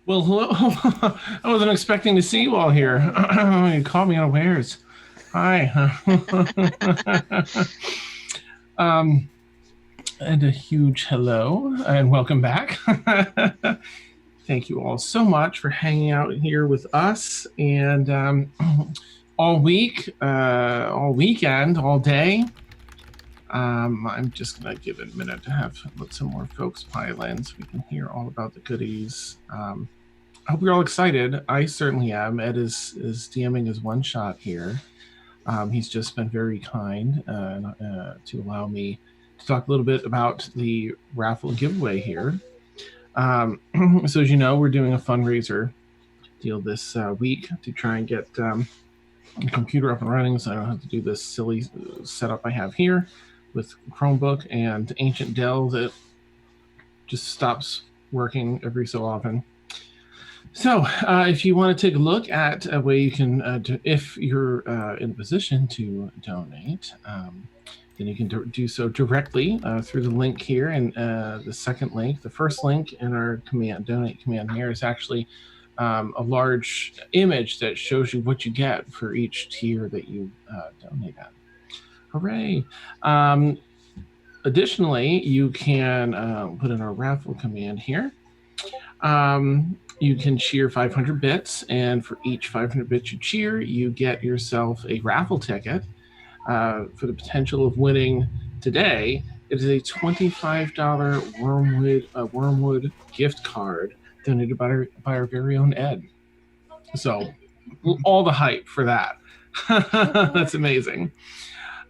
Well, hello. I wasn't expecting to see you all here. You caught me unawares. Hi. um, and a huge hello and welcome back. Thank you all so much for hanging out here with us and all week, all weekend, all day. I'm just going to give it a minute to let some more folks pile in so we can hear all about the goodies. I hope you're all excited. I certainly am. Ed is DMing his one shot here. He's just been very kind to allow me to talk a little bit about the raffle giveaway here. So as you know, we're doing a fundraiser deal this week to try and get the computer up and running so I don't have to do this silly setup I have here with Chromebook and Ancient Dell that just stops working every so often. So if you want to take a look at a way you can, if you're in a position to donate, then you can do so directly through the link here. And the second link, the first link in our donate command here is actually a large image that shows you what you get for each tier that you donate at. Hooray. Additionally, you can put in our raffle command here. You can cheer 500 bits, and for each 500 bits you cheer, you get yourself a raffle ticket for the potential of winning today. It is a $25 Wormwood gift card donated by our very own Ed. So all the hype for that. That's amazing.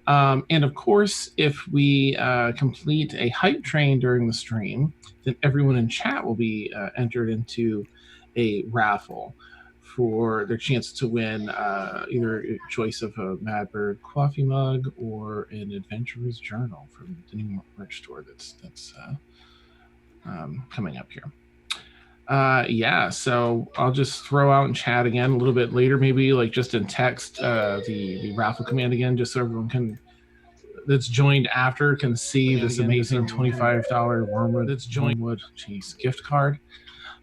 And of course, if we complete a hype train during the stream, then everyone in chat will be entered into a raffle for their chance to win either a choice of a Mad Bird coffee mug or an adventurer's journal from the new merch store that's coming up here. So I'll just throw out in chat again a little bit later, maybe like just in text, the raffle command again, just so everyone that's joined after can see this amazing $25 Wormwood gift card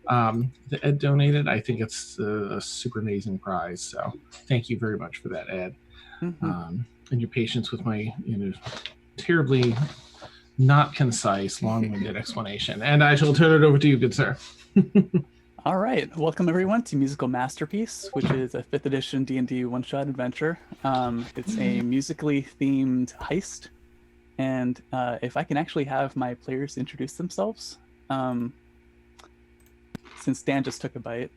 that Ed donated. I think it's a super amazing prize. So thank you very much for that, Ed. Mm-hmm. And your patience with my terribly not concise, long-winded explanation. And I shall turn it over to you, good sir. All right, welcome everyone to Musical Masterpiece, which is a 5th edition D&D one-shot adventure. It's a musically themed heist, and if I can actually have my players introduce themselves, since Dan just took a bite.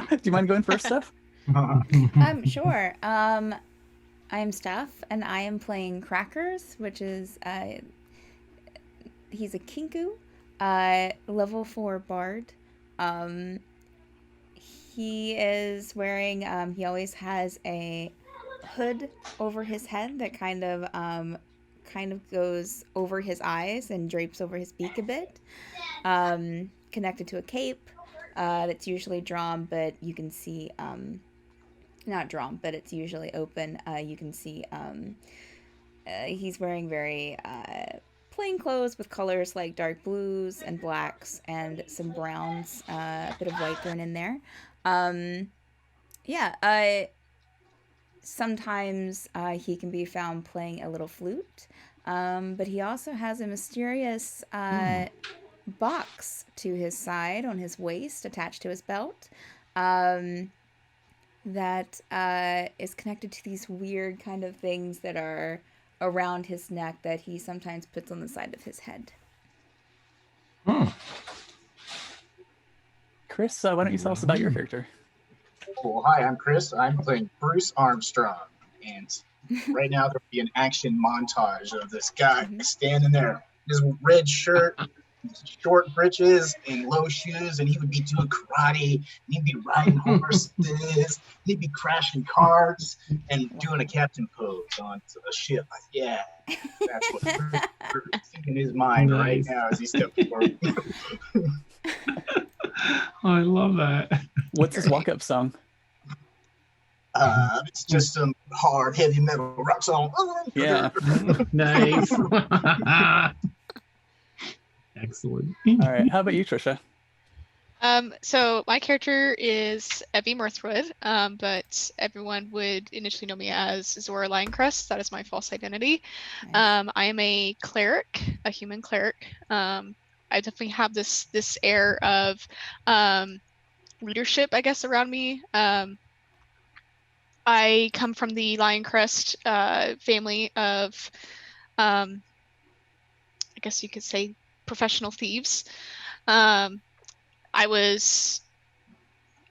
Do you mind going first, Steph? Sure. I'm Steph, and I am playing Crackers, which is he's a Kinku, level 4 bard. He is wearing, he always has a hood over his head that kind of goes over his eyes and drapes over his beak a bit, connected to a cape that's usually drawn, but you can see, not drawn, but it's usually open. You can see he's wearing very plain clothes with colors like dark blues and blacks and some browns, a bit of white thrown in there. Sometimes he can be found playing a little flute, but he also has a mysterious box to his side on his waist attached to his belt that is connected to these weird kind of things that are around his neck that he sometimes puts on the side of his head. Chris, why don't you tell us about your character? Well, hi, I'm Chris. I'm playing Bruce Armstrong, and right now there'll be an action montage of this guy standing there, his red shirt, short breeches, and low shoes, and he would be doing karate, and he'd be riding horses, he'd be crashing cars, and doing a captain pose on a ship. Yeah, that's what Bruce is in his mind right now as he steps forward. Oh, I love that. What's his walk-up song? It's just some hard, heavy metal rock song. Yeah. Nice. Excellent. All right. How about you, Trisha? So my character is Evie Mirthwood, but everyone would initially know me as Zora Lioncrest. That is my false identity. Nice. I am a cleric, a human cleric. I definitely have this air of leadership, I guess, around me. I come from the Lioncrest family of, I guess you could say, professional thieves. I was,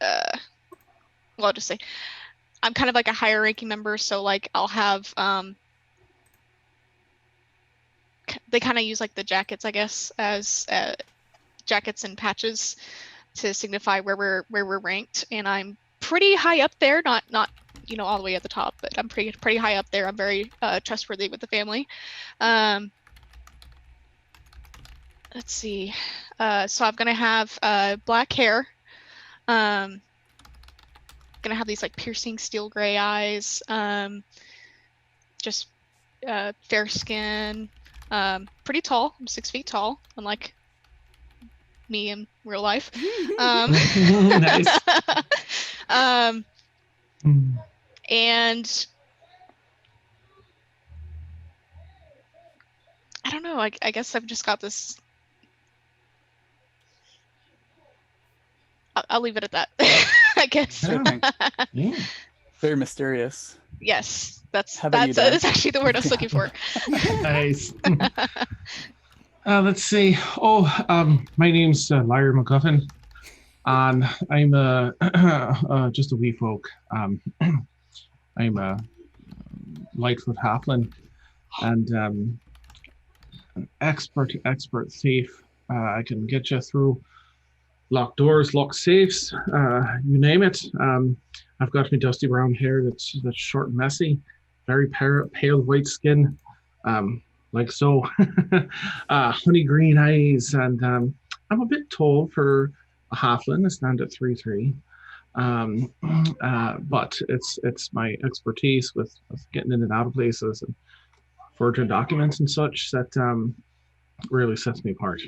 well, I'll just say, I'm kind of like a higher ranking member, so like I'll have, they kind of use like the jackets, I guess, as jackets and patches to signify where we're ranked, and I'm pretty high up there, not all the way at the top, but I'm pretty high up there. I'm very trustworthy with the family. Let's see. So I'm gonna have black hair. Gonna have these like piercing steel gray eyes. Just fair skin. Pretty tall. I'm 6 feet tall, unlike me in real life. Nice. And I don't know. I guess I've just got this. I'll leave it at that. I guess. Sure thing. Yeah. Very mysterious. Yes, that's How about you, Dan? that's actually the word I was looking for. Nice. Let's see. My name's Lyra McGuffin, and I'm just a wee folk. I'm a Lightfoot halfling, and an expert thief. I can get you through locked doors, locked safes, you name it. I've got my dusty brown hair that's short and messy, very pale white skin, like so, honey green eyes, and I'm a bit tall for a halfling. I stand at 3'3". But it's my expertise with getting in and out of places and forging documents and such that really sets me apart.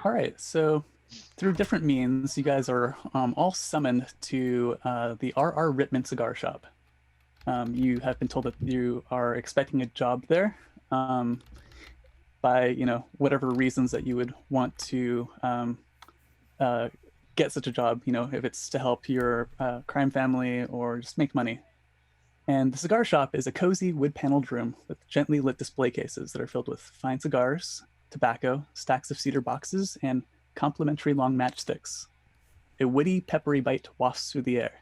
All right, so through different means, you guys are all summoned to the R.R. Rittman Cigar Shop. You have been told that you are expecting a job there by, whatever reasons that you would want to get such a job, if it's to help your crime family or just make money. And the cigar shop is a cozy wood-paneled room with gently lit display cases that are filled with fine cigars, tobacco, stacks of cedar boxes, and complimentary long matchsticks. A witty, peppery bite wafts through the air,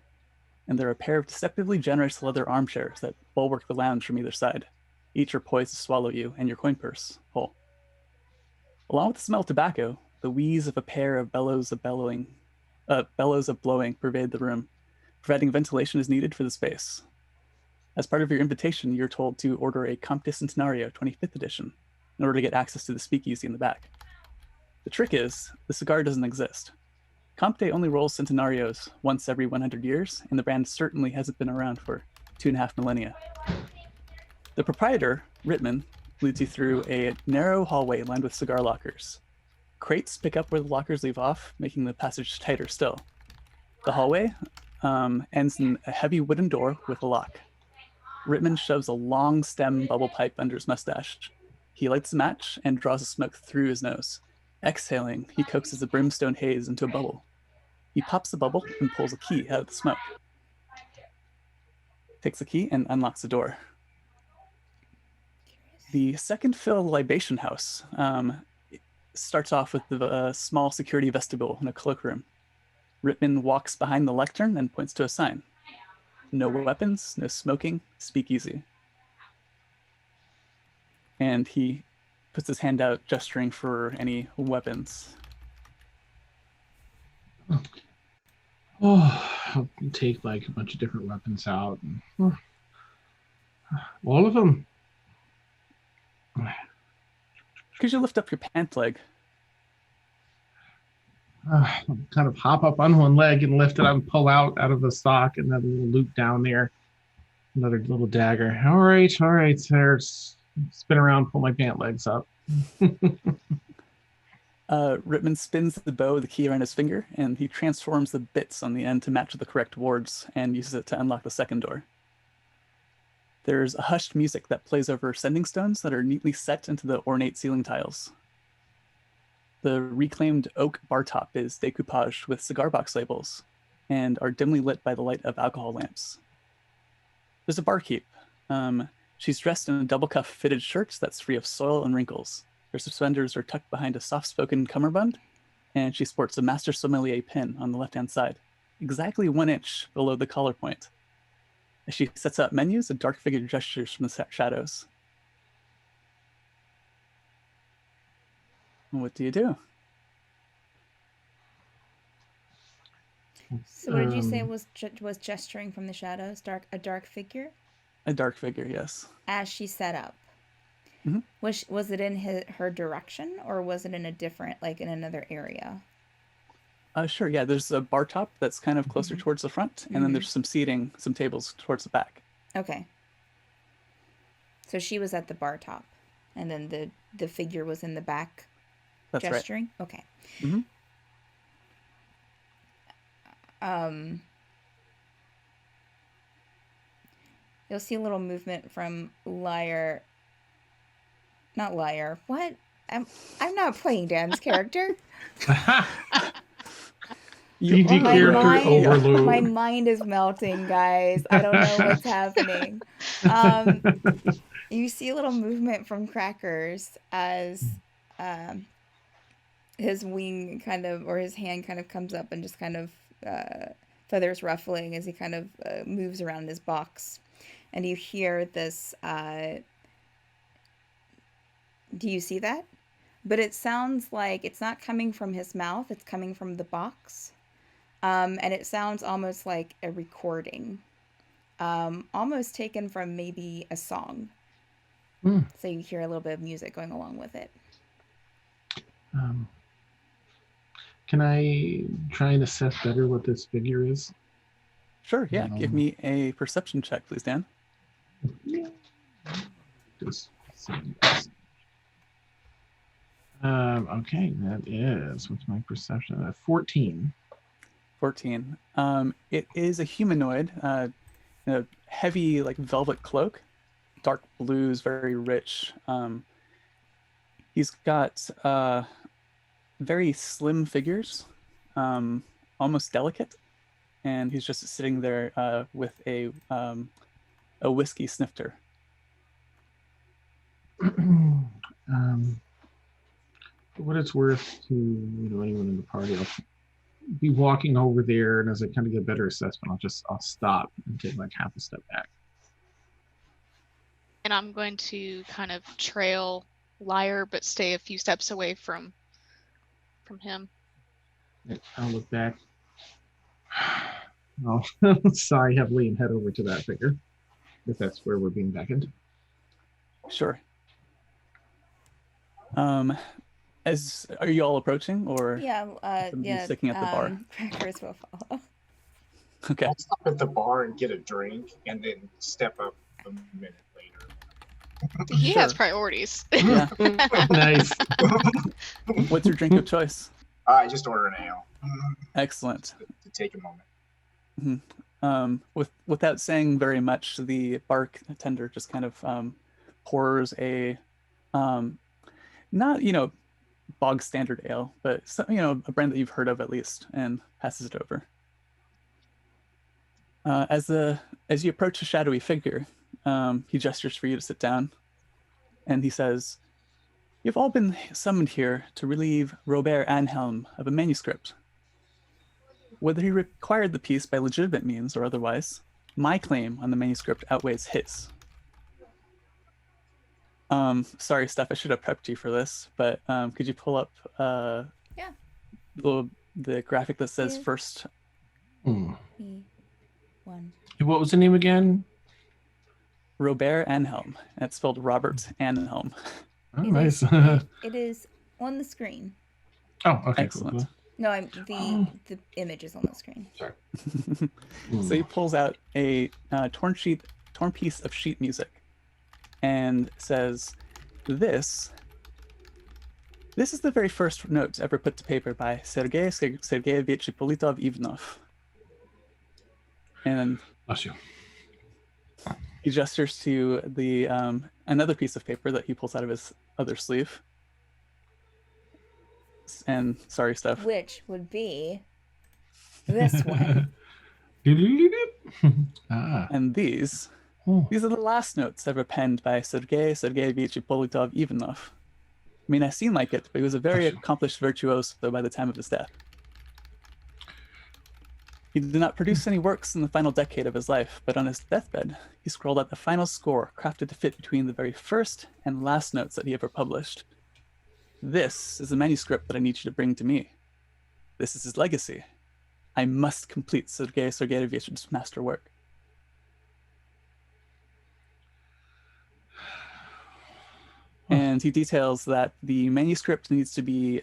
and there are a pair of deceptively generous leather armchairs that bulwark the lounge from either side. Each are poised to swallow you and your coin purse whole. Along with the smell of tobacco, the wheeze of a pair of bellows of blowing pervade the room, providing ventilation is needed for the space. As part of your invitation, you're told to order a Comte Centenario 25th edition in order to get access to the speakeasy in the back. The trick is, the cigar doesn't exist. Comte only rolls Centenarios once every 100 years, and the brand certainly hasn't been around for 2.5 millennia. The proprietor, Rittman, leads you through a narrow hallway lined with cigar lockers. Crates pick up where the lockers leave off, making the passage tighter still. The hallway ends in a heavy wooden door with a lock. Rittman shoves a long stem bubble pipe under his mustache. He lights a match and draws the smoke through his nose. Exhaling, he coaxes the brimstone haze into a bubble. He pops the bubble and pulls a key out of the smoke. Takes the key and unlocks the door. The second fill libation house starts off with the small security vestibule and a cloakroom. Rittman walks behind the lectern and points to a sign. No weapons, no smoking, speakeasy. And he puts his hand out, gesturing for any weapons. I'll take like a bunch of different weapons out. And, all of them. Could you lift up your pant leg? I'll kind of hop up on one leg and lift it up and pull out of the sock, and then a little loop down there. Another little dagger. All right, there. Spin around, pull my pant legs up. Rittman spins the bow with the key around his finger, and he transforms the bits on the end to match the correct wards and uses it to unlock the second door. There's a hushed music that plays over sending stones that are neatly set into the ornate ceiling tiles. The reclaimed oak bar top is decoupaged with cigar box labels and are dimly lit by the light of alcohol lamps. There's a barkeep. She's dressed in a double cuff fitted shirt that's free of soil and wrinkles. Her suspenders are tucked behind a soft-spoken cummerbund, and she sports a Master Sommelier pin on the left-hand side, exactly 1 inch below the collar point. As she sets up menus, a dark figure gestures from the shadows. What do you do? So what did you say was gesturing from the shadows? A dark figure? A dark figure, yes. As she set up. Mhm. Was it in her direction, or was it in a different, like in another area? Sure, yeah. There's a bar top that's kind of closer towards the front, and then there's some seating, some tables towards the back. Okay. So she was at the bar top, and then the figure was in the back. That's gesturing? right. Okay. Mm-hmm. You'll see a little movement from Liar. Not Liar. What? I'm not playing Dan's character. DD character overload. My mind is melting, guys. I don't know what's happening. You see a little movement from Crackers as his wing kind of, or his hand kind of comes up and just kind of feathers ruffling as he kind of moves around his box. And you hear this, do you see that? But it sounds like it's not coming from his mouth, it's coming from the box. And it sounds almost like a recording, almost taken from maybe a song. So you hear a little bit of music going along with it. Can I try and assess better what this figure is? Sure, yeah. Give me a perception check, please, Dan. Just okay, that is, what's my perception? 14. 14. It is a humanoid, a heavy, like velvet cloak, dark blues, very rich. He's got very slim figures, almost delicate, and he's just sitting there with a whiskey snifter. For what it's worth to anyone in the party, I'll be walking over there, and as I kind of get a better assessment, I'll stop and take like half a step back. And I'm going to kind of trail Liar, but stay a few steps away from him. I'll look back. I'll sigh heavily and head over to that figure, if that's where we're being beckoned. Sure. Are you all approaching, or sticking at the bar? Crackers will follow. Okay. I'll stop at the bar and get a drink, and then step up a minute later. He has priorities. Yeah. Nice. What's your drink of choice? I just order an ale. Excellent. To take a moment. Without saying very much, the bartender just kind of pours a not bog standard ale, but a brand that you've heard of at least, and passes it over. As you approach a shadowy figure, he gestures for you to sit down, and he says, "You've all been summoned here to relieve Robert Anhelm of a manuscript. Whether he required the piece by legitimate means or otherwise, my claim on the manuscript outweighs his." Sorry, Steph, I should have prepped you for this, but could you pull up the graphic that says first? What was the name again? Robert Anhelm. That's spelled Robert Anhelm. Oh, nice. It is on the screen. Oh, okay. Excellent. Cool. No, the image is on the screen. Sorry. So he pulls out a torn piece of sheet music and says, This This is the very first note ever put to paper by Sergei Sergeyevich Ippolitov Ivanov. And Bless you. he gestures to the another piece of paper that he pulls out of his other sleeve. And sorry, Steph. Which would be this one. And these Oh. are the last notes ever penned by Sergei Sergeyevich Ippolitov Ivanov. I mean, I seem like it, but he was a very accomplished virtuoso by the time of his death. He did not produce any works in the final decade of his life, but on his deathbed, he scrawled out the final score, crafted to fit between the very first and last notes that he ever published. This is the manuscript that I need you to bring to me. This is his legacy. I must complete Sergei Sergeyevich's masterwork. And he details that the manuscript needs to be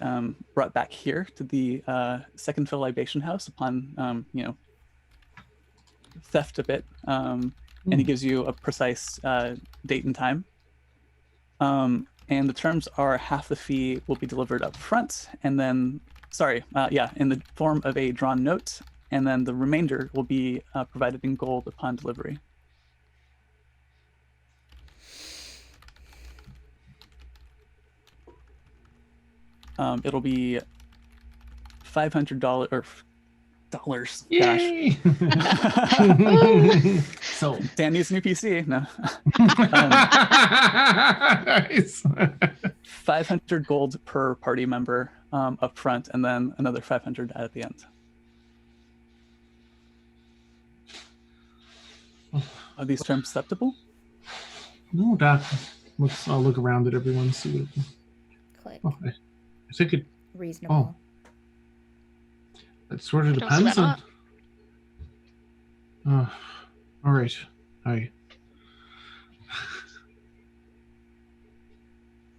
brought back here to the second fill libation house upon, theft a bit. And he gives you a precise date and time. And the terms are half the fee will be delivered up front, and then, in the form of a drawn note, and then the remainder will be provided in gold upon delivery. It'll be $500 or dollars. Yay! Gosh. So Dan needs a new PC. No. nice. 500 gold per party member up front, and then another 500 at the end. Are these terms acceptable? No, Doc. I'll look around at everyone and see what. Click. Oh, I think it. Reasonable. It sort of I don't see depends why on. All right. Hi.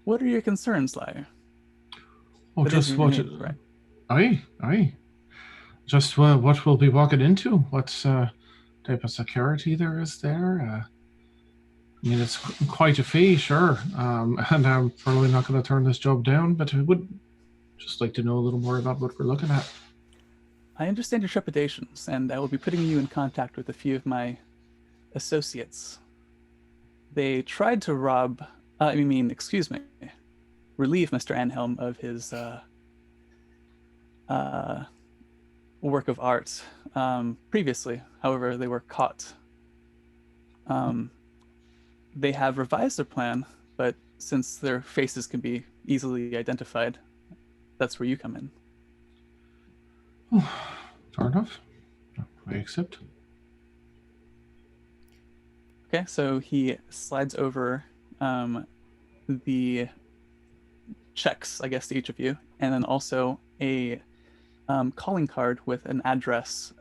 What are your concerns, Liar? Oh, That just is what? your name, right? Aye. Just what we'll be walking into. What type of security there is there? I mean, it's quite a fee, sure. And I'm probably not going to turn this job down, but I would just like to know a little more about what we're looking at. I understand your trepidations, and I will be putting you in contact with a few of my associates. They tried to relieve Mr. Anhelm of his work of art previously. However, they were caught. They have revised their plan, but since their faces can be easily identified, that's where you come in. Oh, fair enough. I accept. Okay, so he slides over the checks, I guess, to each of you, and then also a calling card with an address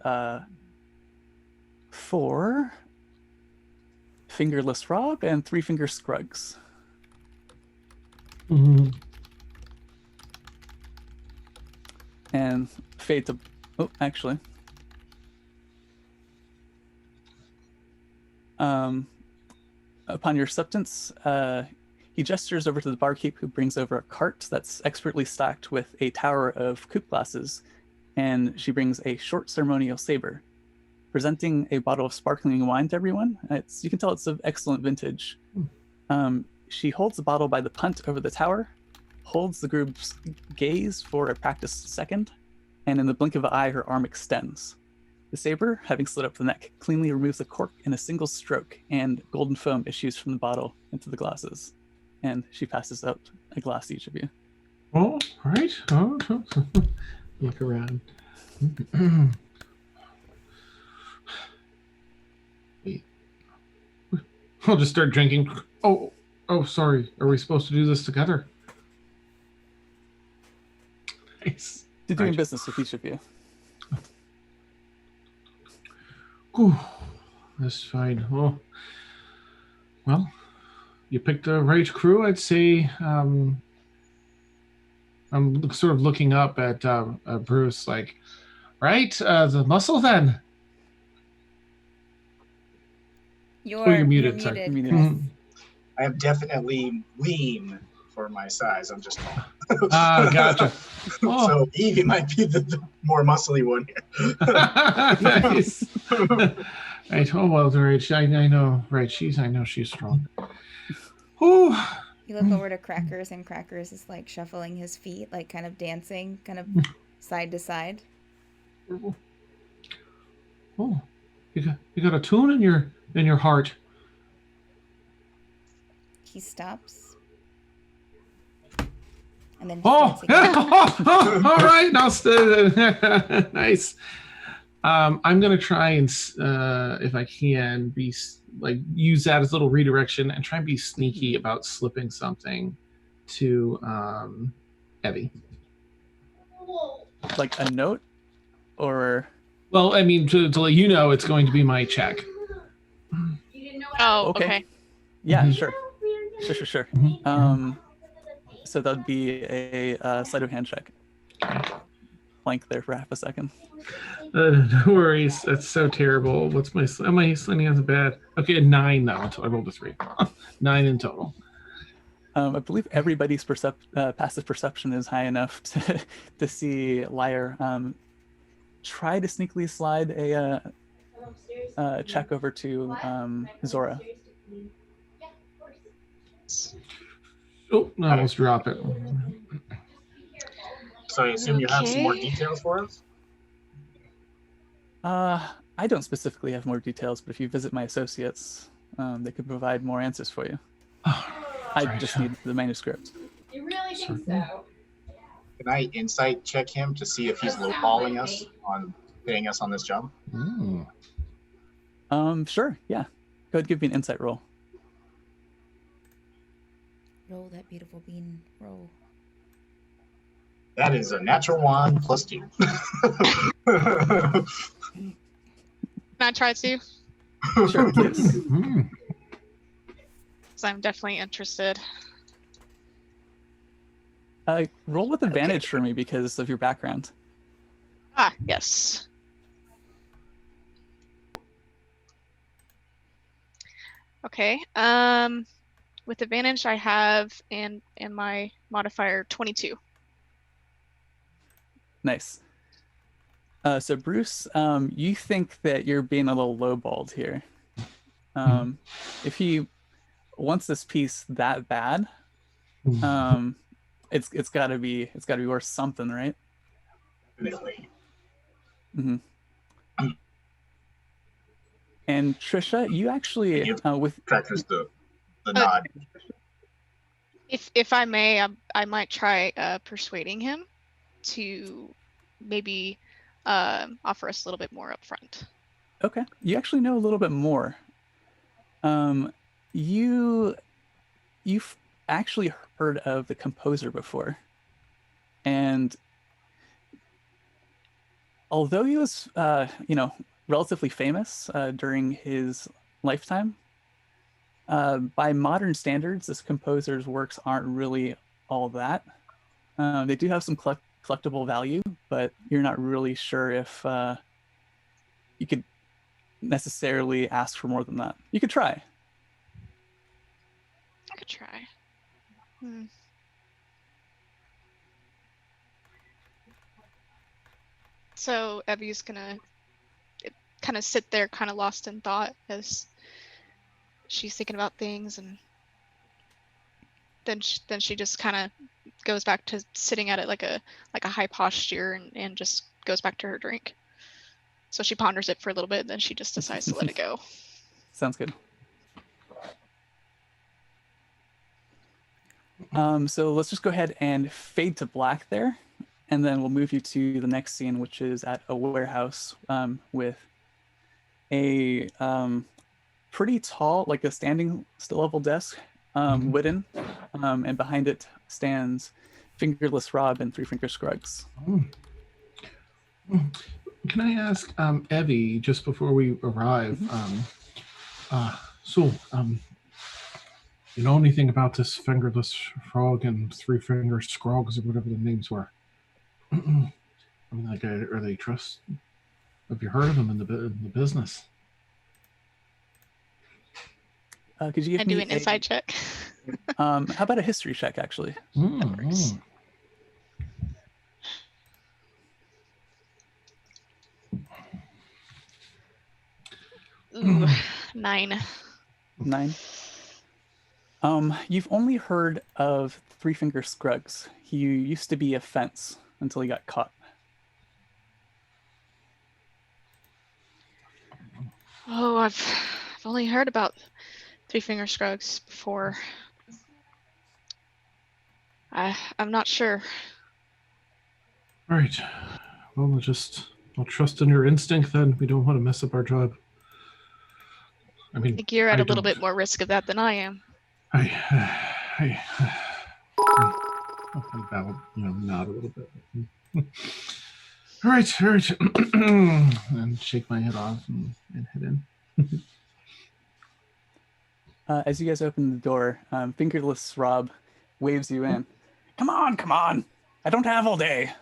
for Fingerless Rob and Three Finger Scruggs. Mm-hmm. And fade to... Oh, actually. Upon your acceptance, he gestures over to the barkeep, who brings over a cart that's expertly stocked with a tower of coupe glasses, and she brings a short ceremonial saber, presenting a bottle of sparkling wine to everyone. You can tell it's of excellent vintage. She holds the bottle by the punt over the tower, holds the group's gaze for a practiced second, and in the blink of an eye, her arm extends. The saber, having slid up the neck, cleanly removes the cork in a single stroke, and golden foam issues from the bottle into the glasses. And she passes out a glass to each of you. Oh, all right. Oh, look around. Wait. I'll just start drinking. Oh, sorry. Are we supposed to do this together? Nice. To doing Right. business with each of you. Whew. That's fine. Oh, well, you picked the right crew, I'd say. I'm sort of looking up at Bruce, like, right? The muscle, then. You're muted, muted. sorry. Muted. Chris. Mhm. I am definitely lean for my size. I'm just tall. Ah, gotcha. Oh. So Evie might be the more muscly one here. Nice. Right. Oh well, right. I know. Right. I know she's strong. Whew. You look over to Crackers, and Crackers is like shuffling his feet, like kind of dancing, kind of side to side. Oh, you got a tune in your heart. He stops. And then Oh, all right. Now, nice. I'm gonna try and, if I can, be like use that as a little redirection and try and be sneaky about slipping something to Evie. Like a note, or Well, I mean, to let you know, it's going to be my check. Oh, Okay. okay. yeah, Mhm. sure. Mhm. So that would be a sleight of hand check. Blank there for half a second. No worries. That's so terrible. What's my? Am I sliding on the bad? Okay, a 9 though. I rolled a 3. 9 in total. I believe everybody's passive perception is high enough to see Liar try to sneakily slide a check over to Zora. Oh, no, let's drop it. So I assume you have some more Okay. details for us? I don't specifically have more details, but if you visit my associates, they could provide more answers for you. I Right. just need the manuscript. You really think Certainly. so? Can I insight check him to see if he's lowballing us on paying us on this job? Sure, yeah. Go ahead, give me an insight roll. Roll that beautiful bean. Roll. That is a natural 1 plus 2. Can I try to? Sure, please. Mm. Because I'm definitely interested. Roll with advantage for me because of your background. Ah, yes. Okay. With advantage, I have in my modifier 22. Nice. So Bruce, you think that you're being a little lowballed here. If he wants this piece that bad, it's got to be worth something, right? Definitely. Mm-hmm. And Trisha, you actually with Crackers the nod. If I may, I might try persuading him to maybe offer us a little bit more up front. Okay, you actually know a little bit more. You've actually heard of the composer before, and although he was relatively famous during his lifetime, by modern standards, this composer's works aren't really all that. They do have some collectible value, but you're not really sure if you could necessarily ask for more than that. You could try. I could try. So Evie's gonna kind of sit there, kind of lost in thought as she's thinking about things, and then she just kind of goes back to sitting at it like a high posture and just goes back to her drink. So she ponders it for a little bit, and then she just decides to let it go. Sounds good. So let's just go ahead and fade to black there, and then we'll move you to the next scene, which is at a warehouse with a pretty tall, like a standing still level desk, wooden, and behind it stands Fingerless Rob and Three Finger Scruggs. Can I ask Evie, just before we arrive, you know anything about this Fingerless Frog and Three Finger Scruggs or whatever the names were? I mean, like, are they trust? Have you heard of them in the business? Could you give And me do an insight check? how about a history check, actually? That works. Ooh, 9. 9. You've only heard of Three Finger Scruggs. He used to be a fence until he got caught. Oh, I've only heard about Three Finger Scruggs before. I'm not sure. All right. Well, I'll trust in your instinct then. We don't want to mess up our job. I I mean, think you're at I a little don't. bit more risk of that than I am. I'll kind of bow, nod a little bit. All right. And shake my head off and head in. As you guys open the door, Fingerless Rob waves you in. Come on! I don't have all day.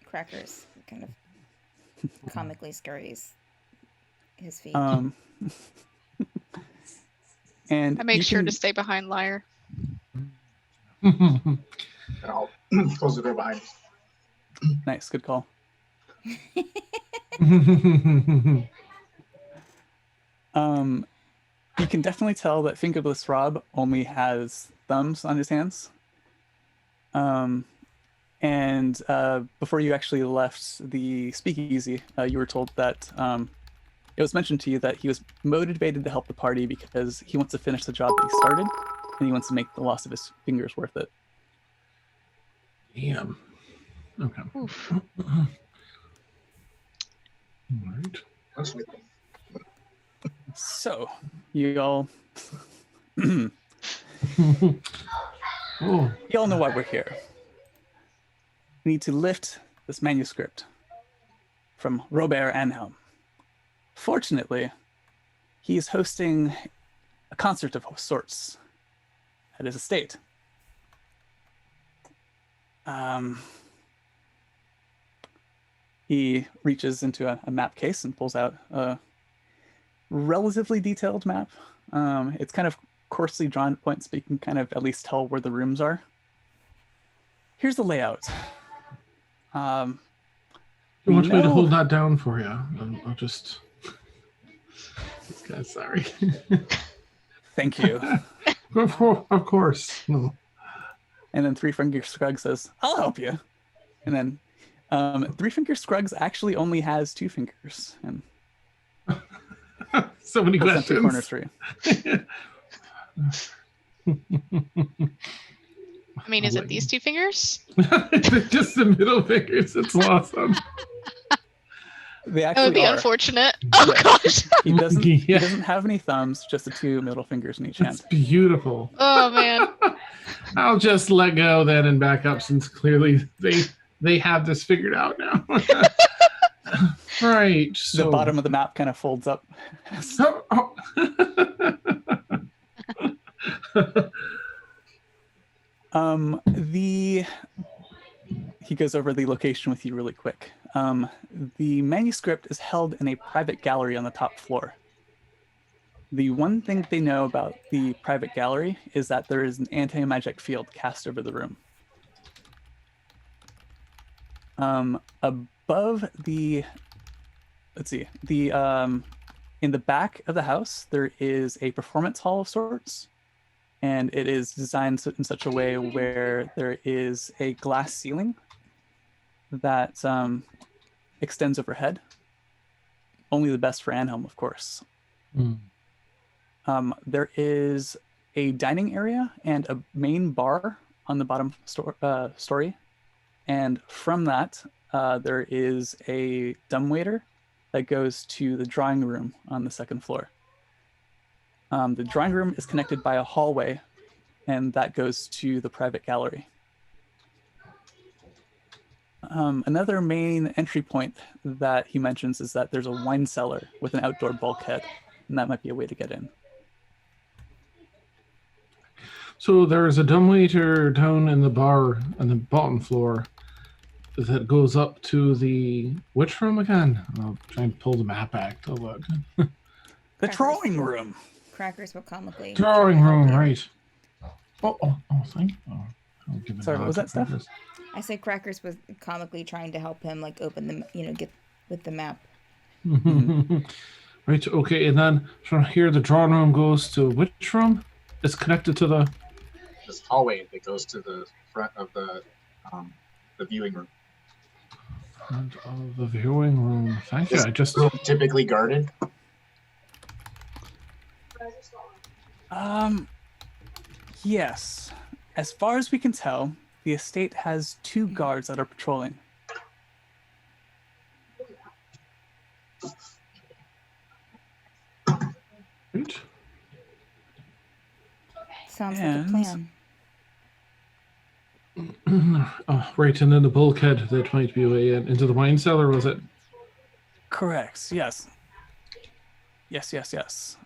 Crackers kind of comically scurries his feet. And I make you sure can- to stay behind Lyre. And I'll close the door behind us. Nice, good call. You can definitely tell that Fingerless Rob only has thumbs on his hands. And before you actually left the speakeasy, you were told that it was mentioned to you that he was motivated to help the party because he wants to finish the job that he started, and he wants to make the loss of his fingers worth it. Damn. Okay. Oof. All right. That's sweet. So, you all Oh, you all know why we're here. We need to lift this manuscript from Robert Anhelm. Fortunately, he is hosting a concert of sorts at his estate. He reaches into a map case and pulls out a relatively detailed map. It's kind of coarsely drawn points, but you can kind of at least tell where the rooms are. Here's the layout. you want me to hold that down for you? I'll just. This guy's sorry. Thank you. Of course. No. And then Three Finger Scruggs says, I'll help you. And then Three Finger Scruggs actually only has 2 fingers. And So many pulls down 3 corner questions. 3. I mean, is it these 2 fingers? Just the middle fingers. It's awesome. They That actually would be are. unfortunate. Oh Yeah. gosh. He doesn't, he Yeah. doesn't have any thumbs, just the 2 middle fingers in each It's hand. beautiful. Oh man. I'll just let go then and back up since clearly they have this figured out now. Right. So The bottom of the map kind of folds up. Oh. He goes over the location with you really quick. The manuscript is held in a private gallery on the top floor. The one thing they know about the private gallery is that there is an anti-magic field cast over the room. Above the, let's see, in the back of the house, there is a performance hall of sorts, and it is designed in such a way where there is a glass ceiling that extends overhead. Only the best for Anhelm, of course. There is a dining area and a main bar on the bottom story. And from that, there is a dumbwaiter that goes to the drawing room on the second floor. The drawing room is connected by a hallway, and that goes to the private gallery. Another main entry point that he mentions is that there's a wine cellar with an outdoor bulkhead, and that might be a way to get in. So there's a dumbwaiter down in the bar on the bottom floor that goes up to the which room again? I'll try and pull the map back to look. The drawing room. Crackers will comically. Drawing room, help you. right? Oh, thank you. I'll give it Sorry, a what was nod that stuff? to Crackers. I said Crackers was comically trying to help him, like open the, get with the map. Right, okay, and then from here the drawing room goes to which room? It's connected to the This hallway that goes to the front of the viewing room. front of the viewing room. Thank you. Is I just room typically guarded? Yes. As far as we can tell, the estate has 2 guards that are patrolling. right. Sounds like a And- plan. Oh, right, and then the bulkhead that might be away into the wine cellar, was it? Correct. Yes. Yes.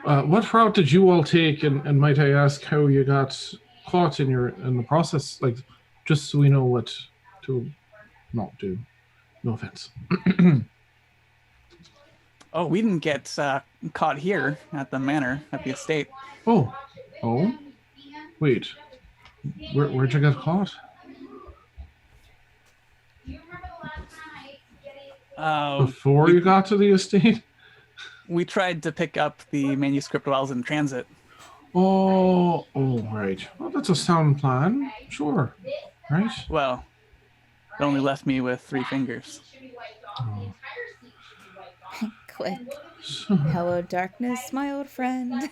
What route did you all take, and might I ask how you got caught in the process? Like, just so we know what to not do. No offense. Oh, we didn't get caught here at the manor, at the estate. Oh, wait. Where'd you get caught? Before you got to the estate? We tried to pick up the manuscript while I was in transit. Oh, right. Well, that's a sound plan. Sure. Right? Well, it only left me with 3 fingers. Oh. Click. Hello, darkness, my old friend.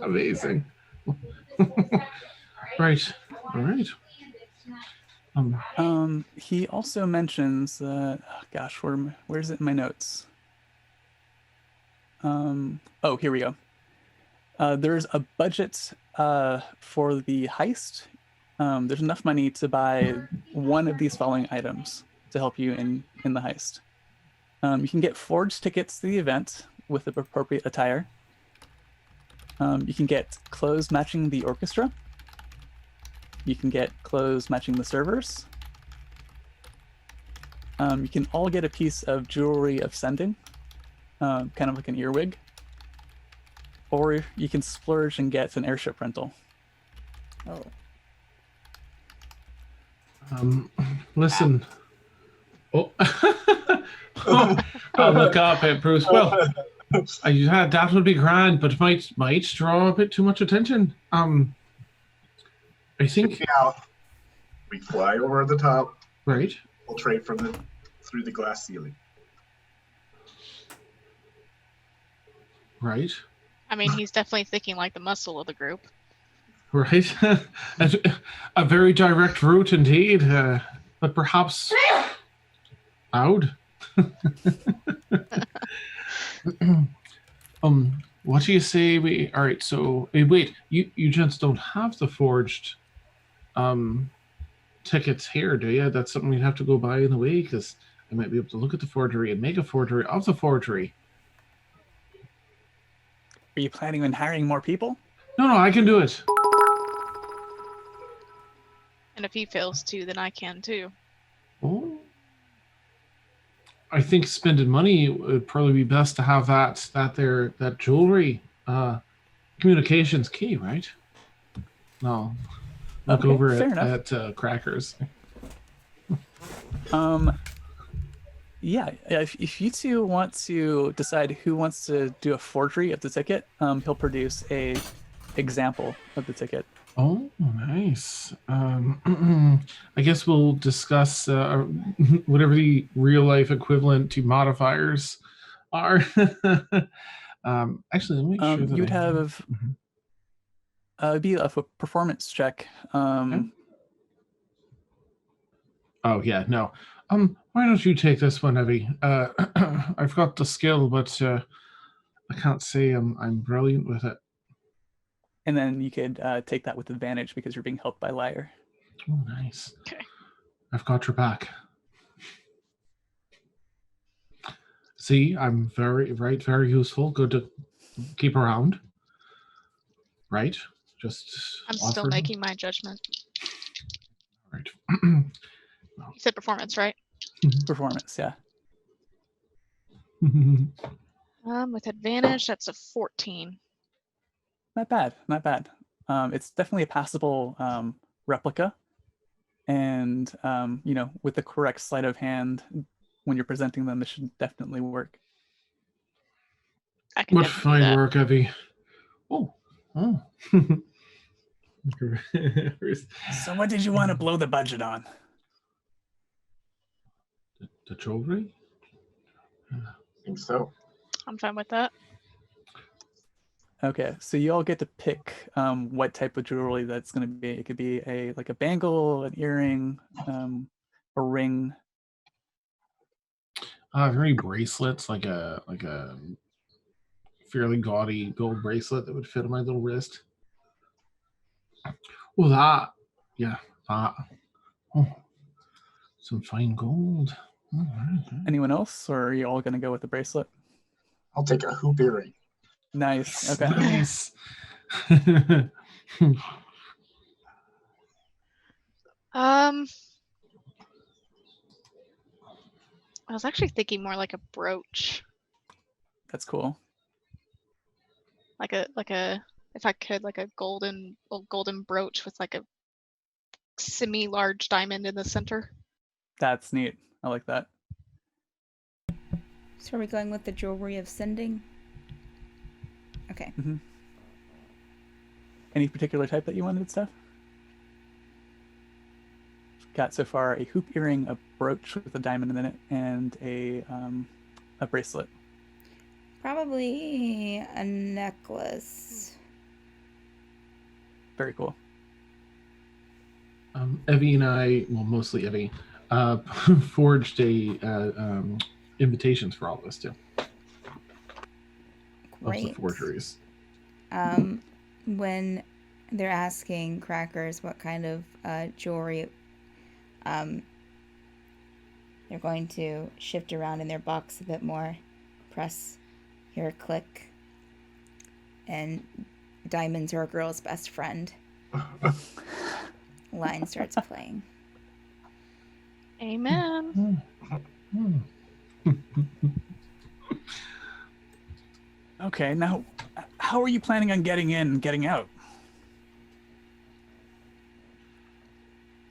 Amazing. Right. All right. He also mentions that, gosh, where's it in my notes? Oh, here we go. There's a budget for the heist. There's enough money to buy one of these following items to help you in the heist. You can get forged tickets to the event with the appropriate attire. You can get clothes matching the orchestra. You can get clothes matching the servers. You can all get a piece of jewelry of sending, kind of like an earwig. Or you can splurge and get an airship rental. Oh. Listen. Oh. I'll look up at Bruce. Well, that would be grand, but it might draw a bit too much attention. I think. Yeah. We fly over the top. Right. Infiltrate through the glass ceiling. Right. I mean, he's definitely thinking like the muscle of the group. Right. A very direct route indeed, but perhaps loud. What do you say all right, so wait, you gents don't have the forged tickets here, do you? That's something we'd have to go buy in the way, because I might be able to look at the forgery and make a forgery of the forgery. Are you planning on hiring more people? No, I can do it. And if he fails to, then I can too. Oh. I think spending money would probably be best to have that jewelry. Communication's key, right? No. Look Okay, over fair at Crackers. Yeah, if you two want to decide who wants to do a forgery of the ticket, he'll produce a example of the ticket. Oh, nice. I guess we'll discuss whatever the real life equivalent to modifiers are. Actually, let me make sure that you'd have it'd be a performance check. Okay. Oh yeah, no. Why don't you take this one, Evie? I've got the skill, but I can't say I'm brilliant with it. And then you could take that with advantage because you're being helped by Liar. Oh, nice. Okay. I've got your back. See, I'm very useful. Good to keep around. Right? Just. I'm still making my judgment. Right. You said performance, right? Performance, yeah. With advantage, that's a 14. Not bad. It's definitely a passable replica, and with the correct sleight of hand when you're presenting them, this should definitely work. I can What definitely do fine that. work, Evie. Oh. So what did you want to blow the budget on? The jewelry? I think so. I'm fine with that. Okay, so you all get to pick what type of jewelry that's going to be. It could be a bangle, an earring, a ring. Very bracelets, like a fairly gaudy gold bracelet that would fit on my little wrist. Oh, that. Yeah, that. Oh, some fine gold. All right. Anyone else, or are you all going to go with the bracelet? I'll take a hoop earring. Nice. Okay. Nice. I was actually thinking more like a brooch, That's cool. like a if I could, like a golden brooch with like a semi-large diamond in the center. That's neat. I like that. So are we going with the jewelry of sending? Okay. Mm-hmm. Any particular type that you wanted, Steph? Got so far a hoop earring, a brooch with a diamond in it, and a bracelet. Probably a necklace. Very cool. Evie and I, well, mostly Evie, forged invitations for all of us too. Great. Lots of forgeries. When they're asking Crackers what kind of jewelry, they're going to shift around in their box a bit more, press, hear a click, and diamonds are a girl's best friend. Line starts playing. Amen. Okay, now, how are you planning on getting in and getting out?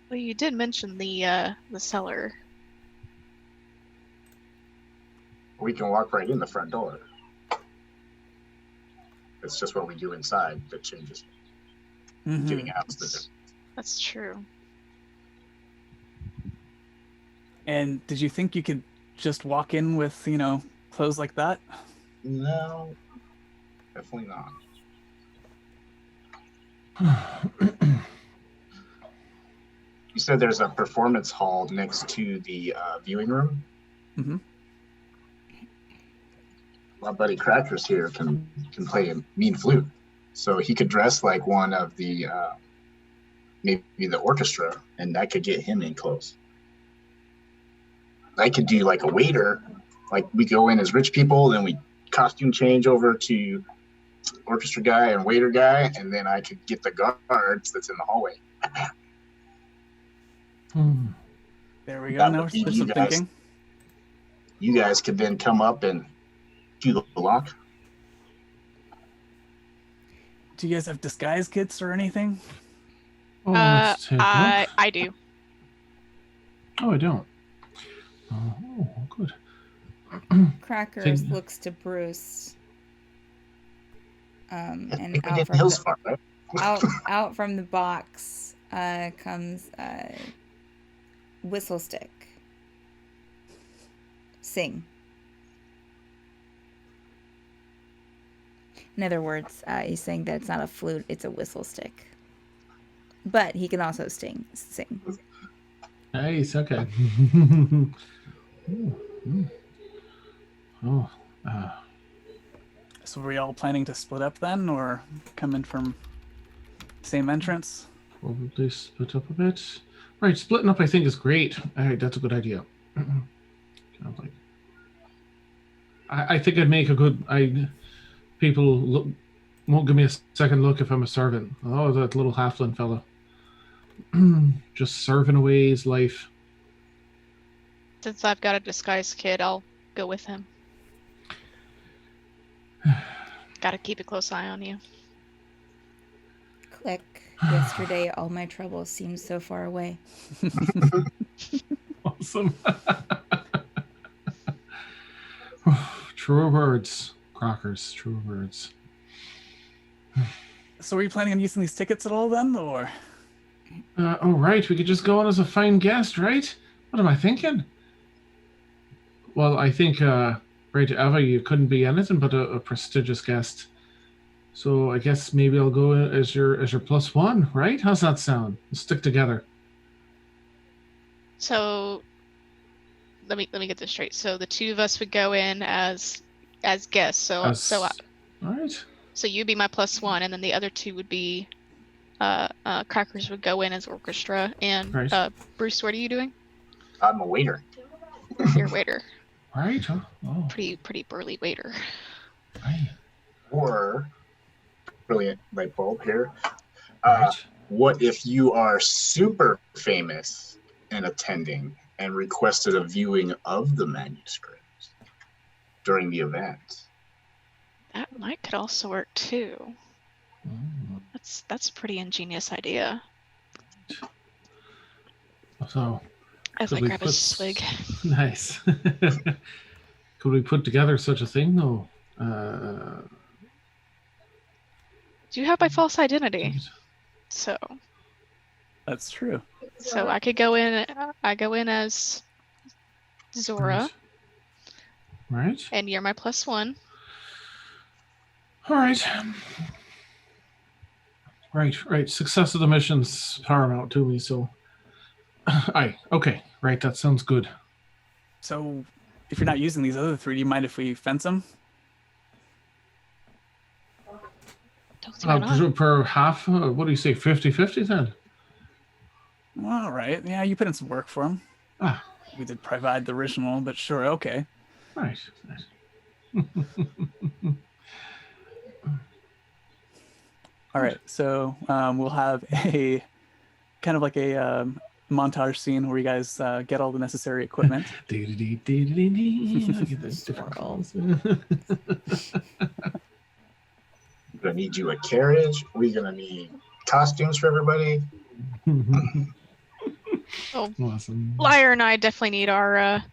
Well, you did mention the cellar. We can walk right in the front door. It's just what we do inside that changes. Mm-hmm. Getting out is the difference. That's true. And did you think you could just walk in with, clothes like that? No, definitely not. You said there's a performance hall next to the viewing room? Mm-hmm. My buddy Crackers here can play a mean flute. So he could dress like one of the, maybe the orchestra, and that could get him in close. I could do like a waiter, like we go in as rich people, then we costume change over to orchestra guy and waiter guy, and then I could get the guards that's in the hallway. There we go. That Now would we're be some thinking. You guys could then come up and do the lock. Do you guys have disguise kits or anything? Oh, let's take a look. I do. Oh, I don't. Oh, good. Crackers Think- looks to Bruce. I And think we out did from, Hills the, Farm, right? out from the box comes whistle stick. Sing. In other words, he's saying that it's not a flute, it's a whistle stick. But he can also sing. Nice. Okay. Oh. So were we all planning to split up then, or come in from same entrance? Probably split up a bit. Right, splitting up I think is great. All right, that's a good idea. Kind of like, I think I'd make a good. People won't give me a second look if I'm a servant. Oh, that little halfling fella, just serving away his life. Since I've got a disguise kit, I'll go with him. Gotta keep a close eye on you. Click. Yesterday, all my troubles seemed so far away. Awesome. True words, Crockers. True words. So are you planning on using these tickets at all then, or? Oh, right. We could just go on as a fine guest, right? What am I thinking? Well, I think, right, Eva, you couldn't be anything but a prestigious guest. So I guess maybe I'll go as your +1, right? How's that sound? Let's stick together. So let me get this straight. So the two of us would go in as guests. All right. So you'd be my +1, and then the other two would be Crackers would go in as orchestra, and Right. Bruce, what are you doing? I'm a waiter. You're a waiter. Right. Huh? Oh, Pretty burly waiter. right. Or, brilliant light bulb here. Right. What if you are super famous and attending and requested a viewing of the manuscript during the event? That could also work too. Mm. That's a pretty ingenious idea. So, As could I we grab a put- swig. Nice. Could we put together such a thing, though? Do you have my false identity? So That's true. I could go in. I go in as Zora, Right. and you're my +1. All right. Right. Success of the mission's paramount to me, so. Aye. Okay. Right. That sounds good. So if you're not using these other three, do you mind if we fence them? Don't see why not. Per half, what do you say, 50-50 then? All right. Yeah, you put in some work for them. Ah, We did provide the original, but sure, okay. right. All right. So we'll have a kind of like a montage scene where you guys get all the necessary equipment. Look at this different Squirrel. colors. We're gonna need you a carriage. We're gonna need costumes for everybody. Oh, Awesome. Liar and I definitely need our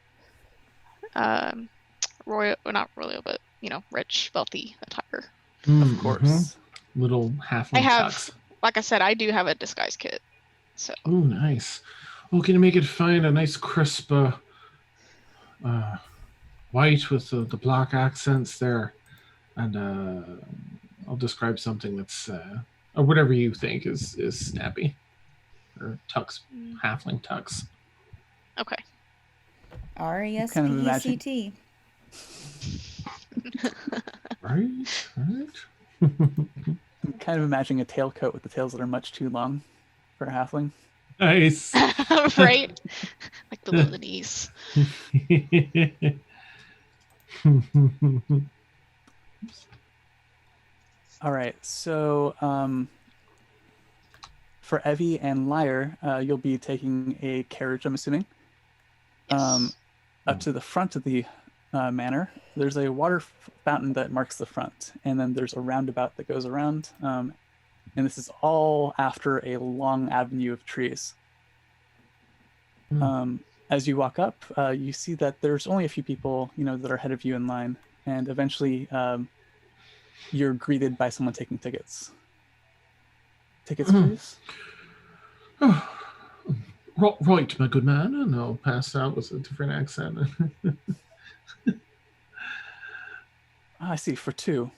royal, well, not royal, but rich, wealthy attire. Of course. Little halfling I have, tux. like I said, I do have a disguise kit. So Oh, nice. Oh, can you make it fine? A nice crisp white with the black accents there. And I'll describe something that's, or whatever you think is snappy. Or tux, halfling tux. okay. R-E-S-P-E-C-T. Right. I'm kind of imagining a tailcoat with the tails that are much too long for a halfling. Nice. Right? Like below the knees. All right. So for Evie and Liar, you'll be taking a carriage, I'm assuming. Yes. Up to the front of the manor, there's a water fountain that marks the front, and then there's a roundabout that goes around, and this is all after a long avenue of trees. As you walk up, you see that there's only a few people, that are ahead of you in line, and eventually you're greeted by someone taking tickets. Tickets, please. Right, my good man. And I'll pass out with a different accent. I see, for 2.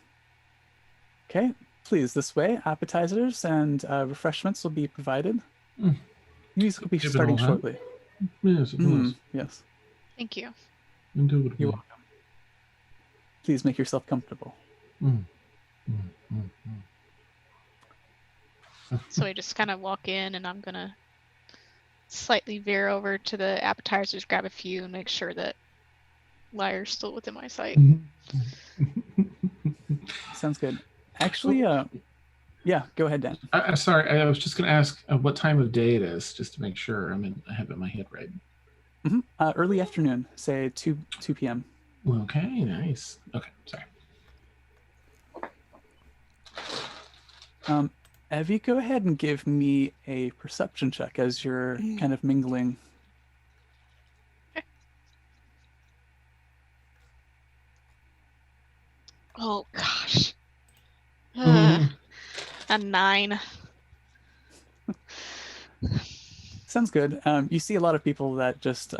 Okay, please, this way. Appetizers and refreshments will be provided. Music will be Give it starting all, huh? shortly. Yes, it was. Yes, Thank you. Indubitably. you're welcome. Please make yourself comfortable. So we just kind of walk in, and I'm gonna slightly veer over to the appetizers, grab a few, and make sure that Liar's still within my sight. Sounds good. Actually, yeah, go ahead, Dan. Sorry, I was just going to ask what time of day it is, just to make sure I have it in my head right. Early afternoon, say 2 p.m. Okay, nice. Okay, sorry. Evie, go ahead and give me a perception check as you're kind of mingling. Oh gosh. Mhm. A 9. Sounds good. You see a lot of people that just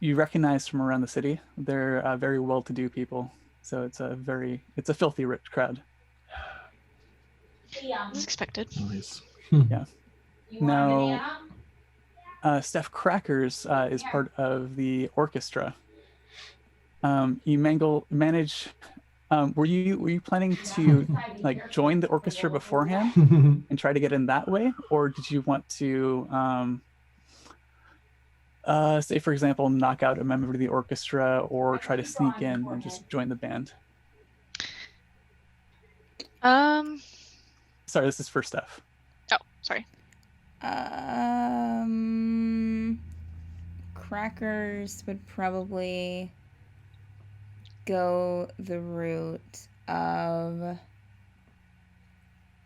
you recognize from around the city. They're very well-to-do people, so it's a filthy rich crowd. As expected. Nice. Yeah. Now, Steph Crackers is part of the orchestra. You manage. Were you planning to like join the orchestra beforehand and try to get in that way, or did you want to, say for example, knock out a member of the orchestra, or try to sneak in and just join the band? Sorry, this is for Steph. Oh, sorry. Crackers would probably go the route of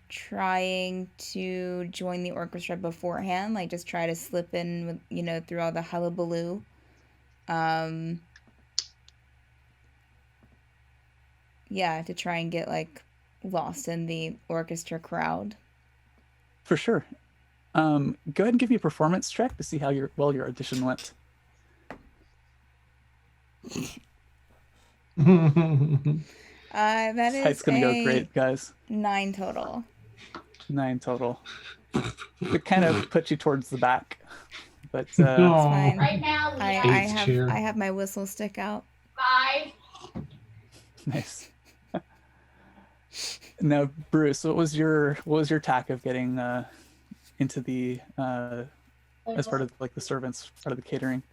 trying to join the orchestra beforehand, like just try to slip in with, through all the hullabaloo. Yeah, to try and get like lost in the orchestra crowd. For sure. Go ahead and give me a performance check to see how your audition went. That is It's gonna go great, guys. 9 total. 9 total. It kind of puts you towards the back, but It's fine. Right now, I have my whistle stick out. Bye. nice. Now, Bruce, what was your tack of getting into the as part of like the servants, part of the catering?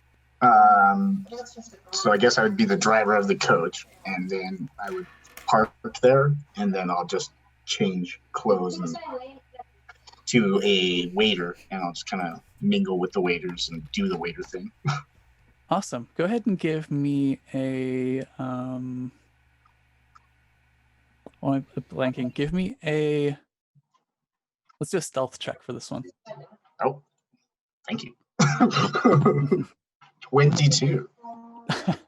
So I guess I would be the driver of the coach, and then I would park there, and then I'll just change clothes to a waiter, and I'll just kind of mingle with the waiters and do the waiter thing. Awesome. Go ahead and give me a oh, I'm blanking. Give me a. Let's do a stealth check for this one. Oh, thank you. 22.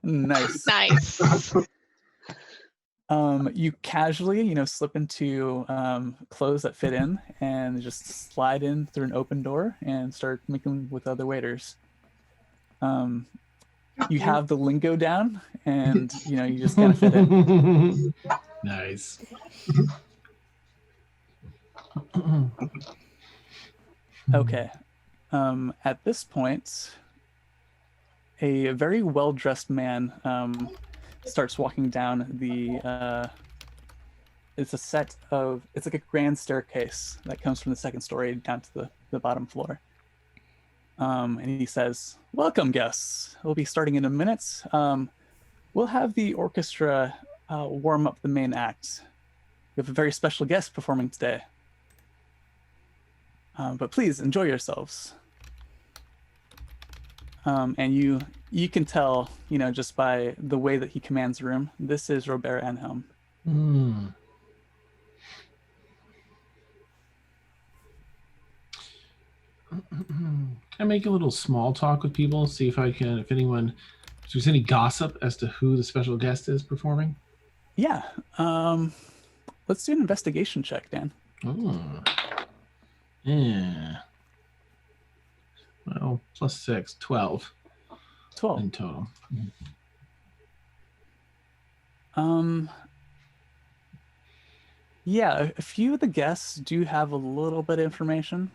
Nice. Nice. You casually, slip into clothes that fit in and just slide in through an open door and start mingling with other waiters. You have the lingo down, and you just kind of fit in. Nice. Okay. At this point, a very well-dressed man starts walking down the. It's like a grand staircase that comes from the second story down to the bottom floor. And he says, "Welcome, guests. We'll be starting in a minute. We'll have the orchestra warm up the main act. We have a very special guest performing today. But please enjoy yourselves." And you can tell, just by the way that he commands the room, this is Robert Anhelm. I make a little small talk with people, see if if there's any gossip as to who the special guest is performing. Yeah. Let's do an investigation check, Dan. Oh. Yeah. Well, +6, 12. 12 in total. Yeah, a few of the guests do have a little bit of information.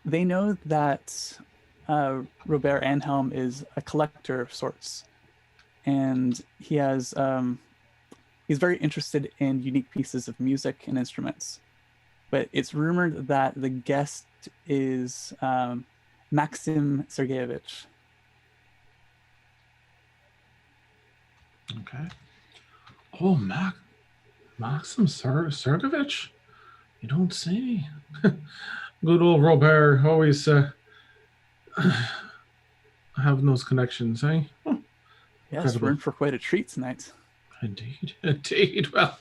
They know that Robert Anhelm is a collector of sorts, and he's very interested in unique pieces of music and instruments. But it's rumored that the guest is Maxim Sergeyevich. Okay. Oh, Maxim Sergeyevich? You don't say. Good old Robert always having those connections, eh? Yes, we're in for quite a treat tonight. Indeed. Well,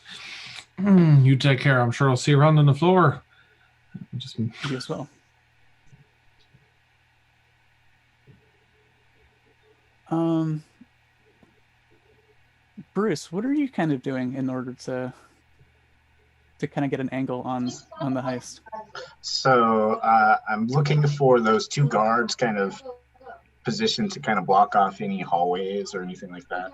You take care. I'm sure I'll see you around on the floor. Just You as well. Bruce, what are you kind of doing in order to kind of get an angle on the heist? So I'm looking for those two guards kind of positioned to kind of block off any hallways or anything like that.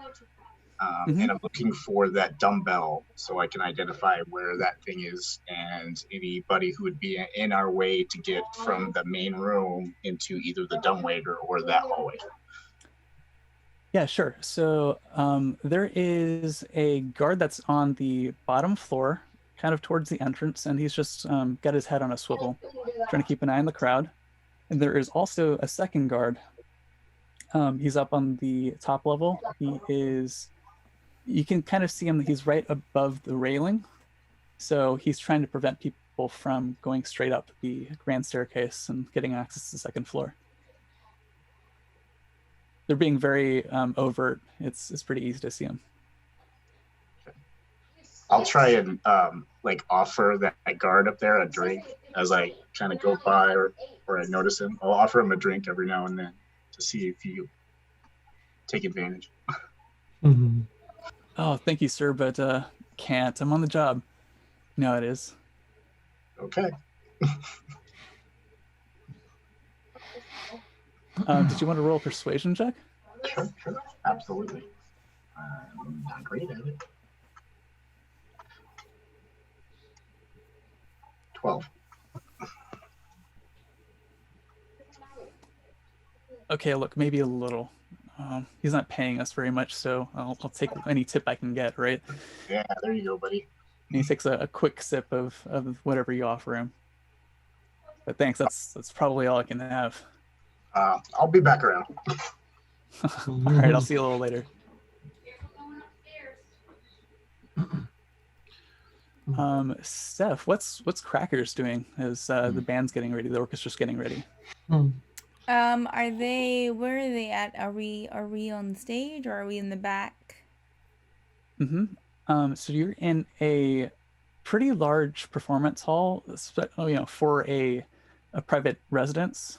And I'm looking for that dumbbell so I can identify where that thing is and anybody who would be in our way to get from the main room into either the dumbwaiter or that hallway. Yeah, sure. So there is a guard that's on the bottom floor, kind of towards the entrance, and he's just got his head on a swivel, trying to keep an eye on the crowd. And there is also a second guard. He's up on the top level. You can kind of see him. He's right above the railing. So he's trying to prevent people from going straight up the grand staircase and getting access to the second floor. They're being very overt. It's pretty easy to see them. I'll try and like offer that guard up there a drink as I kind of go by or I notice him. I'll offer him a drink every now and then to see if you take advantage. Mm-hmm. Oh, thank you, sir, but can't. I'm on the job. No, it is. Okay. Did you want to roll a persuasion check? Sure. Absolutely. I'm not great at it. 12. Okay, look, maybe a little. He's not paying us very much, so I'll take any tip I can get, right? Yeah, there you go, buddy. And he takes a quick sip of whatever you offer him. But thanks, that's probably all I can have. I'll be back around. All right, I'll see you a little later. Steph, what's Crackers doing as the band's getting ready, the orchestra's getting ready? Where are they at? Are we on stage or are we in the back? So you're in a pretty large performance hall, for a private residence.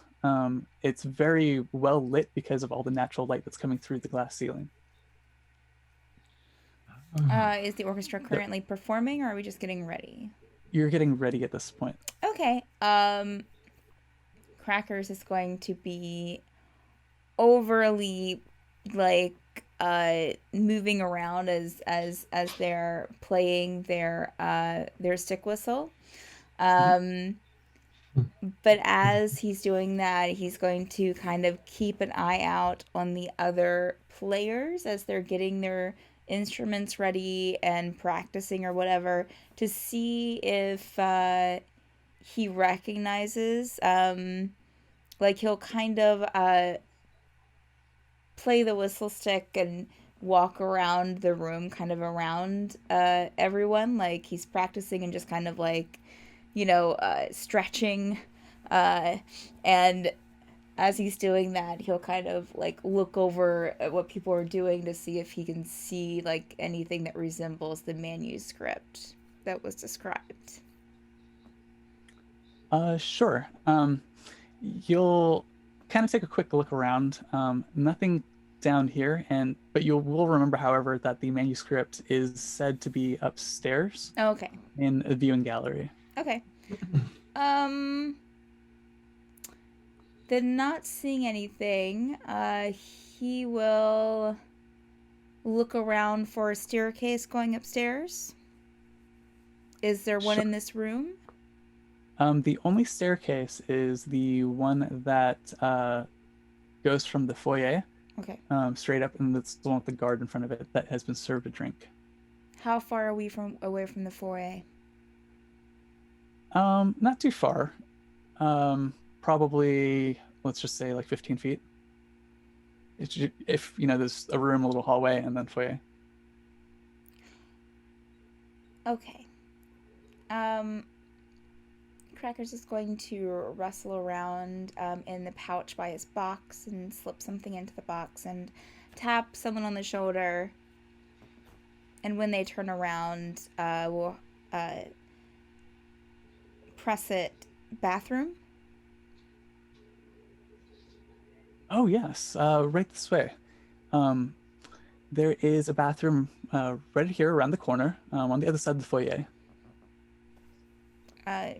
It's very well lit because of all the natural light that's coming through the glass ceiling. Is the orchestra currently performing, or are we just getting ready? You're getting ready at this point. Okay. Crackers is going to be overly moving around as they're playing their stick whistle. But as he's doing that, he's going to kind of keep an eye out on the other players as they're getting their instruments ready and practicing or whatever, to see if he recognizes, he'll kind of play the whistle stick and walk around the room, kind of around everyone, like he's practicing and just kind of stretching, and as he's doing that, he'll kind of look over at what people are doing to see if he can see anything that resembles the manuscript that was described. Sure. You'll kind of take a quick look around. Nothing down here, but you will remember, however, that the manuscript is said to be upstairs. Oh, okay. In a viewing gallery. Okay. Then not seeing anything, he will look around for a staircase going upstairs. Is there one in this room? The only staircase is the one that goes from the foyer, straight up, and that's the one with the guard in front of it that has been served a drink. How far are we away from the foyer? Not too far. Probably, let's just say 15 feet. If there's a room, a little hallway, and then foyer. Okay. Crackers is going to rustle around in the pouch by his box and slip something into the box and tap someone on the shoulder. And when they turn around, we'll Presset bathroom? Oh yes, right this way. There is a bathroom right here around the corner, on the other side of the foyer.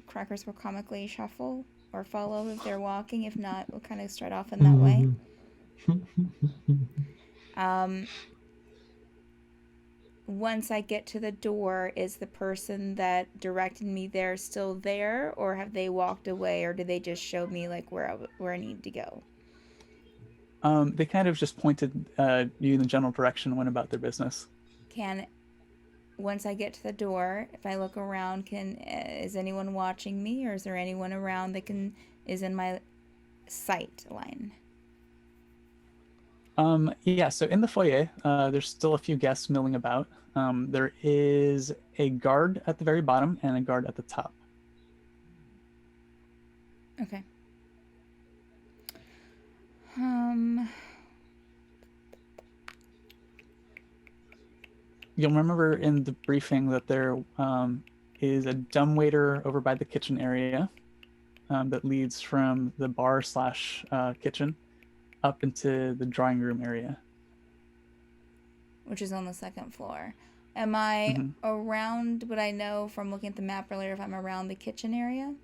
Crackers will comically shuffle or follow if they're walking. If not, we'll kind of start off in that way. Once I get to the door, is the person that directed me there still there, or have they walked away, or do they just show me like where I need to go? They kind of just pointed you in the general direction and went about their business. Once I get to the door, if I look around, is anyone watching me, or is there anyone around that is in my sight line? Yeah, so in the foyer, there's still a few guests milling about. There is a guard at the very bottom and a guard at the top. Okay. You'll remember in the briefing that there is a dumbwaiter over by the kitchen area that leads from the bar / kitchen up into the drawing room area. Which is on the second floor. Am I around, would I know from looking at the map earlier if I'm around the kitchen area?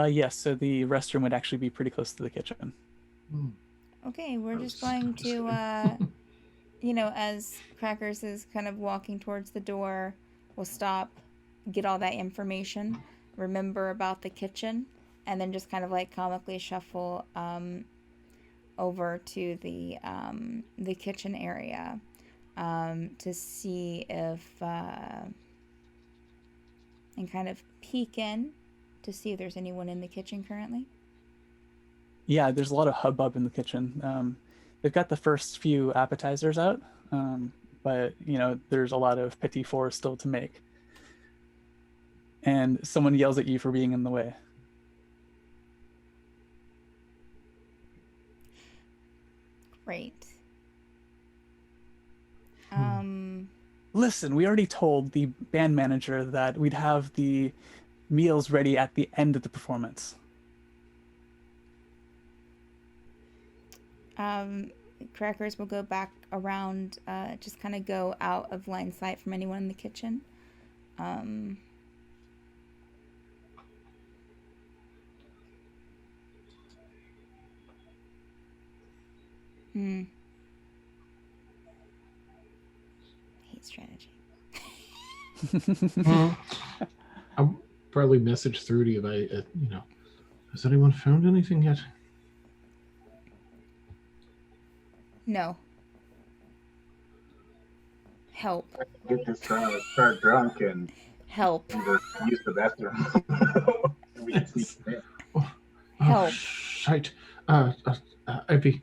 Yes, so the restroom would actually be pretty close to the kitchen. Okay, we're just going to, as Crackers is kind of walking towards the door, we'll stop, get all that information, remember about the kitchen, and then just kind of like comically shuffle over to the kitchen area to see if and kind of peek in to see if there's anyone in the kitchen currently. Yeah, there's a lot of hubbub in the kitchen. They've got the first few appetizers out, but there's a lot of petit fours still to make. And someone yells at you for being in the way. Great. Listen, we already told the band manager that we'd have the meals ready at the end of the performance. Crackers will go back around, just kind of go out of line of sight from anyone in the kitchen. Hate strategy. I'll probably message through to you by, has anyone found anything yet? No. Help. Get this guy start drunk and Help. use the bathroom. Help. Shite. Ivy,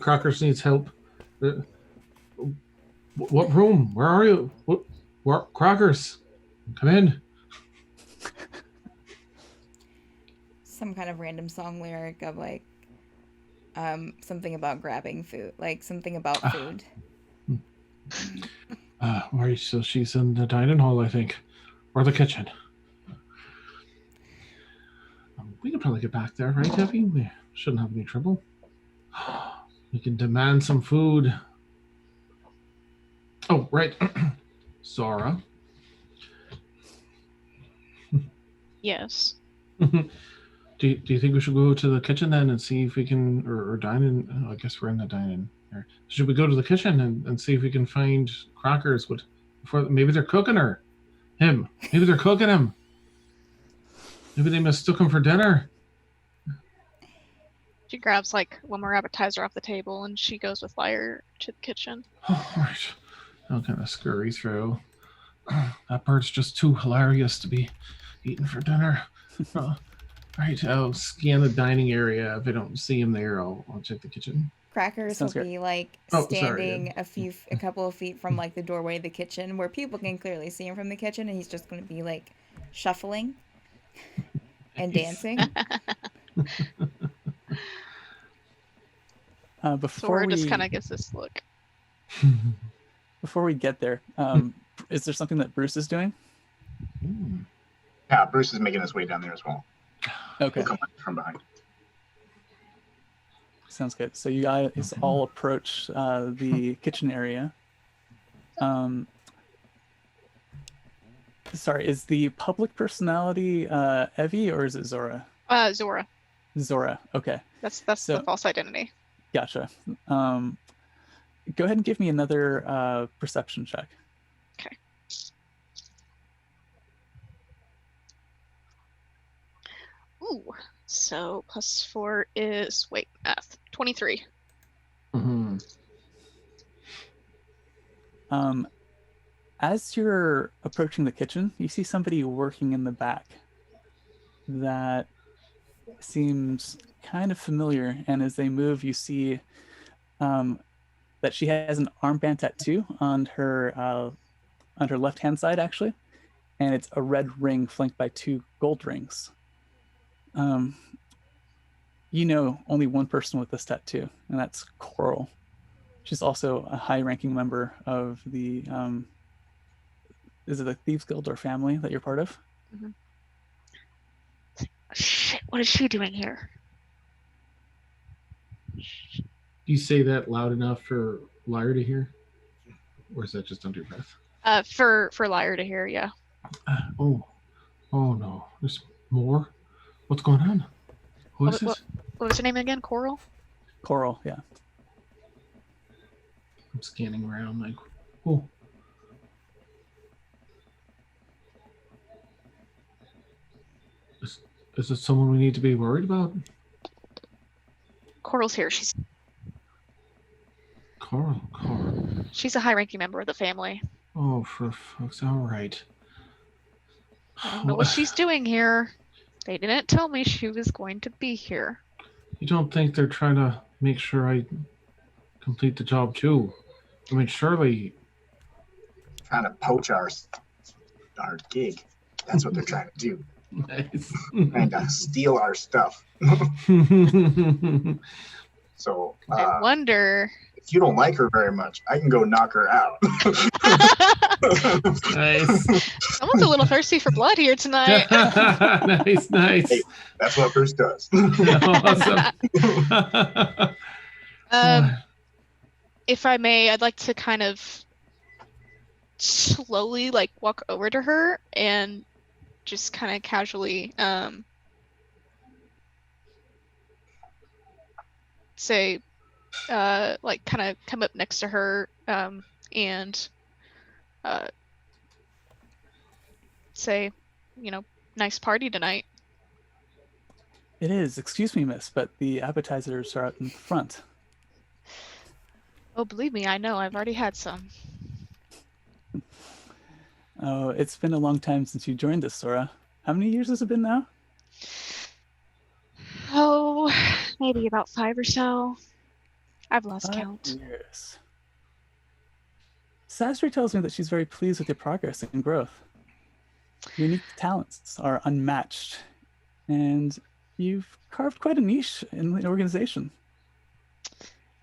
Crockers needs help. What room? Where are you? Where, Crockers? Come in. Some kind of random song lyric of like something about grabbing food, like something about food. Where so she's in the dining hall, I think, or the kitchen. We can probably get back there, right, Evie? We shouldn't have any trouble. We can demand some food. Oh, right. Zara. Yes. Do you think we should go to the kitchen then and see if we can, or dine in? Oh, I guess we're in the dining here. Should we go to the kitchen and see if we can find Crockers? Maybe they're cooking him. Maybe they're cooking him. Maybe they mistook him for dinner. She grabs like one more appetizer off the table and she goes with Fire to the kitchen. Oh, right. I'll kind of scurry through. That bird's just too hilarious to be eaten for dinner. Right, I'll scan the dining area. If I don't see him there, I'll check the kitchen. Crackers Sounds will good. be like standing a couple of feet from like the doorway of the kitchen where people can clearly see him from the kitchen, and he's just going to be like shuffling and dancing. Sora just kind of gives this look. Before we get there, Is there something that Bruce is doing? Yeah, Bruce is making his way down there as well. Okay, He'll come up from behind. sounds good. So you guys all approach the kitchen area. Sorry, is the public personality Evie or is it Zora? Zora. Zora. Okay, That's So- the false identity. gotcha. Go ahead and give me another perception check. Okay. Ooh. So +4 is math. 23. Mm-hmm. As you're approaching the kitchen, you see somebody working in the back that seems kind of familiar. And as they move, you see that she has an armband tattoo on her left-hand side, actually, and it's a red ring flanked by 2 gold rings. You know only one person with this tattoo, and that's Coral. She's also a high-ranking member of the is it the Thieves Guild or family that you're part of? Shit, what is she doing here? Do you say that loud enough for Lyra to hear? Or is that just under your breath? For Lyra to hear, yeah. Oh no. There's more? What's going on? Who is this? What was her name again? Coral? Coral, yeah. I'm scanning around like, oh. Is it someone we need to be worried about? Coral's here. She's Coral. a high-ranking member of the family. Oh, for fuck's all right. I don't know what she's doing here. They didn't tell me she was going to be here. You don't think they're trying to make sure I complete the job too? I mean, surely. Trying to poach our gig. That's what they're trying to do. Nice. Trying to steal our stuff. So I wonder. if you don't like her very much, I can go knock her out. Nice. Someone's a little thirsty for blood here tonight. Nice. Hey, that's what Bruce does. Awesome. If I may, I'd like to kind of slowly walk over to her and just kind of casually say kind of come up next to her and say, nice party tonight. It is. Excuse me, miss, but the appetizers are out in front. Oh, believe me, I know. I've already had some. Oh, it's been a long time since you joined us, Sora. How many years has it been now? Oh, maybe about 5 or so. I've lost 5 count. years. Sasri tells me that she's very pleased with your progress and growth. Your unique talents are unmatched, and you've carved quite a niche in the organization.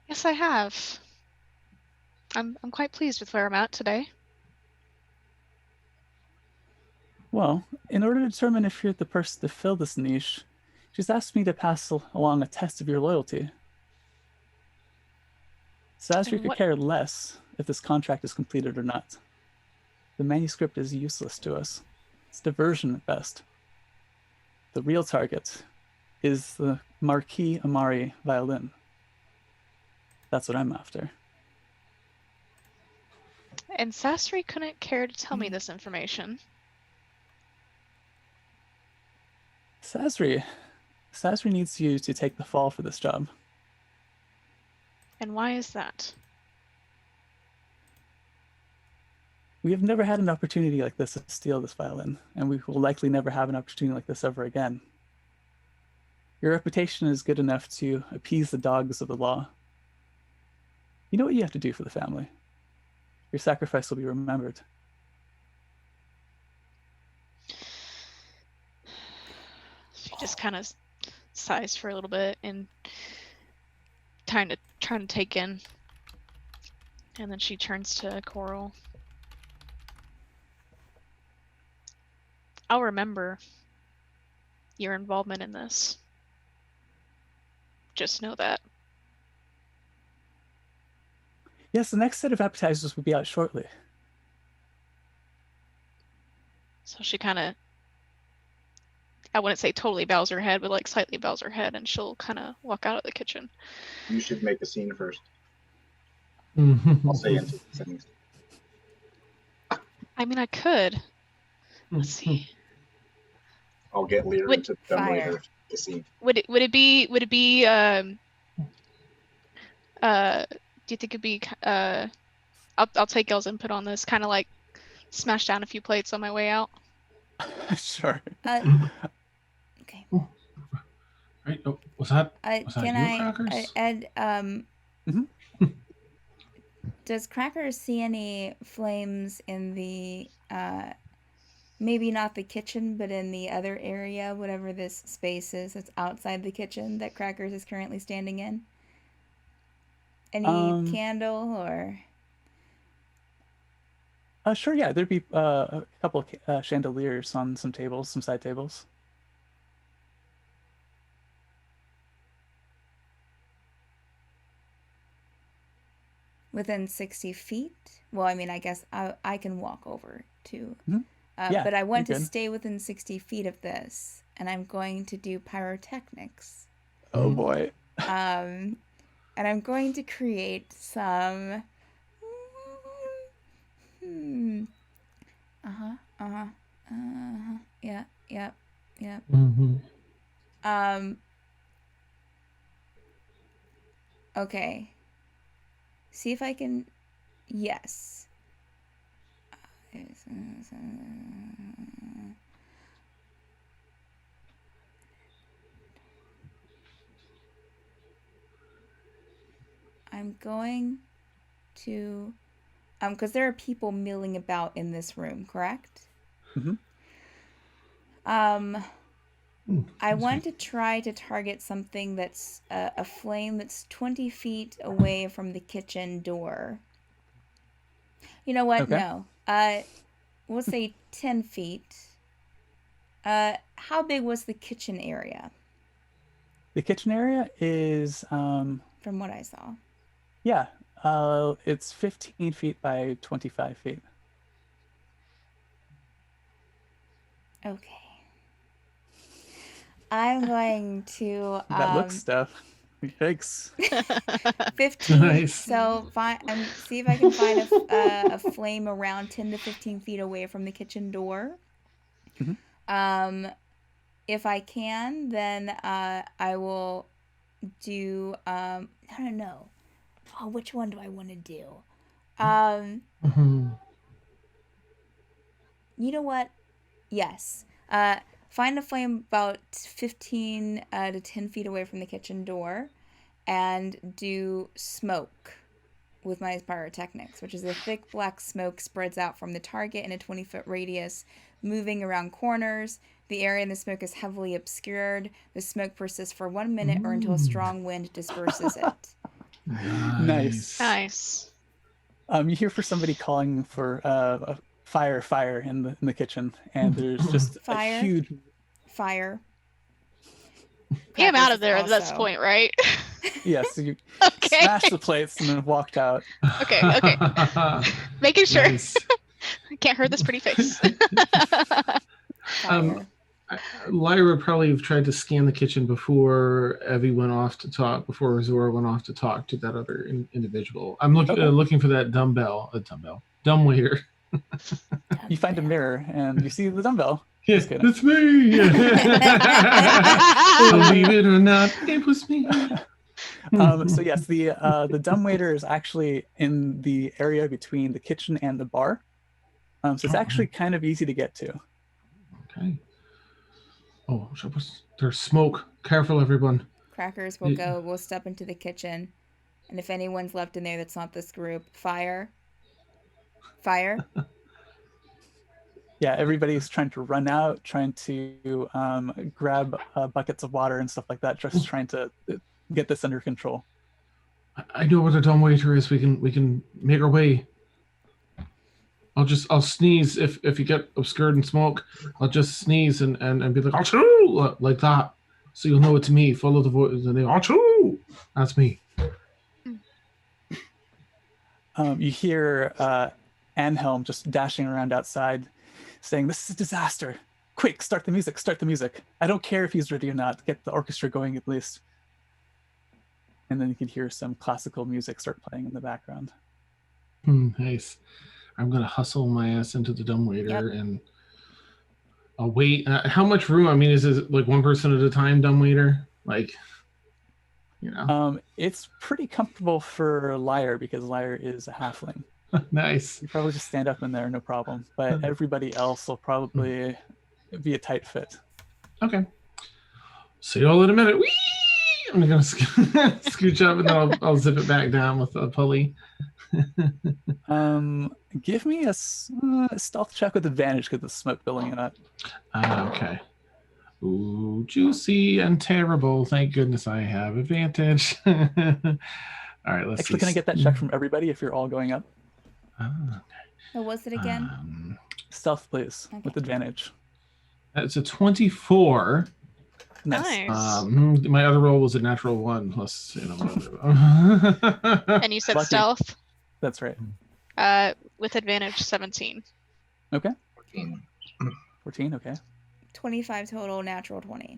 Yes, I have. I'm quite pleased with where I'm at today. Well, in order to determine if you're the person to fill this niche, she's asked me to pass along a test of your loyalty. Sasri And could what- care less if this contract is completed or not. The manuscript is useless to us. It's diversion at best. The real target is the Marquis Amari violin. That's what I'm after. And Sasri couldn't care to tell me this information. Sasri needs you to take the fall for this job. And why is that? We have never had an opportunity like this to steal this violin, and we will likely never have an opportunity like this ever again. Your reputation is good enough to appease the dogs of the law. You know what you have to do for the family. Your sacrifice will be remembered. She just kind of sighs for a little bit and trying to take in. And then she turns to Coral. I'll remember your involvement in this. Just know that. Yes, the next set of appetizers will be out shortly. So she kind of, I wouldn't say totally bows her head, but like slightly bows her head, and she'll kind of walk out of the kitchen. You should make a scene first. Mhm. I'll say into things. I mean, I could. Let's see. I'll get Lear Would- into the Fire. dumbwaiter to see. Would it be do you think it'd be I'll take y'all's input on this, kind of like smash down a few plates on my way out. Sure. Okay. Right. Oh, was that Can you, I, Crackers? Ed, Mhm. does Crackers see any flames in the, maybe not the kitchen, but in the other area, whatever this space is that's outside the kitchen that Crackers is currently standing in? Any candle or? Sure, yeah. There'd be a couple of chandeliers on some tables, some side tables. Within 60 feet? Well, I mean, I guess I can walk over to. Mhm. Yeah, but I want to you're good. stay within 60 feet of this, and I'm going to do pyrotechnics. Oh boy. And I'm going to create some. Yeah. Mm-hmm. Okay. See if I can. Yes. I'm going to, because there are people milling about in this room, correct? Mhm. I want to try to target something that's a flame that's 20 feet away from the kitchen door. You know what? Okay. No. We'll say 10 feet. How big was the kitchen area The kitchen area is from what I saw? yeah, it's 15 feet by 25 feet. Okay. I'm going to That looks stuff. Yikes. 15. Nice. So see if I can find a flame around 10 to 15 feet away from the kitchen door. Mhm. If I can, then I will do. I don't know. Oh, which one do I want to do? You know what? Yes. Find a flame about 15 to 10 feet away from the kitchen door and do smoke with my pyrotechnics, which is a thick black smoke spreads out from the target in a 20-foot radius, moving around corners. The area in the smoke is heavily obscured. The smoke persists for 1 minute or until a strong wind disperses it. Nice. Nice. You hear for somebody calling for a fire in the kitchen, and there's just Fire. a huge Fire. Yeah, I'm out Crackers of there at also. this point, right? yes. You Okay. smashed the plates and then walked out. Okay. Making sure. Nice. Can't hurt this pretty face. Fire. Lyra probably have tried to scan the kitchen before Evie went off to talk, before Zora went off to talk to that other individual. I'm looking for that dumbwaiter. You find a mirror and you see the dumbbell. Yes, Just kidding. it's me. Believe it or not, it was me. So yes, the dumbwaiter is actually in the area between the kitchen and the bar. So it's actually kind of easy to get to. Okay. Oh, there's smoke. Careful, everyone. Crackers will go. We'll step into the kitchen, and if anyone's left in there that's not this group, fire. Yeah, everybody's trying to run out, trying to grab buckets of water and stuff like that, just trying to get this under control. I know where the dumbwaiter is. We can make our way. I'll sneeze if you get obscured in smoke. I'll just sneeze and be like achoo like that, so you'll know it's me. Follow the voice and they achoo. That's me. You hear Anhelm just dashing around outside, saying, "This is a disaster! Quick, start the music! Start the music! I don't care if he's ready or not. Get the orchestra going at least." And then you can hear some classical music start playing in the background. Nice. I'm gonna hustle my ass into the dumbwaiter and I'll wait. How much room? I mean, is it like one person at a time dumbwaiter? Like, you know. It's pretty comfortable for Lyre because Lyre is a halfling. Nice. You probably just stand up in there, no problem. But everybody else will probably be a tight fit. Okay. See you all in a minute. Whee! I'm gonna scooch up and then I'll zip it back down with a pulley. Give me a stealth check with advantage because the smoke billowing it up. Okay. Ooh, juicy and terrible. Thank goodness I have advantage. All right, let's Actually, see. can I get that check from everybody if you're all going up? Okay. What was it again? Stealth, please, with advantage. It's a 24. Nice. My other roll was a natural 1 plus, whatever. And you said Lucky. stealth? That's right. With advantage, 17. Okay. 14, okay. 25 total, natural 20.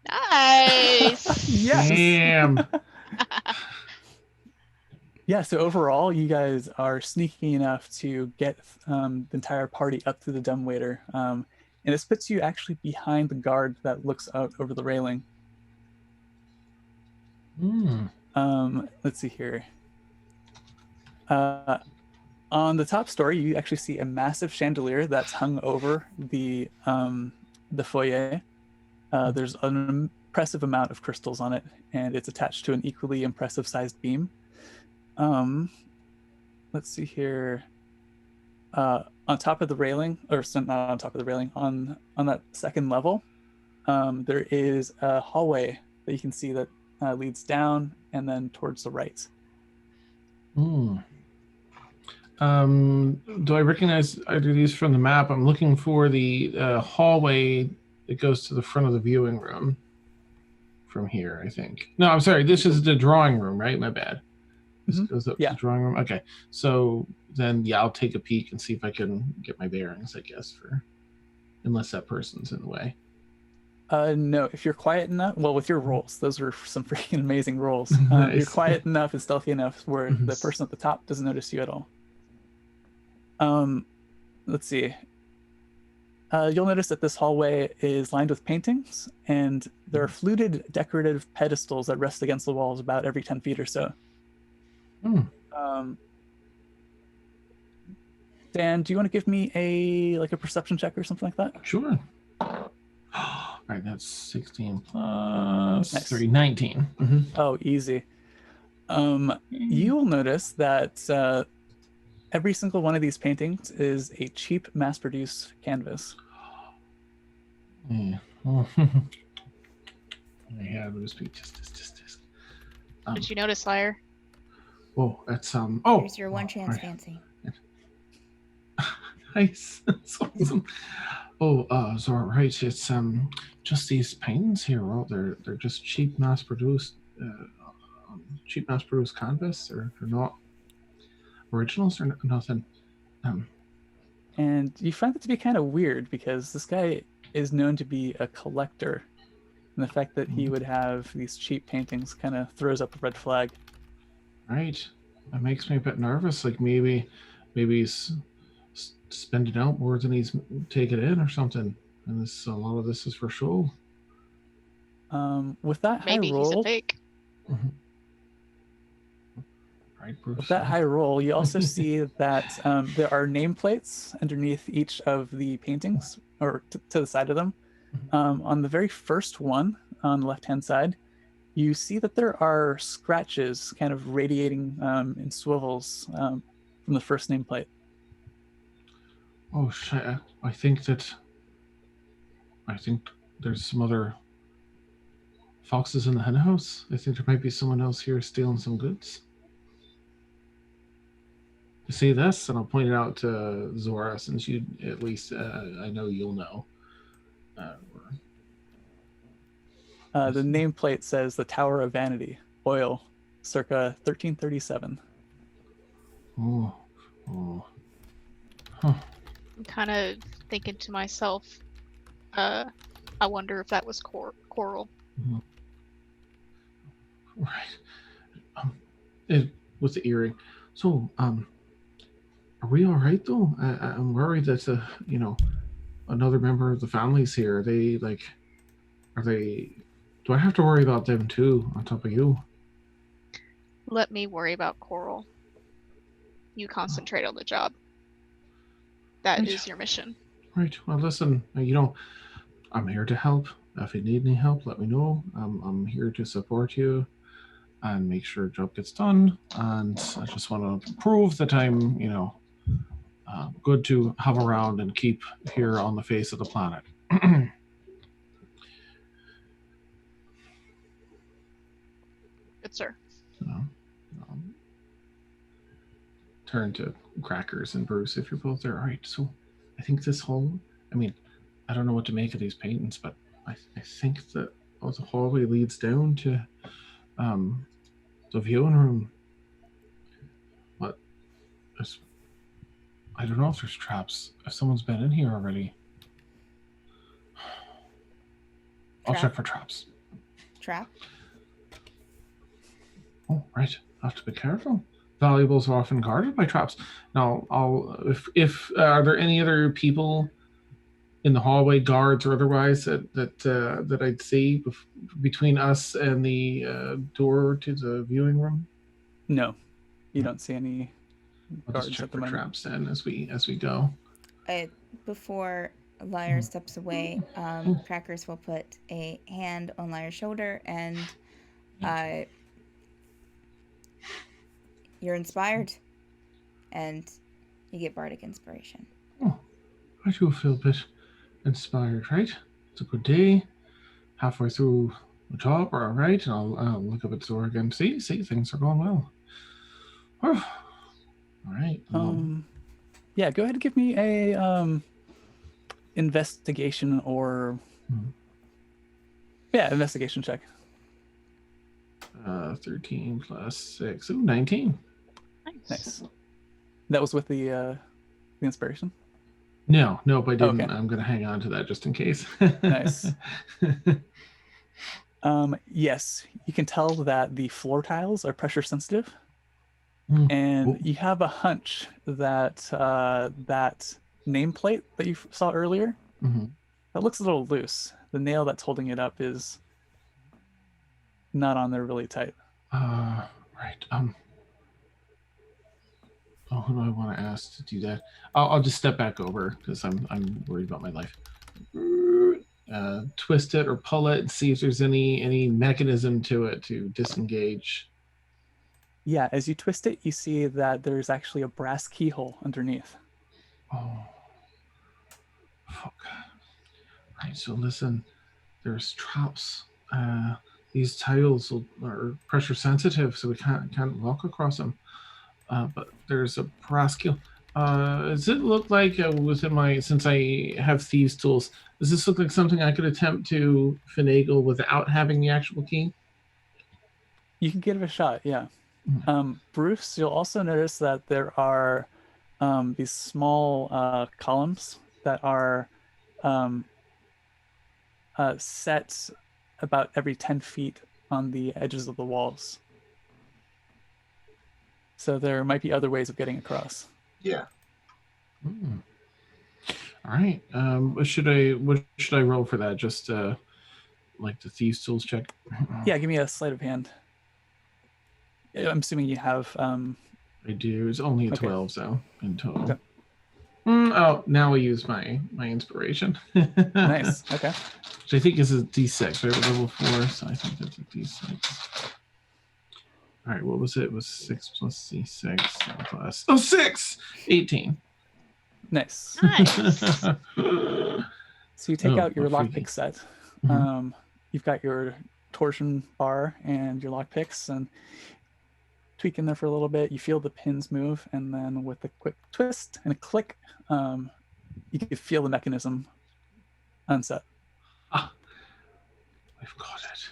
Nice. Yes. Damn. Yeah, so overall, you guys are sneaky enough to get the entire party up to the dumbwaiter. And this puts you actually behind the guard that looks out over the railing. Let's see here. On the top story, you actually see a massive chandelier that's hung over the foyer. There's an impressive amount of crystals on it, and it's attached to an equally impressive sized beam. Let's see here. On top of the railing, or not on top of the railing, on that second level, there is a hallway that you can see that leads down and then towards the right. Do I recognize either of these from the map? I'm looking for the hallway that goes to the front of the viewing room from here, I think. No, I'm sorry. This is the drawing room, right? My bad. This goes up to the drawing room. Okay. So then, yeah, I'll take a peek and see if I can get my bearings, I guess, unless that person's in the way. No, if you're quiet enough, well, with your rolls, those were some freaking amazing rolls. Nice. You're quiet enough and stealthy enough where the person at the top doesn't notice you at all. Let's see. You'll notice that this hallway is lined with paintings, and there are fluted decorative pedestals that rest against the walls about every 10 feet or so. Dan, do you want to give me a perception check or something like that? Sure. All right, that's 16 plus 3, 19. Oh, easy. You will notice that every single one of these paintings is a cheap mass-produced canvas. Yeah. I have this. Did you notice, Lyre? Whoa, that's Oh, here's your one chance, right. Fancy. Nice. That's awesome. Oh, so right, it's just these paintings here. Well, they're just cheap mass-produced canvas, or they're not originals or nothing. And you find it to be kind of weird because this guy is known to be a collector, and the fact that he would have these cheap paintings kind of throws up a red flag. Right, that makes me a bit nervous. Like maybe he's spending out more than he's taking in or something, and a lot of this is for show. With that Maybe high roll, he's a fake. Right, Bruce. With that high roll, you also see that there are nameplates underneath each of the paintings, or to the side of them. On the very first one, on the left-hand side, you see that there are scratches kind of radiating in swivels from the first nameplate. Oh shit! I think there's some other foxes in the hen house. I think there might be someone else here stealing some goods. see this, and I'll point it out to Zora, since you at least I know you'll know. The nameplate says the Tower of Vanity, oil, circa 1337. Oh, huh. I'm kind of thinking to myself, I wonder if that was coral. Right. With the earring. So, are we all right though? I'm worried that another member of the family's here. Are they like? Are they? Do I have to worry about them too, on top of you? Let me worry about coral. You concentrate on the job. That is your mission. Right. Well, listen. I'm here to help. If you need any help, let me know. I'm here to support you and make sure the job gets done. And I just want to prove that I'm, good to have around and keep here on the face of the planet. Good sir. So, turn to Crackers and Bruce, if you're both there. All right. So I think this whole, I don't know what to make of these paintings, but I think that the hallway leads down to the viewing room. But I don't know if there's traps. If someone's been in here already, I'll check for traps. Trap? Oh, right. I have to be careful. Valuables are often guarded by traps. Now, if are there any other people in the hallway, guards or otherwise, that I'd see between us and the door to the viewing room? No, you don't see any I'll guards just check at the for moment. traps then as we go. Before Lyre steps away, Crackers will put a hand on Lyre's shoulder, and you're inspired, and you get bardic inspiration. Oh, I do feel a bit inspired, right? It's a good day. Halfway through the job, all right, and I'll look up at Zora again. See, things are going well. Oh, all right. Yeah, go ahead and give me a investigation or investigation check. 13 plus 6. Ooh, 19. Nice. That was with the inspiration? No, I didn't. Okay. I'm going to hang on to that just in case. Nice. Yes, you can tell that the floor tiles are pressure sensitive, and you have a hunch that that nameplate that you saw earlier, that looks a little loose. The nail that's holding it up is not on there really tight. Right. Who do I want to ask to do that? I'll just step back over because I'm worried about my life. Twist it or pull it and see if there's any mechanism to it to disengage. Yeah, as you twist it, you see that there's actually a brass keyhole underneath. Oh, fuck. Right, so listen, there's traps. These tiles are pressure sensitive, so we can't walk across them. But there's a brass keyhole. Does it look like since I have thieves' tools, does this look like something I could attempt to finagle without having the actual key? You can give it a shot, yeah. Bruce, you'll also notice that there are these small columns that are set about every 10 feet on the edges of the walls. So there might be other ways of getting across. Yeah. All right. What should I roll for that? Just like the thieves' tools check? Yeah, give me a sleight of hand. I'm assuming you have. I do. It's only a Okay. 12, so in total. Okay. Oh, now I use my inspiration. Nice. Okay. Which I think is a D6, right? Level 4, so I think that's a D6. All right, what was it? It was 6 plus D6 plus 6! 18. Nice. Nice. So you take out your freaky. lockpick set. Mhm. You've got your torsion bar and your lockpicks, and tweaking there for a little bit. You feel the pins move, and then with a quick twist and a click, you can feel the mechanism unset. Ah, we've got it.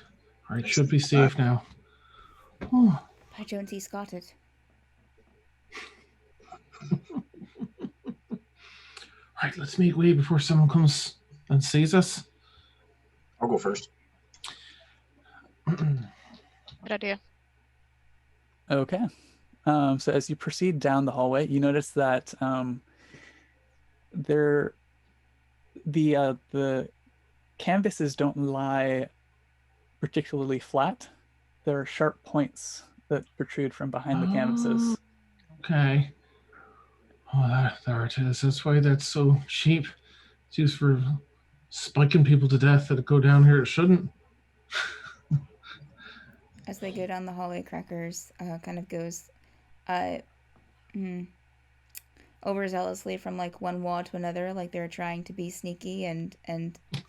All right, should be safe now. Oh. By Jones, he's got it. Right, let's make way before someone comes and sees us. I'll go first. Good idea. Okay. So as you proceed down the hallway, you notice that the canvases don't lie particularly flat. There are sharp points that protrude from behind the canvases. Okay. Oh, there it is. That's why that's so cheap. It's used for spiking people to death that go down here. It shouldn't. As they go down the hallway, Crackers kind of goes overzealously from like one wall to another, like they're trying to be sneaky and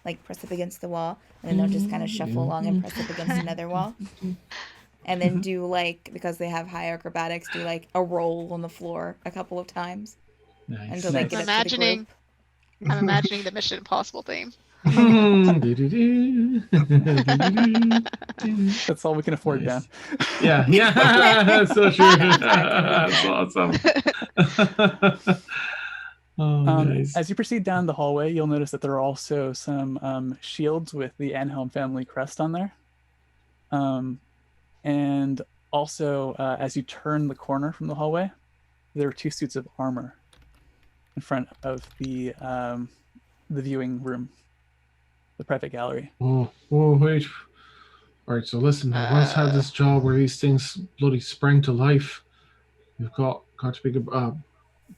like press up against the wall, and then they'll just kind of shuffle along and press up against another wall. And then do like, because they have high acrobatics, do like a roll on the floor a couple of times. Nice. Until they get up to the group. I'm imagining the Mission Impossible theme. That's all we can afford, Nice. Dan. Yeah, that's so true. That's awesome. Nice. As you proceed down the hallway, you'll notice that there are also some shields with the Anhelm family crest on there. And also, as you turn the corner from the hallway, there are 2 suits of armor in front of the viewing room, the private gallery. Oh, wait. All right, so listen, I once had this job where these things bloody sprang to life. You've got to be good.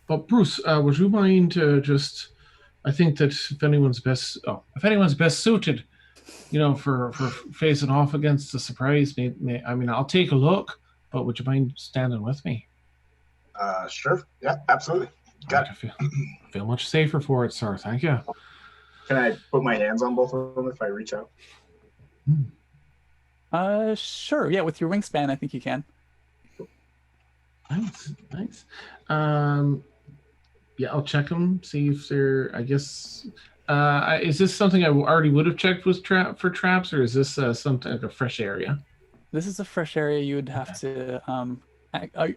But Bruce, would you mind just? I think that if anyone's best suited, for facing off against the surprise, I mean, I'll take a look. But would you mind standing with me? Sure. Yeah, absolutely. Got it. I feel much safer for it, sir. Thank you. Can I put my hands on both of them if I reach out? Sure. Yeah, with your wingspan, I think you can. Nice. Yeah, I'll check them. See if they're. I guess. Is this something I already would have checked with for traps, or is this something like a fresh area? This is a fresh area. You would have to.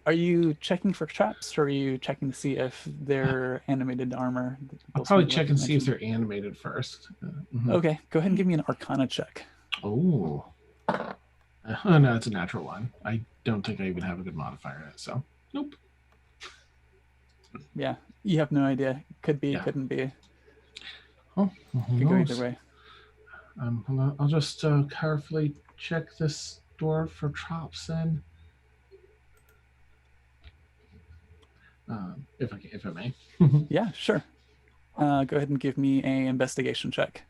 Are you checking for traps, or are you checking to see if they're animated armor? I'll probably check and see if they're animated first. Okay, go ahead and give me an Arcana check. Oh. No, it's a natural one. I don't think I even have a good modifier in it, so nope. Yeah, you have no idea. Could be, couldn't be. Oh, could go either way. I'll just carefully check this door for traps then. If I may. Yeah, sure. Go ahead and give me an investigation check.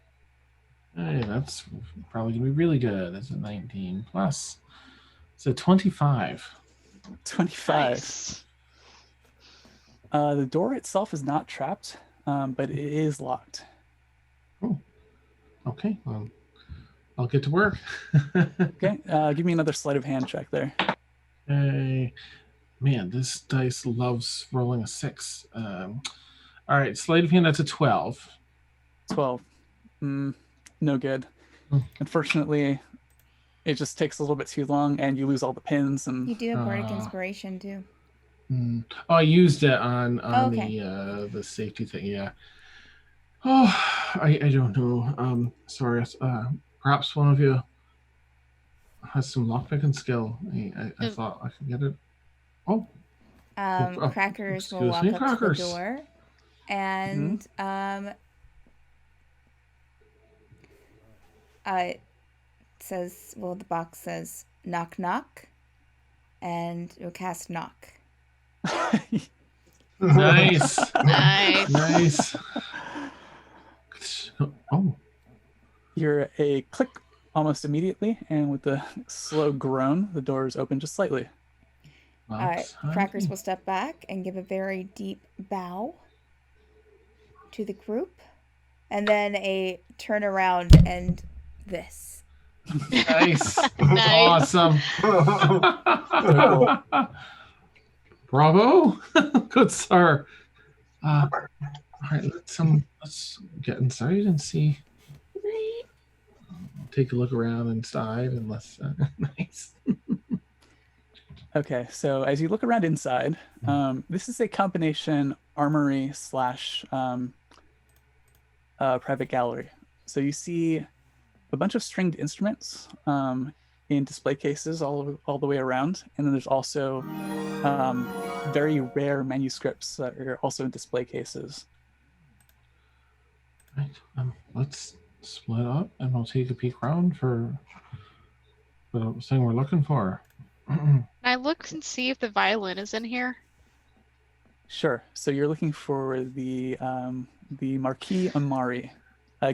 Hey, that's probably gonna be really good. That's a 19 plus. It's a 25. 25. Nice. The door itself is not trapped, but it is locked. Oh, okay. Well, I'll get to work. Okay, give me another sleight of hand check there. Hey, man, this dice loves rolling a 6. All right, sleight of hand. That's a 12. 12. No good. Unfortunately, it just takes a little bit too long, and you lose all the pins. And You do have Bardic Inspiration too. Oh, I used it on okay. the safety thing. Yeah. Oh, I don't know. Sorry. Perhaps one of you has some lockpicking skill. I thought I could get it. Oh. Crackers will walk up to the door, and says, well, the box says knock knock, and you'll cast knock. Nice. Nice. Oh. You're a click almost immediately, and with a slow groan, the doors open just slightly. Crackers will step back and give a very deep bow to the group, and then a turn around and this. Nice. Nice. Awesome. So cool. Bravo. Good sir. All right, let's get inside and see. Take a look around inside and let's nice. Okay, so as you look around inside, this is a combination armory slash private gallery. So you see a bunch of stringed instruments in display cases all the way around, and then there's also very rare manuscripts that are also in display cases. Right. Let's split up and we'll take a peek around for the thing we're looking for. Can I look and see if the violin is in here? Sure. So you're looking for the Marquis Amari.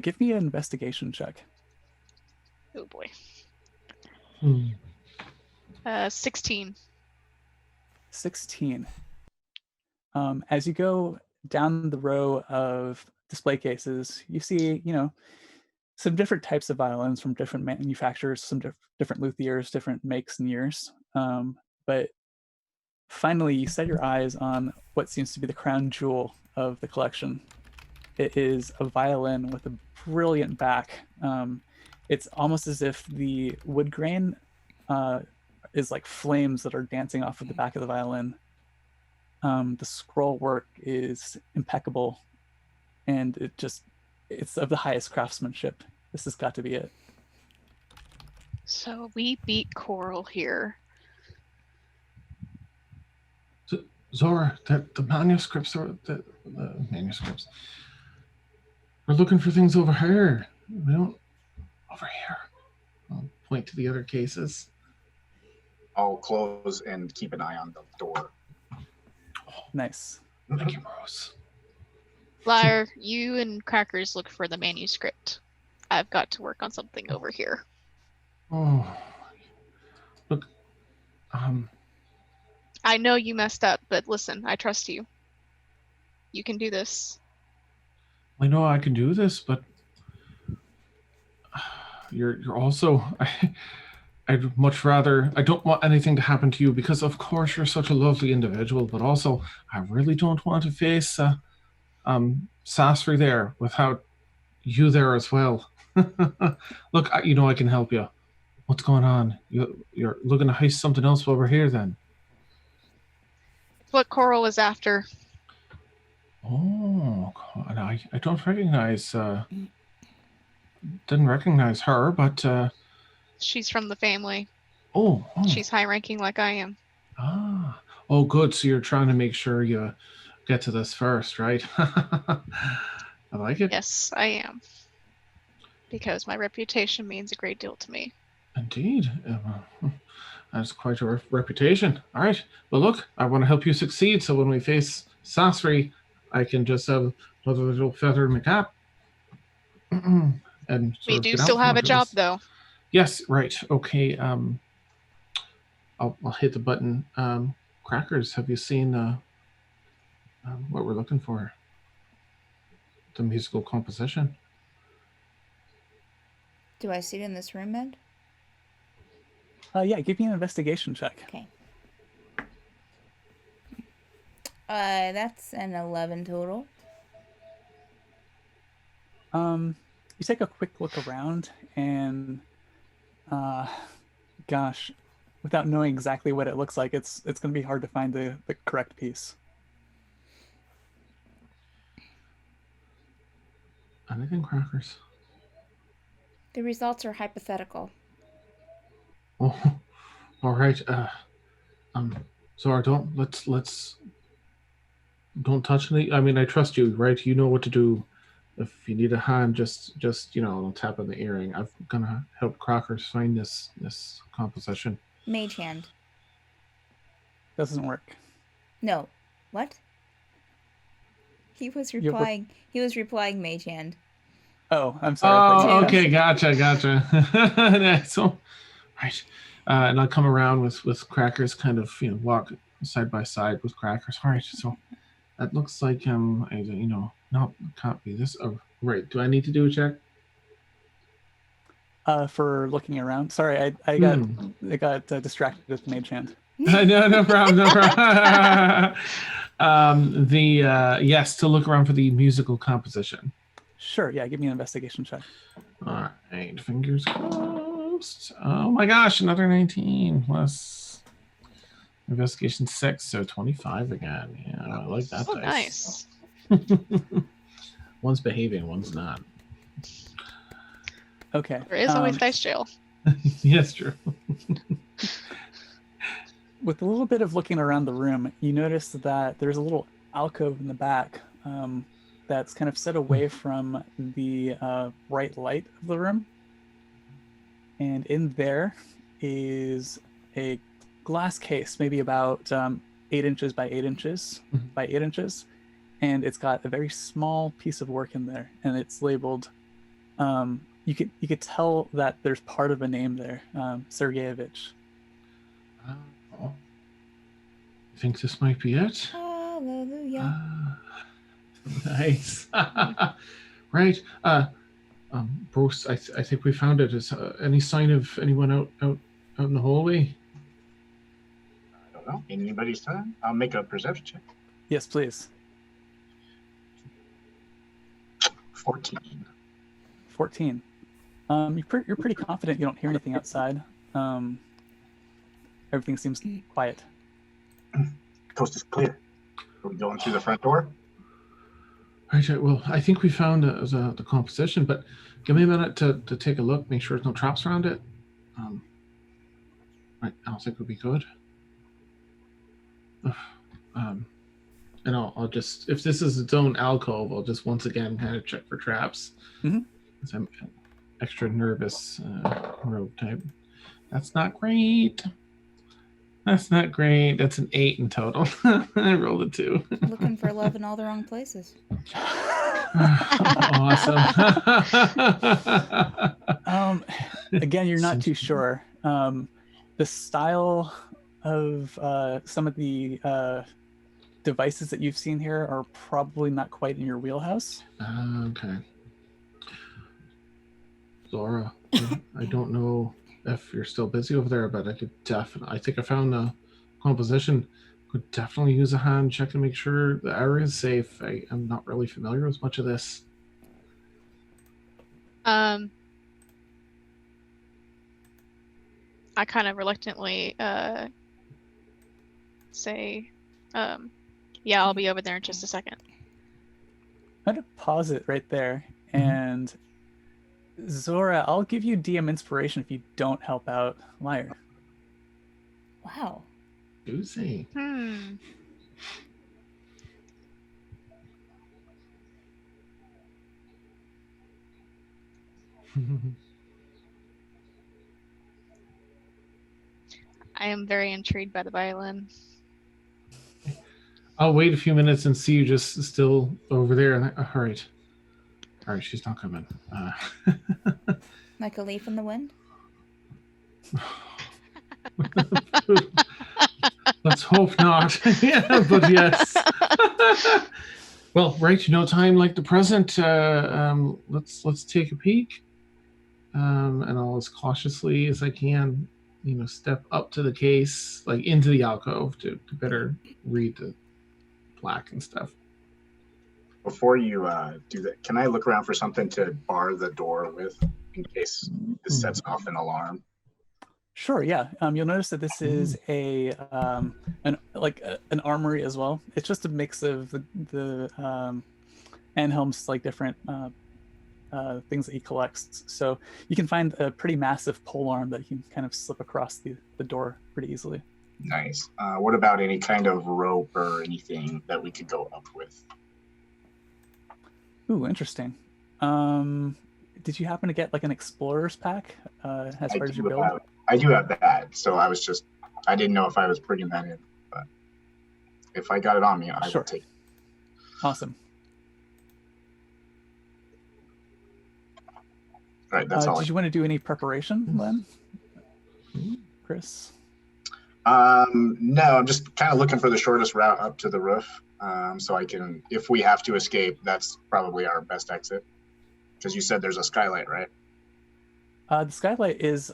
Give me an investigation check. Oh boy. Hmm. 16. 16. As you go down the row of display cases, you see, some different types of violins from different manufacturers, some different luthiers, different makes and years. But finally, you set your eyes on what seems to be the crown jewel of the collection. It is a violin with a brilliant back. It's almost as if the wood grain is like flames that are dancing off of the back of the violin. The scroll work is impeccable, and it's of the highest craftsmanship. This has got to be it. So we beat Coral here. Zora, the manuscripts are the manuscripts. We're looking for things over here. We don't over here. I'll point to the other cases. I'll close and keep an eye on the door. Nice. Thank you, Rose. Liar, you and Crackers look for the manuscript. I've got to work on something over here. Oh, look. I know you messed up, but listen, I trust you. You can do this. I know I can do this, but you're also. I'd much rather. I don't want anything to happen to you because, of course, you're such a lovely individual. But also, I really don't want to face Sasri there without you there as well. Look, I can help you. What's going on? You're looking to heist something else over here, then? It's what Coral was after. Oh, and I don't recognize. Didn't recognize her, but. She's from the family. Oh. She's high ranking like I am. Ah. Oh, good. So you're trying to make sure you get to this first, right? I like it. Yes, I am. Because my reputation means a great deal to me. Indeed. That's quite a reputation. All right. Well, look, I want to help you succeed. So when we face Sasri, I can just have another little feather in my cap. And We do still have a job, though. Yes, right. Okay. I'll hit the button. Crackers, have you seen what we're looking for? The musical composition. Do I see it in this room, Med? Yeah, give me an investigation check. Okay. That's an 11 total. You take a quick look around and gosh, without knowing exactly what it looks like, it's going to be hard to find the correct piece. Anything, Crackers? The results are hypothetical. Oh, all right. Zora, don't touch any. I mean, I trust you, right? You know what to do. If you need a hand, just tap on the earring. I'm gonna help Crackers find this composition. Mage hand. Doesn't work. No. What? He was replying. He was replying mage hand. Oh, I'm sorry. Oh, okay, gotcha. So, right, and I'll come around with Crackers, kind of walk side by side with Crackers. All right, so that looks like no, it can't be this. Oh, right. Do I need to do a check? For looking around. Sorry, I got distracted with Mage Hand. No problem. No problem. Yes, to look around for the musical composition. Sure, yeah, give me an investigation check. All right, fingers crossed. Oh my gosh, another 19 plus investigation 6, so 25 again. Yeah, I like that dice. Nice. One's behaving, one's not. Okay. There is always dice jail. Yes, true. With a little bit of looking around the room, you notice that there's a little alcove in the back that's kind of set away from the bright light of the room. And in there is a glass case, maybe about 8 inches by 8 inches by 8 inches. And it's got a very small piece of work in there. And it's labeled, you could tell that there's part of a name there, Sergeyevich. Oh. I think this might be it. Hallelujah. Nice. Right. Bruce, I think we found it. Is any sign of anyone out in the hallway? I don't know. Anybody's time? I'll make a perception check. Yes, please. 14. 14. You're pretty confident you don't hear anything outside. Everything seems quiet. Coast is clear. Are we going through the front door? Right. Well, I think we found the composition, but give me a minute to take a look, make sure there's no traps around it. Right. I don't think would be good. And I'll just, if this is its own alcove, I'll just once again kind of check for traps. Because I'm extra nervous rogue type. That's not great. That's not great. That's an 8 in total. I rolled a 2. Looking for love in all the wrong places. Awesome. Again, you're not too sure. The style of some of the devices that you've seen here are probably not quite in your wheelhouse. Okay. Zora, I don't know if you're still busy over there, but I could definitely, I think I found the composition. Could definitely use a hand check to make sure the area is safe. I'm not really familiar with much of this. I kind of reluctantly say, yeah, I'll be over there in just a second. I'm going to pause it right there. And Zora, I'll give you DM inspiration if you don't help out Liar. Wow. Juicy. I am very intrigued by the violin. I'll wait a few minutes and see you just still over there. All right. All right, she's not coming. Like a leaf in the wind? Let's hope not. Yeah, but yes. Well, right, no time like the present. Let's take a peek. And I'll as cautiously as I can, step up to the case, like into the alcove to better read the plaque and stuff. Before you do that, can I look around for something to bar the door with in case this sets off an alarm? Sure, yeah. You'll notice that this is an armory as well. It's just a mix of the Anhelm's like different things that he collects. So you can find a pretty massive polearm that you can kind of slip across the door pretty easily. Nice. What about any kind of rope or anything that we could go up with? Ooh, interesting. Did you happen to get like an explorer's pack as part of your build? I do have that, so I didn't know if I was bringing that in, but if I got it on me, I will take it. Awesome. All right, that's all. Did you want to do any preparation then, Chris? No, I'm just kind of looking for the shortest route up to the roof, so I can, if we have to escape, that's probably our best exit. Because you said there's a skylight, right? The skylight is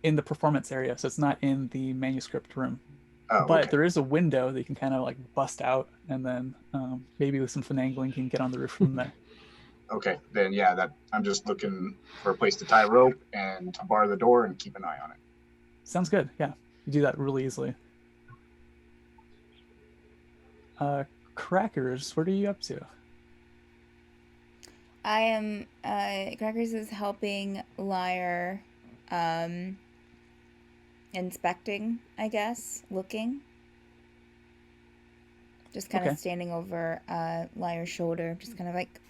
in the performance area, so it's not in the manuscript room. Oh, But okay. there is a window that you can kind of like bust out, and then maybe with some finagling, you can get on the roof from there. Okay, then yeah, that I'm just looking for a place to tie rope and to bar the door and keep an eye on it. Sounds good. Yeah, you do that really easily. Crackers, what are you up to? I am. Crackers is helping Lyre, inspecting. I guess looking. Just kind Okay. of standing over Lyre's shoulder, just kind of like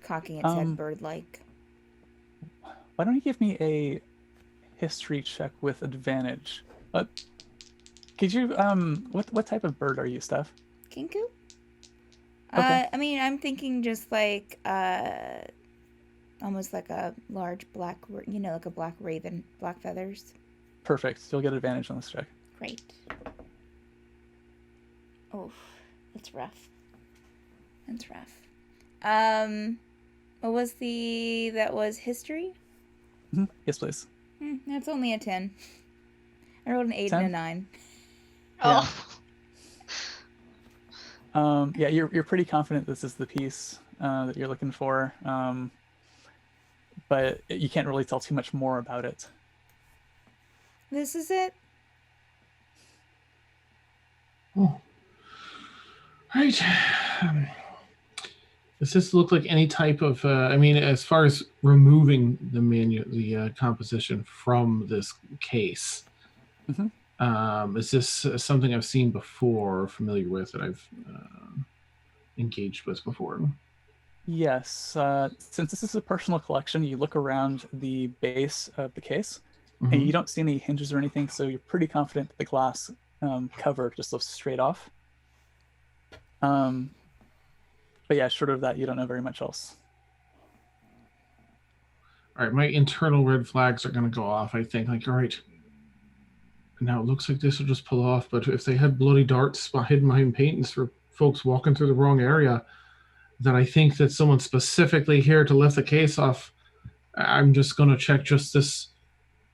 cocking its head bird-like. Why don't you give me a history check with advantage? Could you what type of bird are you, Steph? Kinku? Okay. I mean, I'm thinking just like almost like a large black, like a black raven, black feathers. Perfect. You'll get advantage on this check. Great. Oh, that's rough. That's rough. What was that was history? Yes, please. That's only a 10. I rolled an 8 10? and a 9. Oh. Yeah, you're pretty confident this is the piece that you're looking for, but you can't really tell too much more about it. This is it? Oh. Right. Does this look like any type of? I mean, as far as removing the composition from this case, is this something I've seen before, or familiar with, that I've engaged with before? Yes. Since this is a personal collection, you look around the base of the case, and you don't see any hinges or anything, so you're pretty confident that the glass cover just looks straight off. But yeah, short of that, you don't know very much else. All right, my internal red flags are going to go off, I think. Like, all right, now it looks like this will just pull off, but if they had bloody darts hidden behind paintings for folks walking through the wrong area, then I think that someone's specifically here to lift the case off. I'm just going to check just this.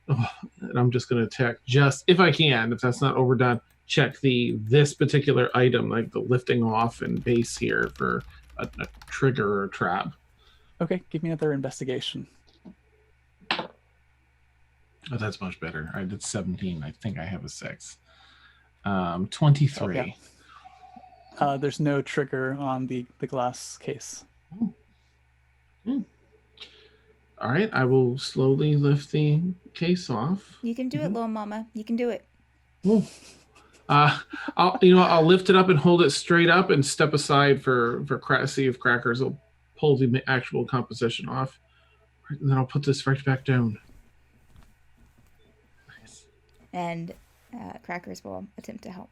Oh, and I'm just going to check just, if I can, if that's not overdone, check this particular item, like the lifting off and base here, for a trigger or trap. Okay, give me another investigation. Oh, that's much better. I did 17. I think I have a 6. 23. Oh, yeah. There's no trigger on the glass case. All right, I will slowly lift the case off. You can do it, little mama. You can do it. Ooh. I'll lift it up and hold it straight up and step aside for see if Crackers will pull the actual composition off. And then I'll put this right back down. Nice. And Crackers will attempt to help.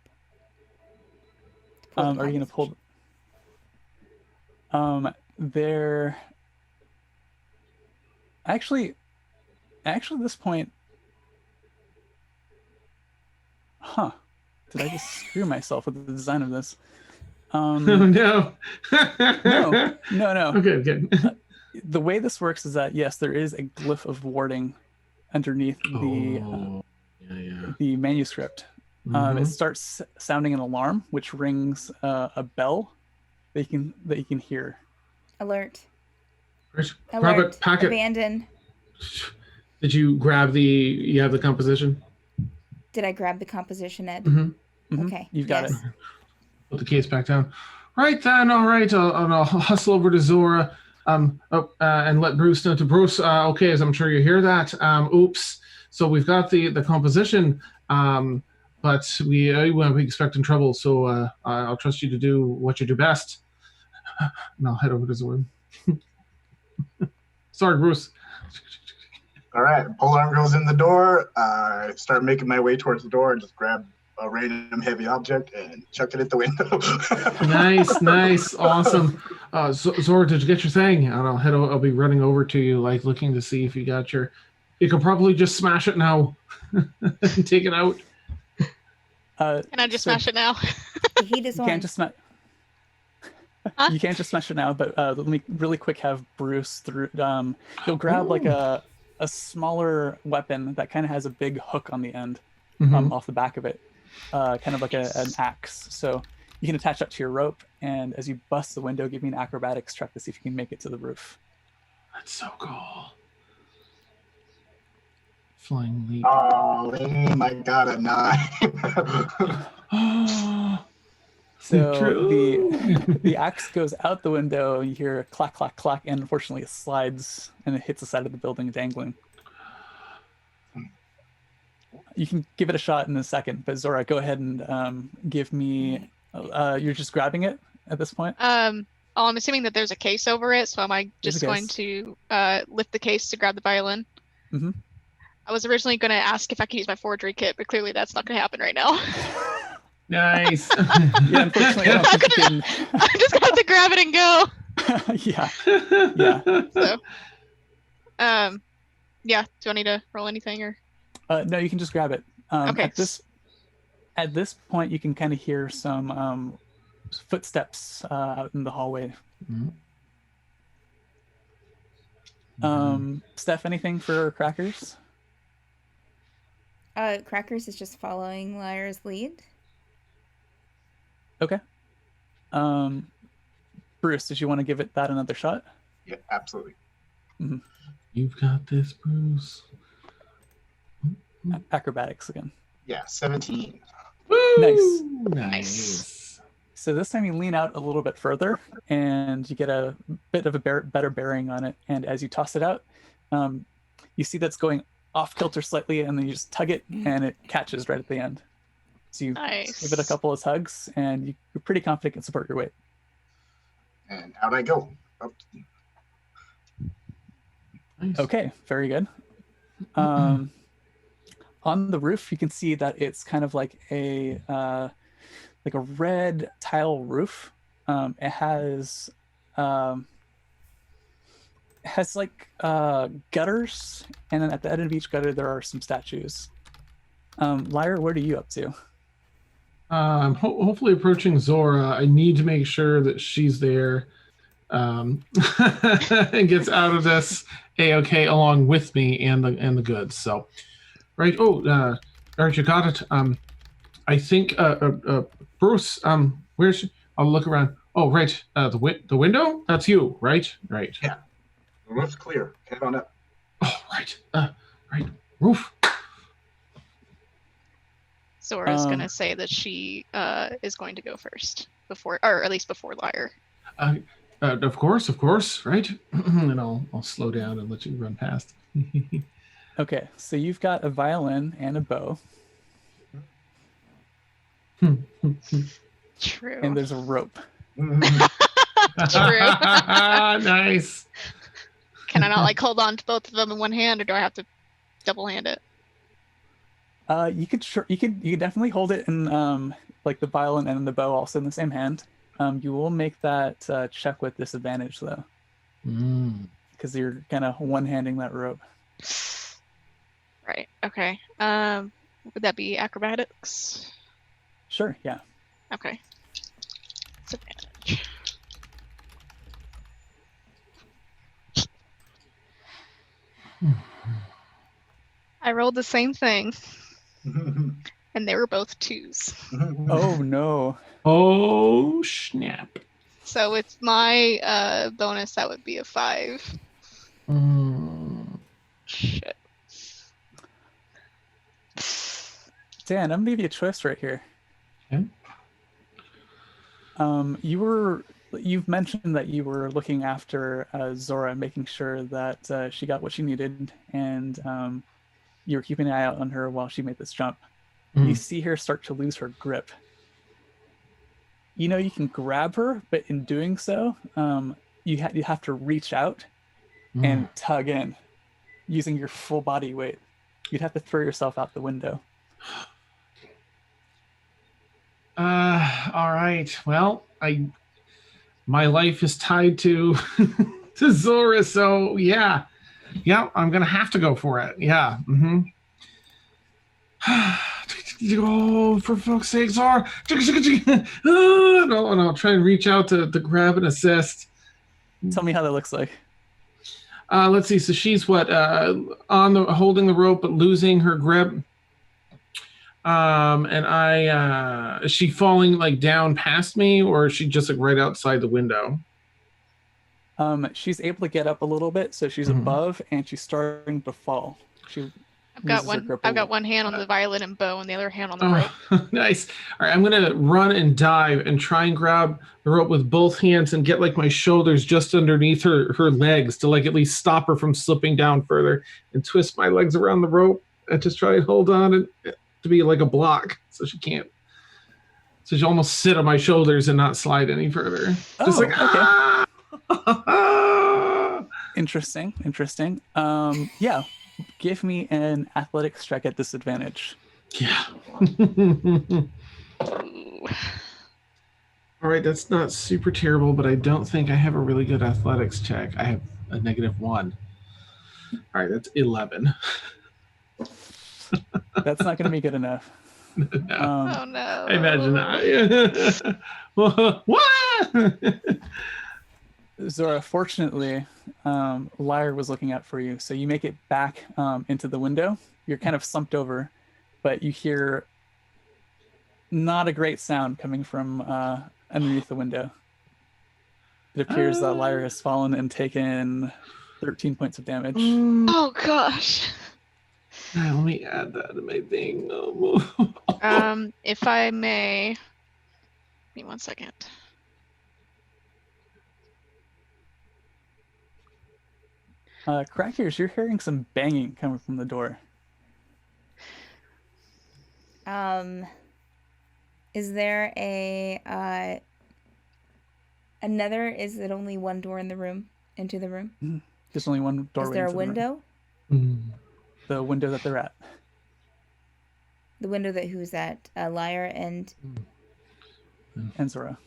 Are you going to pull? There. Actually, at this point, did I just screw myself with the design of this? No. No. Okay, good. The way this works is that, yes, there is a glyph of warding underneath the manuscript. It starts sounding an alarm, which rings a bell that you can hear. Alert. Grab it, pack it. Abandon. Did you grab you have the composition? Did I grab the composition, Ed? Okay. You've got it. Put the case back down. Right then, all right. I'll hustle over to Zora and let Bruce know. To Bruce, okay, as I'm sure you hear that. Oops. So we've got the composition, but we won't be expecting trouble. So I'll trust you to do what you do best. And I'll head over to Zora. Sorry, Bruce. All right, polearm goes in the door. I start making my way towards the door and just grab a random heavy object and chuck it at the window. Nice, awesome. Zora, did you get your thing? And I'll be running over to you, like looking to see if you got your. You can probably just smash it now and take it out. Can I just smash it now? The heat is on. Can't just smash. You can't just smash it now, but let me really quick have Bruce through. You'll grab like a smaller weapon that kind of has a big hook on the end, off the back of it, kind of like an axe. So you can attach that to your rope, and as you bust the window, give me an acrobatics check to see if you can make it to the roof. That's so cool. Flying leap. Oh, lame. I got a 9. So True. the axe goes out the window, you hear a clack, clack, clack, and unfortunately it slides and it hits the side of the building dangling. You can give it a shot in a second, but Zora, go ahead and give me... you're just grabbing it at this point? I'm assuming that there's a case over it, so am I just going to lift the case to grab the violin? Mm-hmm. I was originally going to ask if I could use my forgery kit, but clearly that's not going to happen right now. Nice. Yeah, unfortunately, I don't think you can... I'm just going to have to grab it and go. Yeah. So, yeah. Do I need to roll anything or? No, you can just grab it. Okay. At this point, you can kind of hear some footsteps out in the hallway. Steph, anything for Crackers? Crackers is just following Lyra's lead. Okay. Bruce, did you want to give that another shot? Yeah, absolutely. Mm-hmm. You've got this, Bruce. Acrobatics again. Yeah, 17. Woo! Nice. So this time you lean out a little bit further and you get a bit of a better bearing on it. And as you toss it out, you see that's going off kilter slightly, and then you just tug it and it catches right at the end. So you give it a couple of tugs and you're pretty confident you can support your weight. And out I go. Up. Nice. Okay, very good. On the roof, you can see that it's kind of like a red tile roof. It has like gutters, and then at the end of each gutter there are some statues. Lyra, what are you up to? I'm hopefully approaching Zora. I need to make sure that she's there and gets out of this A-okay along with me and the goods. So, right. Oh, all right, you got it. I think Bruce. Where's she? I'll look around. Oh, right. The window. That's you, right? Right. Yeah. The roof's clear. Head on up. Oh, right. Right. Roof. Zora's going to say that she is going to go first, or at least before Lyre. Of course, right? And I'll slow down and let you run past. Okay, so you've got a violin and a bow. True. And there's a rope. True. Nice. Can I not hold on to both of them in one hand, or do I have to double hand it? You could definitely hold it in like the violin and the bow also in the same hand. You will make that check with disadvantage though, because you're kind of one-handing that rope. Right. Okay. Would that be acrobatics? Sure. Yeah. Okay. Disadvantage. I rolled the same thing. And they were both 2s. Oh no. Oh snap. So with my bonus, that would be a 5. Shit. Dan, I'm gonna give you a choice right here. Okay. You've mentioned that you were looking after Zora, making sure that she got what she needed, and you were keeping an eye out on her while she made this jump. You see her start to lose her grip. You know you can grab her, but in doing so, you have to reach out and tug in using your full body weight. You'd have to throw yourself out the window. All right. Well, my life is tied to to Zora, so yeah, I'm gonna have to go for it. Yeah. Oh, for fuck's sake, Zara! No, and I'll try and reach out to grab and assist. Tell me how that looks like. Let's see. So she's what holding the rope but losing her grip. And is she falling like down past me, or is she just like right outside the window? She's able to get up a little bit, so she's above, and she's starting to fall. I've got one hand on the violin and bow, and the other hand on the rope. Nice. All right, I'm gonna run and dive and try and grab the rope with both hands and get like my shoulders just underneath her legs to like at least stop her from slipping down further, and twist my legs around the rope and just try and hold on and to be like a block so she can't. So she almost sit on my shoulders and not slide any further. Just like okay. Interesting. Yeah. Give me an athletics check at disadvantage. Yeah. All right, that's not super terrible, but I don't think I have a really good athletics check. I have a -1. All right, that's 11. That's not going to be good enough. No. Oh no! I imagine not. What? Zora, fortunately, Lyre was looking out for you, so you make it back into the window. You're kind of slumped over, but you hear not a great sound coming from underneath the window. It appears that Lyre has fallen and taken 13 points of damage. Oh gosh. Let me add that to my thing. If I may, give me 1 second. Crackers, you're hearing some banging coming from the door. Is there another? Is it only one door in the room? Into the room? There's only one doorway. Is there a into the room. window? The window that they're at. The window that who's at? Lyre and Zora.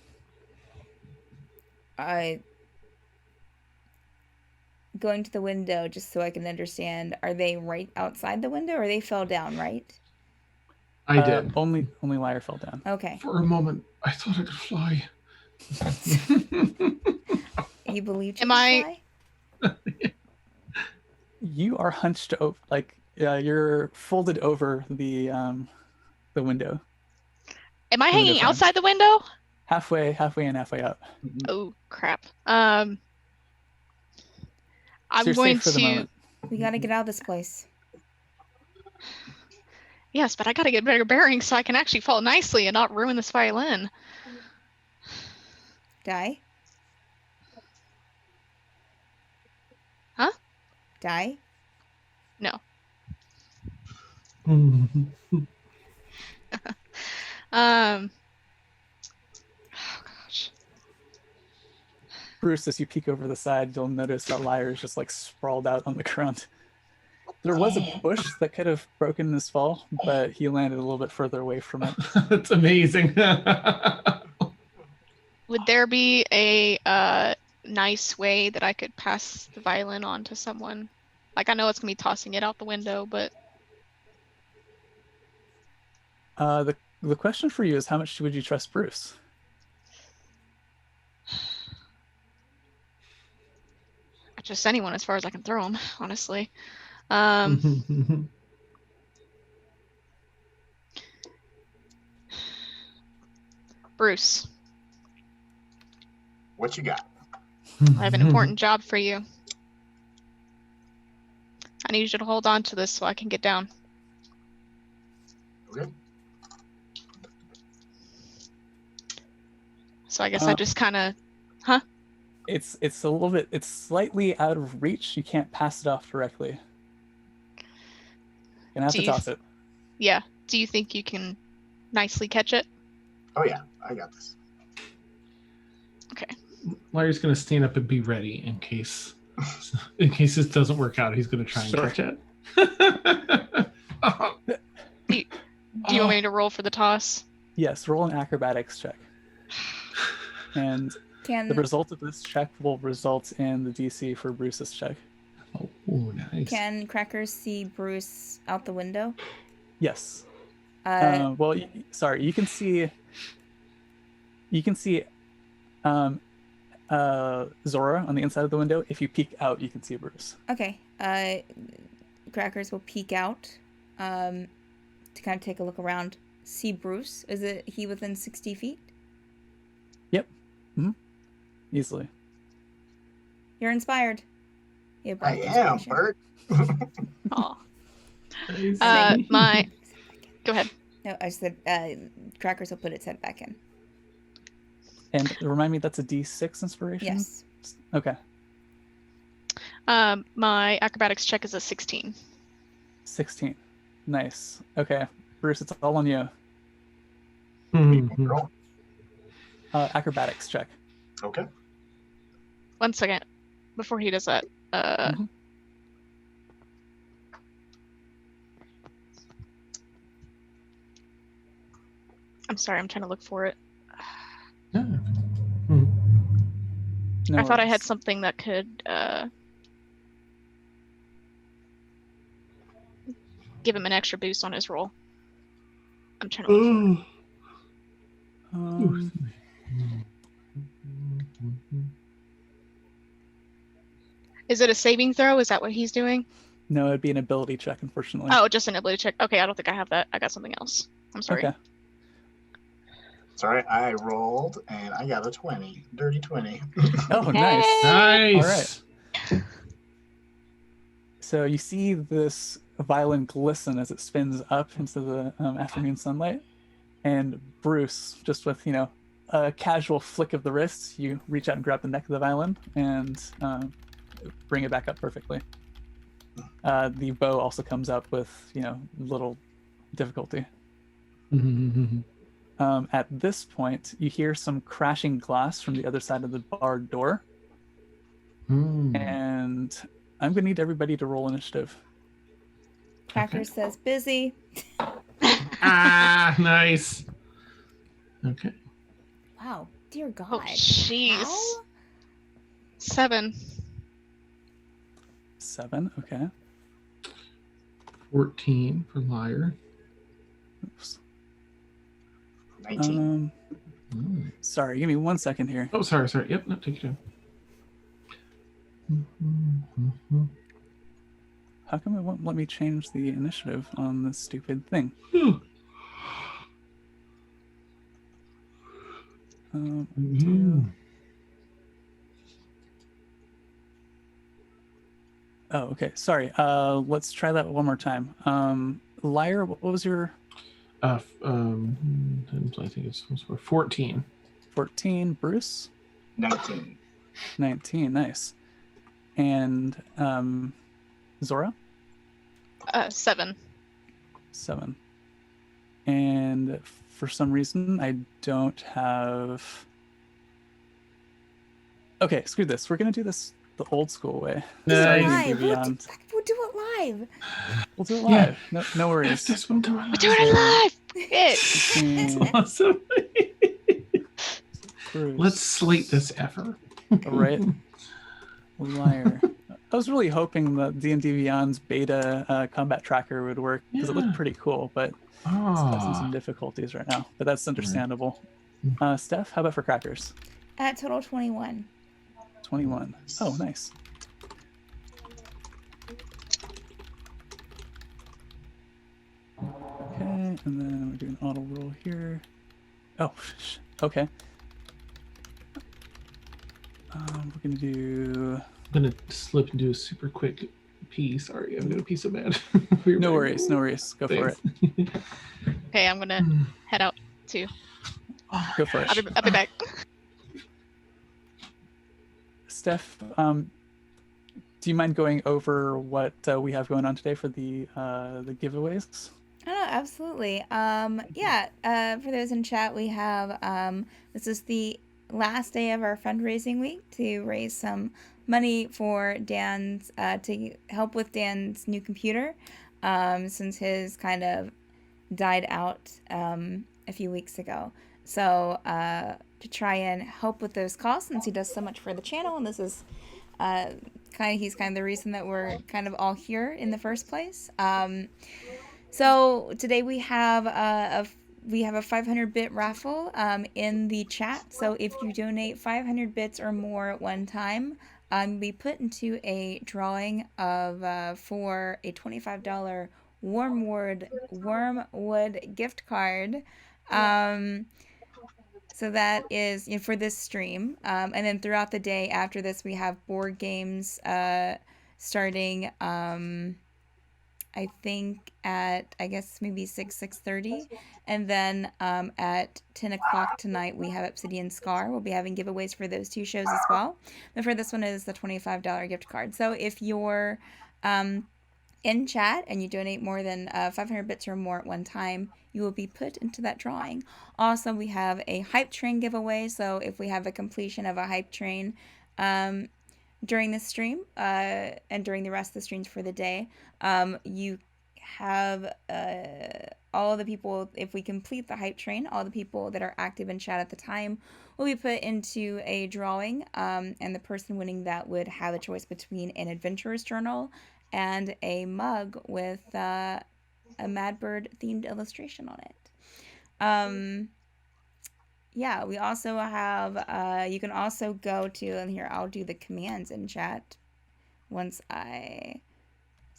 Going to the window just so I can understand. Are they right outside the window, or they fell down? Right. I did. Only Lyre fell down. Okay. For a moment, I thought I could fly. You believed you Am could I- fly? You are hunched over, like you're folded over the window. Am I Window hanging frame. outside the window? Halfway in, halfway out. Oh crap. So I'm you're going safe for the to. moment. We gotta get out of this place. Yes, but I gotta get better bearings so I can actually fall nicely and not ruin this violin. Die. Huh? Die. No. Oh gosh. Bruce, as you peek over the side, you'll notice that Lyre is just like sprawled out on the ground. There was a bush that could have broken this fall, but he landed a little bit further away from it. That's amazing. Would there be a nice way that I could pass the violin on to someone? Like, I know it's gonna be tossing it out the window, but The question for you is, how much would you trust Bruce? just anyone as far as I can throw him, honestly. Bruce, What you got? I have an important job for you. I need you to hold on to this so I can get down. Okay. So I guess I just kind of, It's a little bit, it's slightly out of reach. You can't pass it off directly. You're gonna have to toss it. Yeah. Do you think you can nicely catch it? Oh yeah, I got this. Okay. Larry's gonna stand up and be ready in case this doesn't work out. He's gonna try and Sure. catch it. Do you want me to roll for the toss? Yes, roll an acrobatics check. And the result of this check will result in the DC for Bruce's check. Oh, nice. Can Crackers see Bruce out the window? Yes. Well, sorry. You can see. Zora on the inside of the window. If you peek out, you can see Bruce. Okay. Crackers will peek out to kind of take a look around. See Bruce. Is he within 60 feet? Yep. Easily. You're inspired. You have I am, Bert. Aw. Nice. Go ahead. No, I said Crackers will put its head back in. And remind me, that's a D6 inspiration? Yes. Okay. My acrobatics check is a 16. 16. Nice. Okay. Bruce, it's all on you. Mhm. Roll. Acrobatics check. Okay. 1 second. Before he does that. Mhm. I'm sorry, I'm trying to look for it. Yeah. Mhm. No I thought I had worries. something that could give him an extra boost on his roll. I'm trying to look for it. Um, Is it a saving throw? Is that what he's doing? no, it'd be an ability check, unfortunately. Oh, just an ability check. Okay, I don't think I have that. I got something else. I'm sorry. Okay. Sorry, I rolled and I got a 20. Dirty 20. Oh, nice. Nice. So you see this violin glisten as it spins up into the afternoon sunlight. And Bruce, just with, a casual flick of the wrist, you reach out and grab the neck of the violin and bring it back up perfectly. The bow also comes up with, little difficulty. Mhm. At this point, you hear some crashing glass from the other side of the barred door. And I'm going to need everybody to roll initiative. Crackers says busy. Nice. Okay. Wow. Dear God. Oh, jeez. How? 7. 7, okay. 14 for liar. Oops. 19. Sorry, give me 1 second here. Oh, sorry. Yep, no, take your time. How come it won't let me change the initiative on this stupid thing? Oh, okay. Sorry. Let's try that one more time. Liar, what was your I think it's 14. 14? Bruce? 19. 19. Nice. And Zora? 7. 7. And for some reason, I don't have... Okay, screw this. We're going to do this the old school way. Sorry, Nice. D&D Beyond. We'll do it live. We'll do it live. No worries. This one do it We're doing it live! It. Awesome. Bruce. Let's slate this effort. All right. Liar. I was really hoping that D&D Beyond's beta combat tracker would work because it looked pretty cool, but it's causing some difficulties right now. But that's understandable. Steph, how about for crackers? At total 21. 21. Oh, nice. Okay, and then we're doing auto roll here. Oh, okay. We're gonna do. I'm gonna slip and do a super quick pee. Sorry, I'm gonna pee so bad. No worries. Go for it. Okay, I'm gonna head out too. Go for it. I'll be back. Steph, do you mind going over what we have going on today for the giveaways? Oh, absolutely. For those in chat, we have this is the last day of our fundraising week to raise some money for Dan's to help with Dan's new computer, since his kind of died out a few weeks ago. So to try and help with those costs, since he does so much for the channel, and this is he's kind of the reason that we're kind of all here in the first place. So today we have a 500-bit raffle in the chat. So if you donate 500 bits or more at one time, we put into a drawing of for a $25 Wormwood gift card. So that is for this stream. And then throughout the day after this, we have board games starting. I think at maybe 6:30, and then at 10 o'clock tonight we have Obsidian Scar. We'll be having giveaways for those two shows as well. But for this one is the $25 gift card. So if you're in chat and you donate more than 500 bits or more at one time, you will be put into that drawing. Also, we have a hype train giveaway. So if we have a completion of a hype train during this stream and during the rest of the streams for the day, you have all the people, if we complete the hype train, all the people that are active in chat at the time will be put into a drawing, and the person winning that would have a choice between an adventurer's journal and a mug with a Madbird themed illustration on it. Yeah, we also have, you can also go to, and here I'll do the commands in chat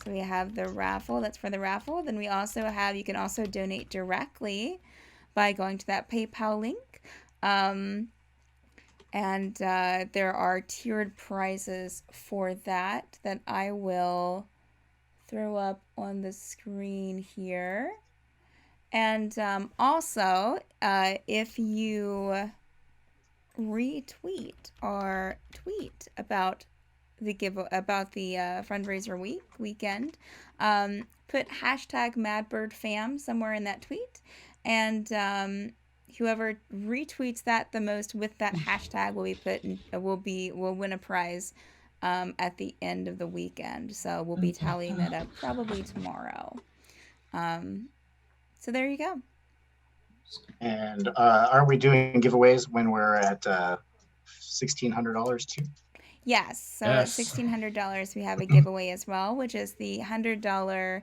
so we have the raffle, that's for the raffle. Then we also have, you can also donate directly by going to that PayPal link. And there are tiered prizes for that I will throw up on the screen here. And also, if you retweet or tweet about the fundraiser weekend, put hashtag MadbirdFam somewhere in that tweet, and whoever retweets that the most with that hashtag will win a prize at the end of the weekend. So we'll be tallying that up probably tomorrow. So there you go. And are we doing giveaways when we're at $1,600 too? Yes. So Yes. at $1,600, we have a giveaway as well, which is the $100,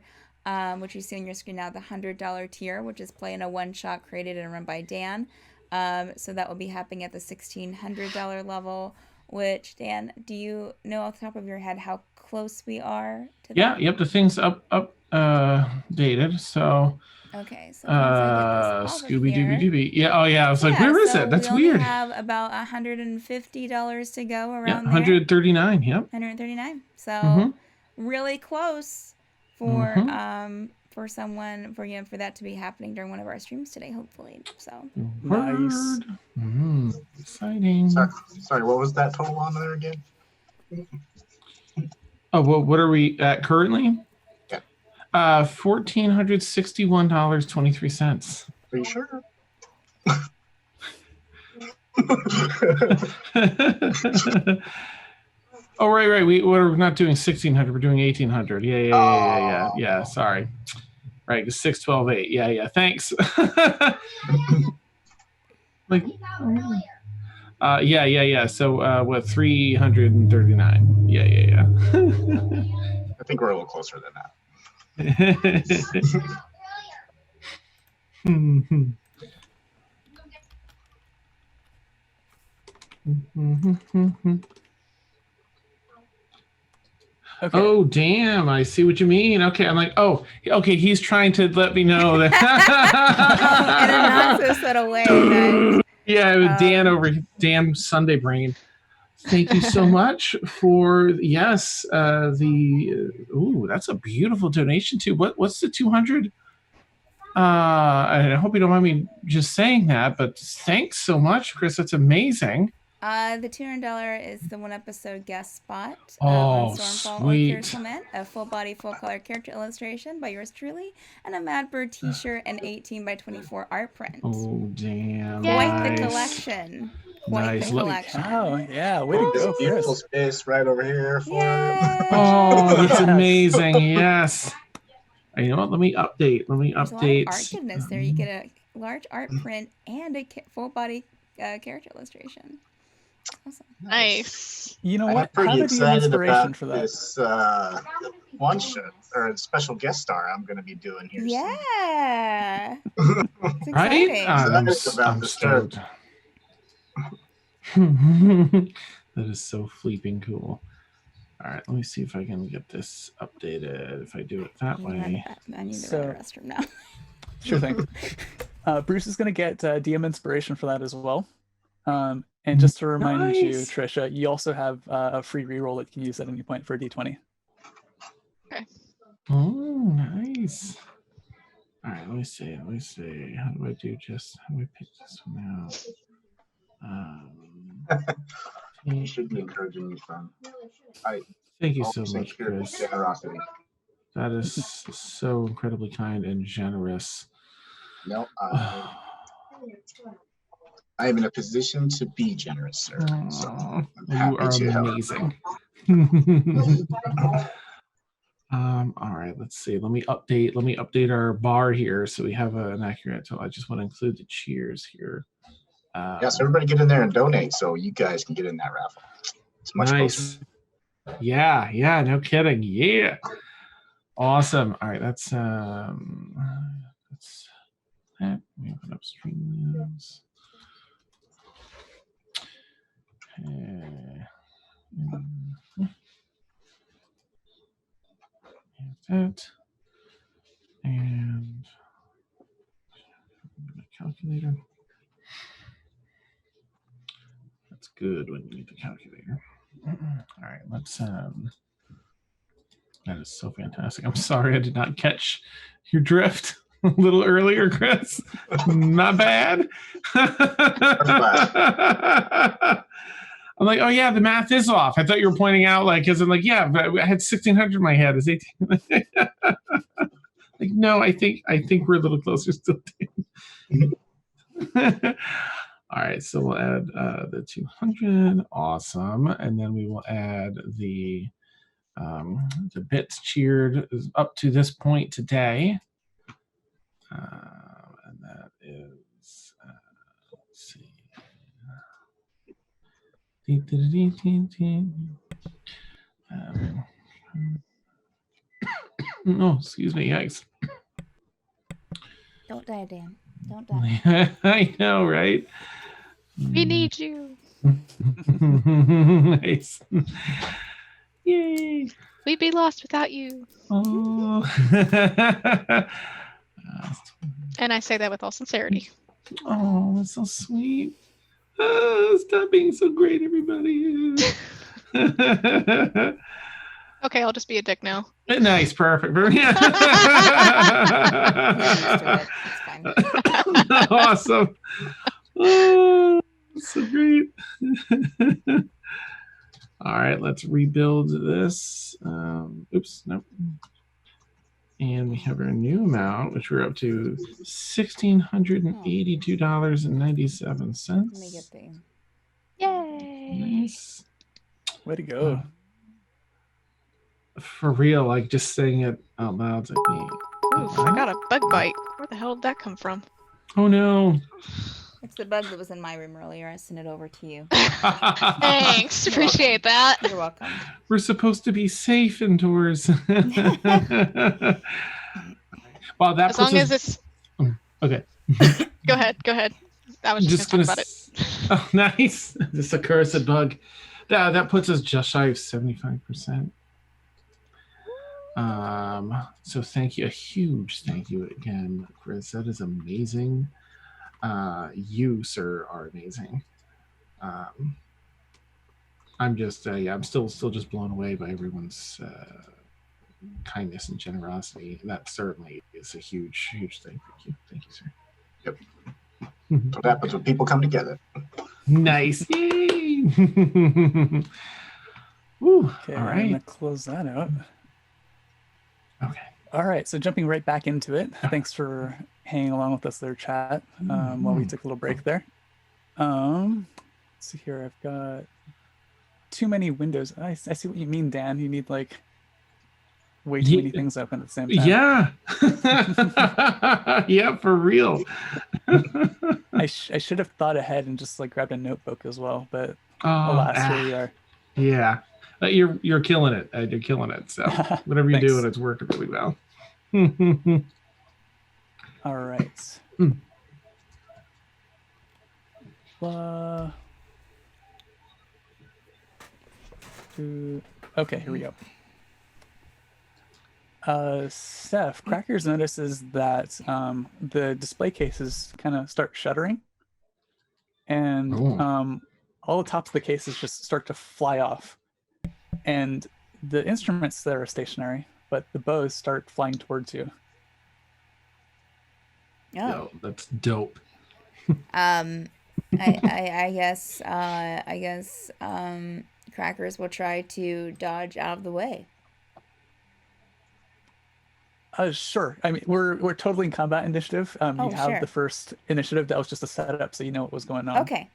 which you see on your screen now, the $100 tier, which is playing a one-shot created and run by Dan. So that will be happening at the $1,600 level, which, Dan, do you know off the top of your head how close we are to that? Yep, the thing's updated, so Okay, so once I get this off of Scooby here, Dooby Dooby. Yeah, I was like, where is so it? That's we only weird. have about $150 to go around Yeah, there. 139. Yep. 139. So Mhm. really close for for that to be happening during one of our streams today, hopefully. So Nice. Exciting. Sorry, what was that total on there again? Oh, well, what are we at currently? Yeah. $1,461.23. Are you sure? Oh, right. We're not doing 1,600. We're doing 1,800. Yeah. Sorry. Right, 612.8. Yeah. Thanks. Like, yeah. So, what? 339. Yeah. I think we're a little closer than that. Okay. Oh, damn. I see what you mean. Okay. I'm like, okay. He's trying to let me know that. in a not so subtle way. That, yeah, it was Dan Sunday Brain. Thank you so much for, yes, that's a beautiful donation too. What's the 200? I hope you don't mind me just saying that, but thanks so much, Chris. That's amazing. The $200 is the one episode guest spot Oh, on Stormfall sweet. or Clement, a full body, full color character illustration by yours truly, and a Madbird t-shirt and 18x24 art print. Oh, damn. Quite Nice. the collection. Nice. Oh, yeah. Way to go, Beautiful Chris. space right over here for Yay! Oh, that's Yes. amazing. Yes. You know what? Let me update. There's a lot of art goodness there. You get a large art print and a full body character illustration. Awesome. Nice. You know I'm what? pretty How did you get excited inspiration about for that? this one shot or a special guest star I'm going to be doing here Yeah. It's Right? exciting. I'm about to start. stoked. That is so flipping cool. All right, let me see if I can get this updated. If I do it that way. I need to run the restroom now. Sure thing. Bruce is going to get DM inspiration for that as well. And just to remind you, Trisha, you also have a free reroll that you can use at any point for a D20. Okay. Oh, nice. All right, let me see. How do I pick this one out? You should be encouraging me from. Thank you so much, Chris. Generosity. That is so incredibly kind and generous. No, I am in a position to be generous, sir. So you are amazing. All right, let's see. Let me update our bar here so we have an accurate total. I just want to include the cheers here. So everybody get in there and donate so you guys can get in that raffle. It's much closer. Yeah, no kidding. Yeah. Awesome. All right, that's that. Let me open up Streamlabs. That. And my calculator. That's good when you need the calculator. All right, let's that is so fantastic. I'm sorry I did not catch your drift a little earlier, Chris. Not bad. I'm like, oh yeah, the math is off. I thought you were pointing out because I'm like, yeah, but I had 1600 in my head. Is 18? Like, no, I think we're a little closer still. All right, so we'll add the 200. Awesome, and then we will add the bits cheered up to this point today, and that is let's see. Oh, excuse me, yikes. Don't die, Dan. Don't die. I know, right? We need you. Nice. Yay. We'd be lost without you. Oh. And I say that with all sincerity. Oh, that's so sweet. Stop being so great, everybody. Okay, I'll just be a dick now. Nice, perfect. Awesome. Oh, so great. All right, let's rebuild this. Oops, nope. And we have our new amount, which we're up to $1,682.97. Let me get the. Yay! Nice. Way to go. For real, like just saying it out loud. Like, Oof, I got a bug bite. Where the hell did that come from? oh no. It's the bug that was in my room earlier. I sent it over to you. Thanks, appreciate that. You're welcome. We're supposed to be safe indoors. Wow, that As long as it's okay. Go ahead. I was just gonna talk about it. Oh, nice. This accursed bug. That puts us just shy of 75%. So thank you, a huge thank you again, Chris. That is amazing. You, sir, are amazing. I'm just, I'm still just blown away by everyone's kindness and generosity. That certainly is a huge thing. Thank you, sir. Yep. What happens when people come together? Nice. Yay! Woo. Okay, All I'm right. gonna close that out. Okay. All right, so jumping right back into it. Thanks for hanging along with us there, chat, while we took a little break there. Let's see here. I've got too many windows. I see what you mean, Dan. You need like way too many things open at the same time. Yeah. Yeah, for real. I should have thought ahead and just like grabbed a notebook as well, but alas, here we are. Yeah. You're killing it. You're killing it. So whatever you're doing, it's working really well. All right. Okay, here we go. Seth, Crackers notices that the display cases kind of start shuddering, and all the tops of the cases just start to fly off, and the instruments that are stationary, but the bows start flying towards you. Yo, that's dope. I guess Crackers will try to dodge out of the way. Sure. I mean, we're totally in combat initiative. You have sure. the first initiative. That was just a setup, so you know what was going on. Okay.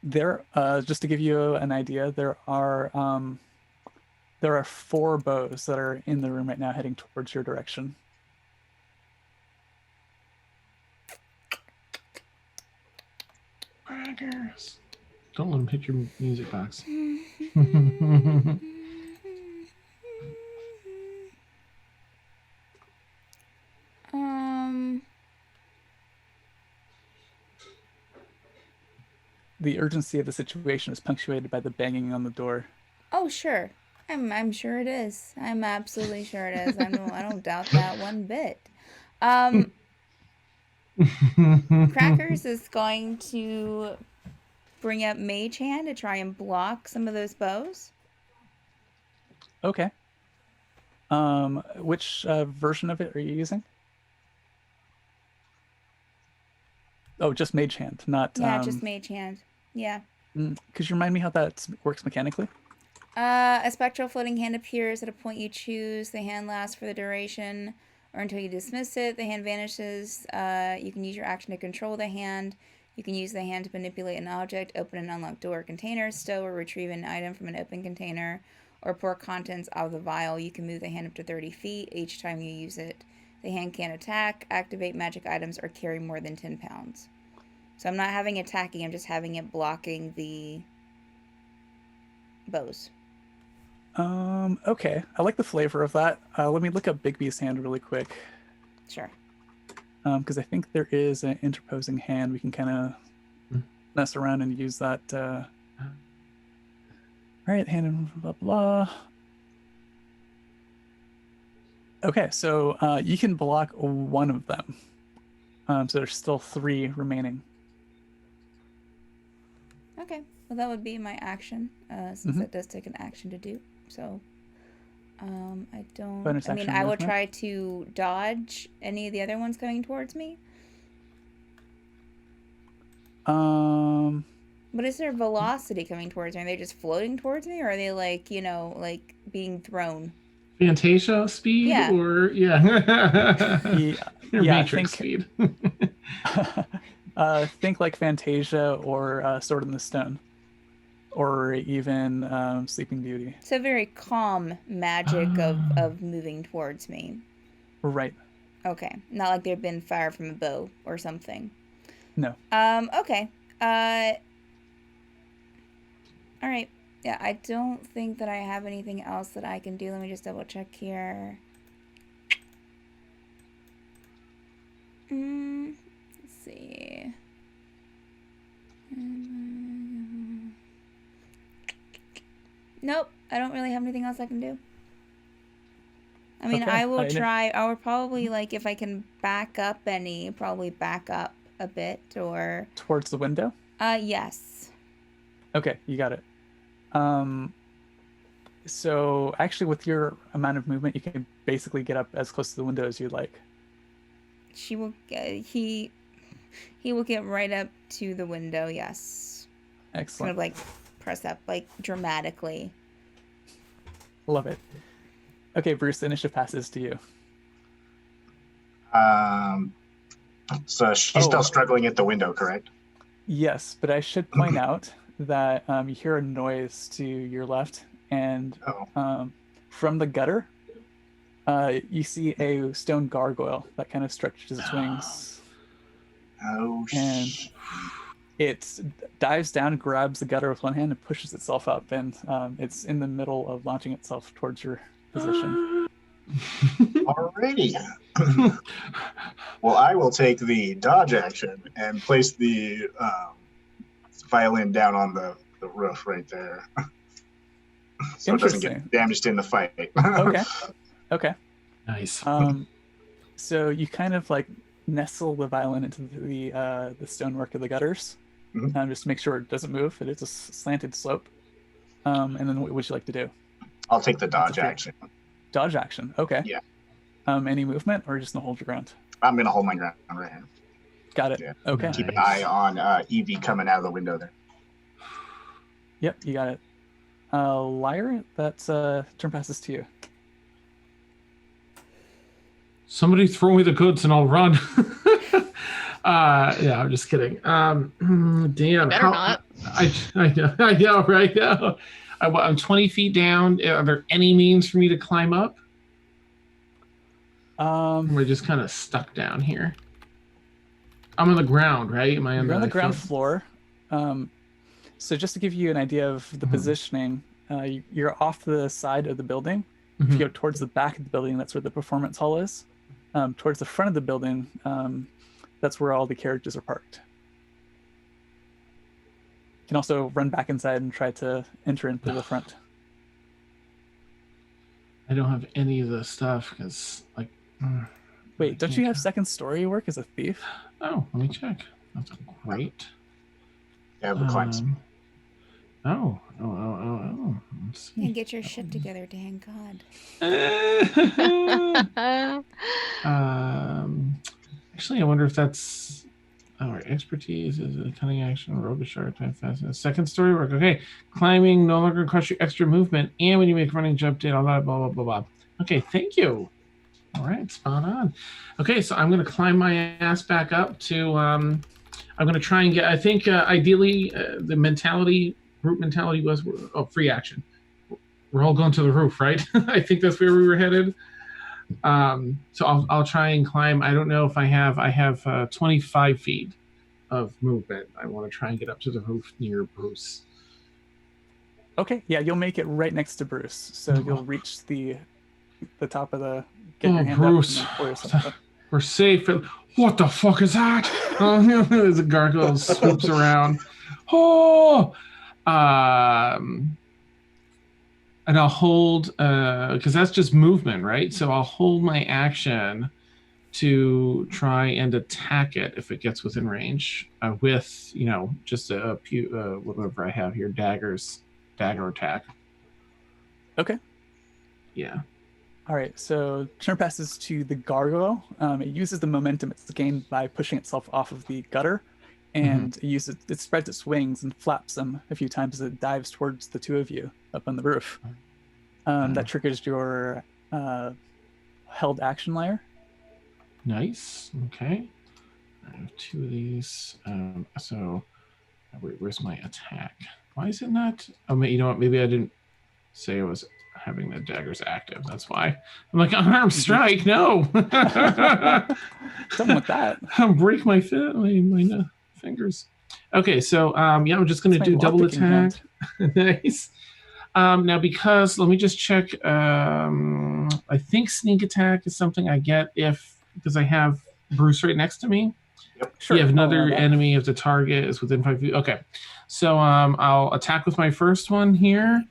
There, just to give you an idea, there are 4 bows that are in the room right now, heading towards your direction. Crackers. Don't let them hit your music box. The urgency of the situation is punctuated by the banging on the door. Oh, sure. I'm sure it is. I'm absolutely sure it is. I don't doubt that one bit. Crackers is going to bring up Mage Hand to try and block some of those bows. Okay. Which version of it are you using? Oh, just Mage Hand, not... Yeah, just Mage Hand. Yeah. Could you remind me how that works mechanically? A spectral floating hand appears at a point you choose. The hand lasts for the duration or until you dismiss it. The hand vanishes. You can use your action to control the hand. You can use the hand to manipulate an object, open an unlocked door or container, stow or retrieve an item from an open container, or pour contents out of the vial. You can move the hand up to 30 feet each time you use it. The hand can't attack, activate magic items, or carry more than 10 pounds. So I'm not having attacking, I'm just having it blocking the bows. Okay. I like the flavor of that. Let me look up Bigby's hand really quick. Sure. Because I think there is an interposing hand. We can kind of mess around and use that. Right, hand and blah, blah. Okay, so you can block one of them. So there's still 3 remaining. Okay, well that would be my action, since it does take an action to do. So, I don't... Bonus I mean, action I will movement. try to dodge any of the other ones coming towards me. What is their velocity coming towards me? Are they just floating towards me, or are they like, you know, like being thrown? Fantasia speed? Yeah. Or, yeah. Matrix speed. Think like Fantasia or Sword in the Stone. Or even Sleeping Beauty. So very calm magic of moving towards me. Right. Okay. Not like they've been fired from a bow or something. No. Okay. All right. Yeah, I don't think that I have anything else that I can do. Let me just double check here. Let's see. Nope, I don't really have anything else I can do. I mean, okay. I will try. I would probably, like, if I can back up any, probably back up a bit or... Towards the window? Yes. Okay, you got it. So, actually, with your amount of movement, you can basically get up as close to the window as you'd like. She will get... He will get right up to the window, yes. Excellent. Kind of, like, press up, like, dramatically. Love it. Okay, Bruce, the initiative passes to you. So she's still struggling at the window, correct? Yes, but I should point out that you hear a noise to your left, and from the gutter, you see a stone gargoyle that kind of stretches its wings. Oh, and It dives down, grabs the gutter with one hand, and pushes itself up, and it's in the middle of launching itself towards your position. Alrighty. Well, I will take the dodge action and place the violin down on the roof right there. So it doesn't get damaged in the fight. Okay. Nice. So you kind of like nestle the violin into the stonework of the gutters, just to make sure it doesn't move. It is a slanted slope. And then what would you like to do? I'll take the dodge action. Dodge action. Okay. Yeah. Any movement or just gonna hold your ground? I'm gonna hold my ground right here. Got it. Yeah. Okay. Keep an eye on Evie coming out of the window there. Yep, you got it. Lyre, that's turn passes to you. Somebody throw me the goods and I'll run. Yeah, I'm just kidding. Damn. Better not. I know, right now. I'm 20 feet down. Are there any means for me to climb up? We're just kind of stuck down here. I'm on the ground, right? Am I on You're on the ground floor. So just to give you an idea of the positioning, you're off the side of the building. If you go towards the back of the building, that's where the performance hall is. Towards the front of the building, that's where all the carriages are parked. You can also run back inside and try to enter into the front. I don't have any of the stuff because, like... Wait, don't you have second story work as a thief? Oh, let me check. That's great. Yeah, but climbs. Oh. Let's see. And get your shit together, Dan. God. Actually, I wonder if that's our expertise is a cunning action, roguish sharp, time fastness. Second story work. Okay, climbing no longer costs you extra movement, and when you make running jump, did all that, blah blah blah blah. Okay, thank you. All right, spot on. Okay, so I'm gonna climb my ass back up to. I'm gonna try and get. I think ideally the group mentality was free action. We're all going to the roof, right? I think that's where we were headed. So I'll try and climb. I don't know if I have 25 feet of movement. I want to try and get up to the roof near Bruce. Okay, yeah, you'll make it right next to Bruce. So you'll reach the top of the. Get your hand Bruce, up and pull yourself up. We're safe. What the fuck is that? As a gargoyle swoops around. And I'll hold, because that's just movement, right? So I'll hold my action to try and attack it if it gets within range with, just whatever I have here, dagger attack. Okay. Yeah. All right, so turn passes to the gargoyle. It uses the momentum it's gained by pushing itself off of the gutter, and it spreads its wings and flaps them a few times as it dives towards the two of you up on the roof. That triggers your held action layer. Nice. Okay. I have two of these. So, wait, where's my attack? Why is it not? Oh, you know what? Maybe I didn't say I was having the daggers active. That's why. I'm like, unarmed strike. No. Something like that. I'll break my fingers. Okay, so I'm just going to do double attack. Nice. Now, because let me just check. I think sneak attack is something I get because I have Bruce right next to me. Yep. Sure. You have another enemy if the target is within 5 feet. Okay, so I'll attack with my first one here,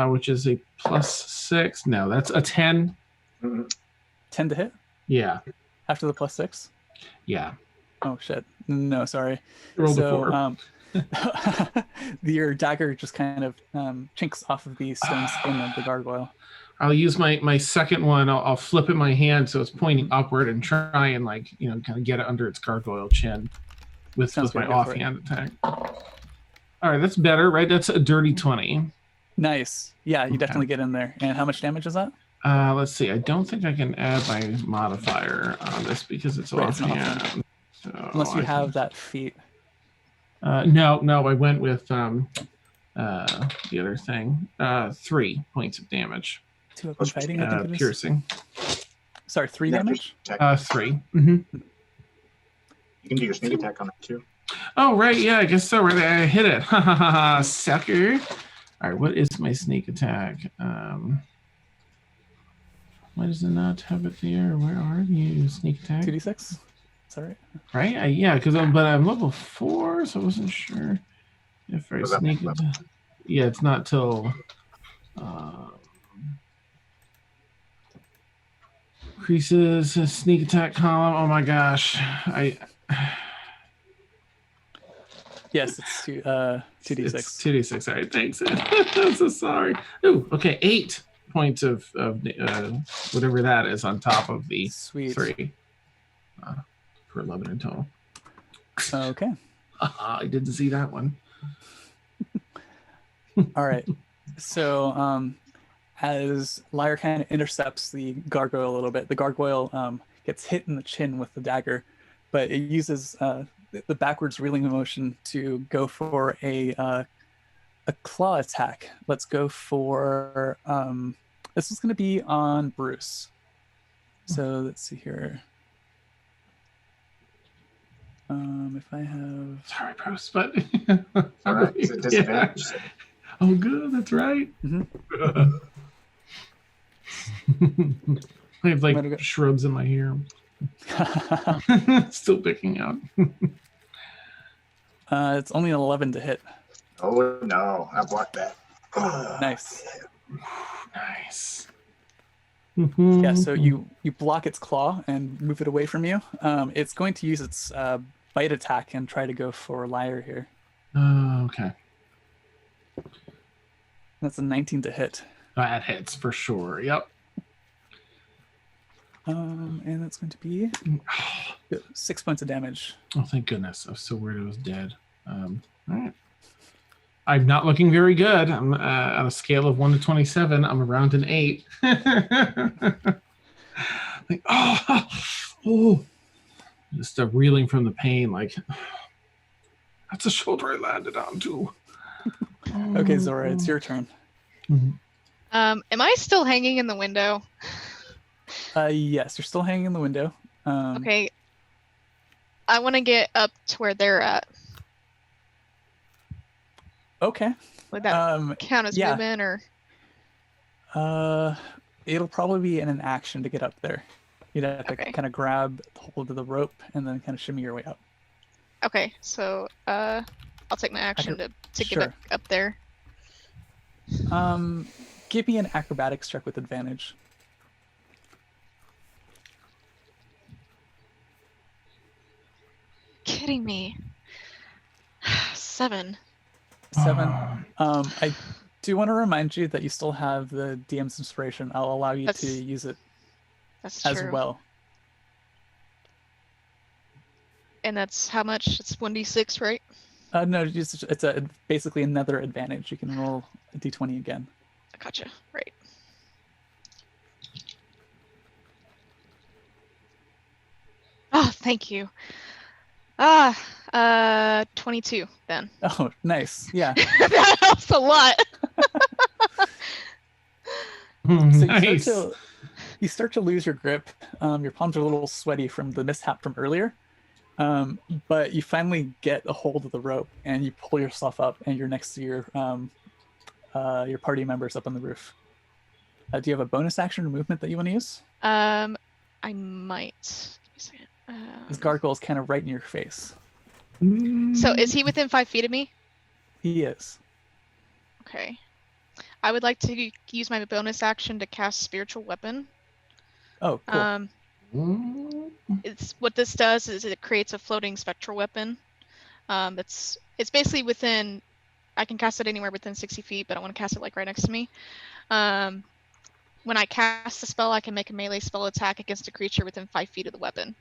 which is a +6. No, that's a 10. 10 to hit? Yeah. After the +6? Yeah. Oh shit! No, sorry. Rolled a 4. Your dagger just kind of chinks off of the stone skin of the gargoyle. I'll use my second one. I'll flip in my hand so it's pointing upward and try and kind of get it under its gargoyle chin with my offhand attack. All right, that's better, right? That's a dirty 20. Nice. Yeah, you definitely get in there. And how much damage is that? Let's see. I don't think I can add my modifier on this because it's offhand. So unless you have that feat. No, I went with the other thing. 3 points of damage. 2 up in fighting, I think it is. Piercing. Sorry, 3 damage? 3. Mm-hmm. You can do your sneak attack on that too. Oh, right. Yeah, I guess so. Right. I hit it. Ha ha ha ha. Sucker. All right. What is my sneak attack? Why does it not have it there? Where are you? Sneak attack. 2d6. Is that right? Right. Yeah. But I'm level 4, so I wasn't sure if I Was that sneak level? attack. Yeah, it's not till. Increases sneak attack column. Oh my gosh. Yes, it's 2d6. It's 2d6. All right, thanks. I'm so sorry. Ooh, okay, 8 points of whatever that is on top of the Sweet. 3 for 11 in total. Okay. I didn't see that one. All right. So as Lyre kind of intercepts the gargoyle a little bit, the gargoyle gets hit in the chin with the dagger, but it uses the backwards reeling motion to go for a claw attack. Let's go for this is going to be on Bruce. So let's see here. If I have... Sorry, Bruce, but... All right, it's a disadvantage. Yeah. Oh, good, that's right. Mm-hmm. I have like shrubs in my hair. Still picking out. It's only an 11 to hit. Oh no, I blocked that. Nice. Nice. Yeah, so you block its claw and move it away from you. It's going to use its bite attack and try to go for Lyre here. Okay. That's a 19 to hit. That hits for sure. Yep. And that's going to be 6 points of damage. Oh, thank goodness. I was so worried it was dead. All right. I'm not looking very good. I'm on a scale of 1 to 27. I'm around an 8. Like, oh, just reeling from the pain. Like, that's the shoulder I landed on too. Okay, Zora, it's your turn. Mm-hmm. Am I still hanging in the window? Yes, you're still hanging in the window. Okay. I want to get up to where they're at. Okay. Would that count as movement or? It'll probably be in an action to get up there. You'd have to kind of grab hold of the rope and then kind of shimmy your way up. Okay, so I'll take my action to sure. get back up there. Give me an acrobatics check with advantage. Kidding me. 7. 7. I do want to remind you that you still have the DM's inspiration. I'll allow you to use it as well. And that's how much? It's 1d6, right? No, it's basically another advantage. You can roll a d20 again. I gotcha. Right. Oh, thank you. 22 then. Oh, nice. Yeah. That helps a lot. Nice. So you start to lose your grip. Your palms are a little sweaty from the mishap from earlier. But you finally get a hold of the rope and you pull yourself up and you're next to your party members up on the roof. Do you have a bonus action or movement that you want to use? I might. This gargoyle is kind of right in your face. So is he within 5 feet of me? He is. Okay. I would like to use my bonus action to cast Spiritual Weapon. Oh, cool. It's what this does is it creates a floating spectral weapon. It's basically within. I can cast it anywhere within 60 feet, but I want to cast it like right next to me. When I cast the spell, I can make a melee spell attack against a creature within 5 feet of the weapon.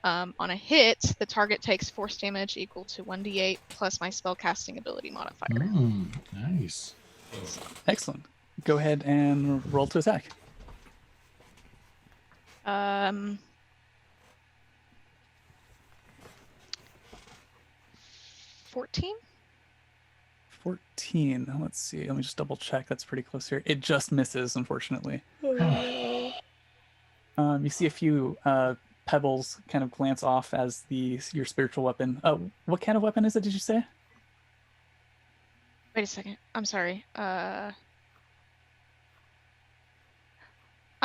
On a hit, the target takes force damage equal to 1d8 plus my spell casting ability modifier. Nice. Excellent. Go ahead and roll to attack. 14? 14. Let's see. Let me just double check. That's pretty close here. It just misses, unfortunately. You see a few pebbles kind of glance off as your spiritual weapon. What kind of weapon is it, did you say? Wait a second. I'm sorry. I'm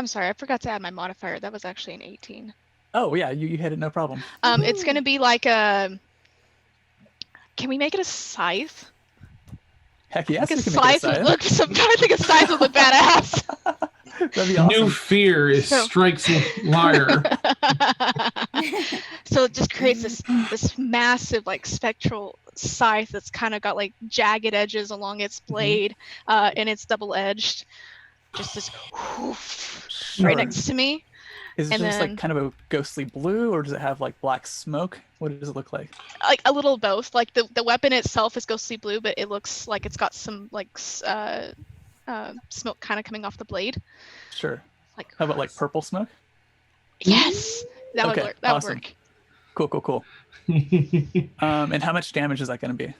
sorry. I forgot to add my modifier. That was actually an 18. Oh, yeah, you hit it, no problem. It's going to be like a... Can we make it a scythe? Heck yes, Like we a can make it a scythe would scythe. look... I think a scythe would look badass. That'd be awesome. New fear is So- strikes liar. So it just creates this massive like spectral scythe that's kind of got like jagged edges along its blade, and it's double-edged. Just this whoof, Sure. right next to me. Is it and just then- like kind of a ghostly blue, or does it have like black smoke? What does it look like? Like a little both. Like the weapon itself is ghostly blue, but it looks like it's got some like smoke kind of coming off the blade. Sure. Like How about like purple smoke? yes, that would Okay, work. That awesome. would work. Cool. And how much damage is that going to be?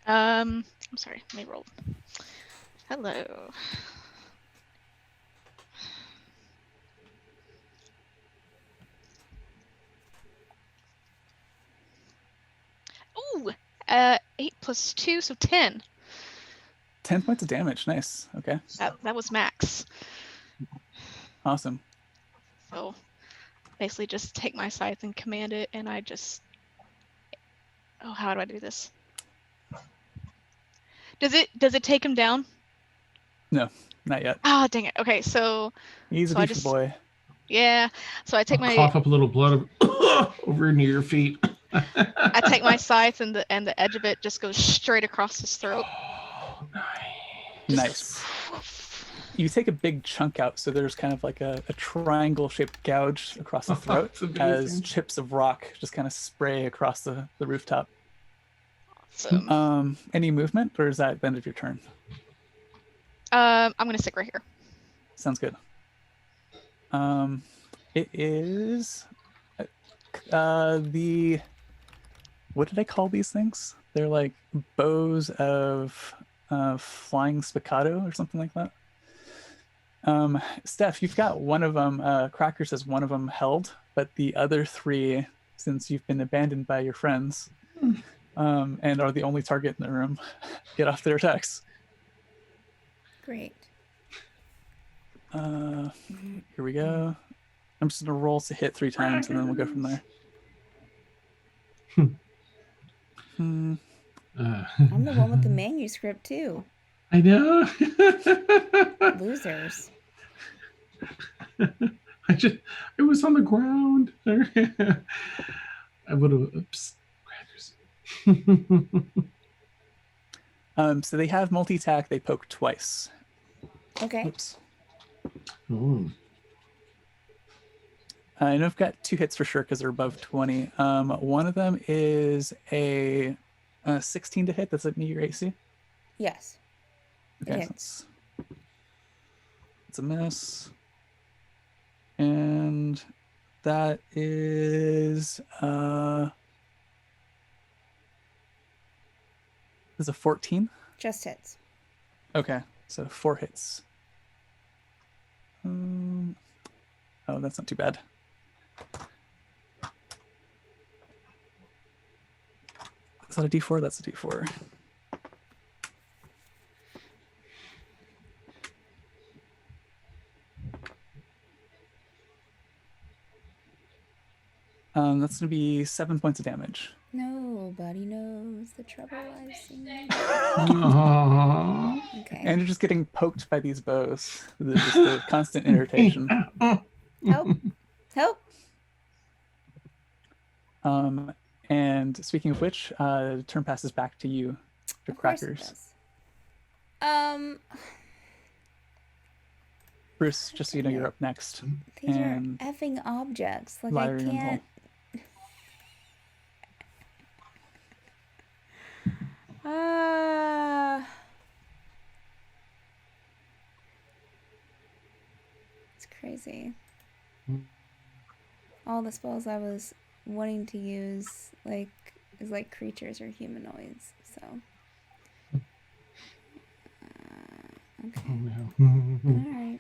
I'm sorry. Let me roll. Hello. Ooh, 8 plus 2, so 10. 10 points of damage. Nice. Okay. That was max. Awesome. So basically just take my scythe and command it, and I just... Oh, how do I do this? Does it take him down? No, not yet. Ah, dang it. Okay, so He's So a I beefy just- boy. yeah. So I take my Cough up a little blood over near your feet. I take my scythe, and the edge of it just goes straight across his throat. Oh, Nice. You take a big chunk out, so there's kind of like a triangle-shaped gouge across the Oh, throat that's amazing. as chips of rock just kind of spray across the rooftop. So, Any movement, or is that the end of your turn? I'm gonna stick right here. Sounds good. It is the... What did I call these things? They're like bows of flying spiccato or something like that. Steph, you've got one of them. Cracker says one of them held, but the other three, since you've been abandoned by your friends, and are the only target in the room, get off their attacks. Great. Here we go. I'm just gonna roll to hit 3 times, and then we'll go from there. I'm the one with the manuscript too. I know. Losers. It was on the ground. I would have. Oops. Crackers. So they have multi-attack. They poke twice. Okay. Oops. Ooh. I know I've got 2 hits for sure because they're above 20. One of them is a 16 to hit. That's like me, your AC. Yes. It Okay, hits. it's a miss. And that is a 14. Just hits. Okay, so 4 hits. Oh, that's not too bad. Is that a D4? That's a D4. That's going to be 7 points of damage. Nobody knows the trouble I've seen. Aww. Okay. And you're just getting poked by these bows. Just the constant irritation. Help! Help! And speaking of which, turn passes back to you, the Of course it Crackers. does. Bruce, just so you know, you're up next. These And are effing objects. Like Lyra I in the hole. can't. It's crazy. All the spells I was wanting to use, is like creatures or humanoids. So. Okay. Oh, no. All right.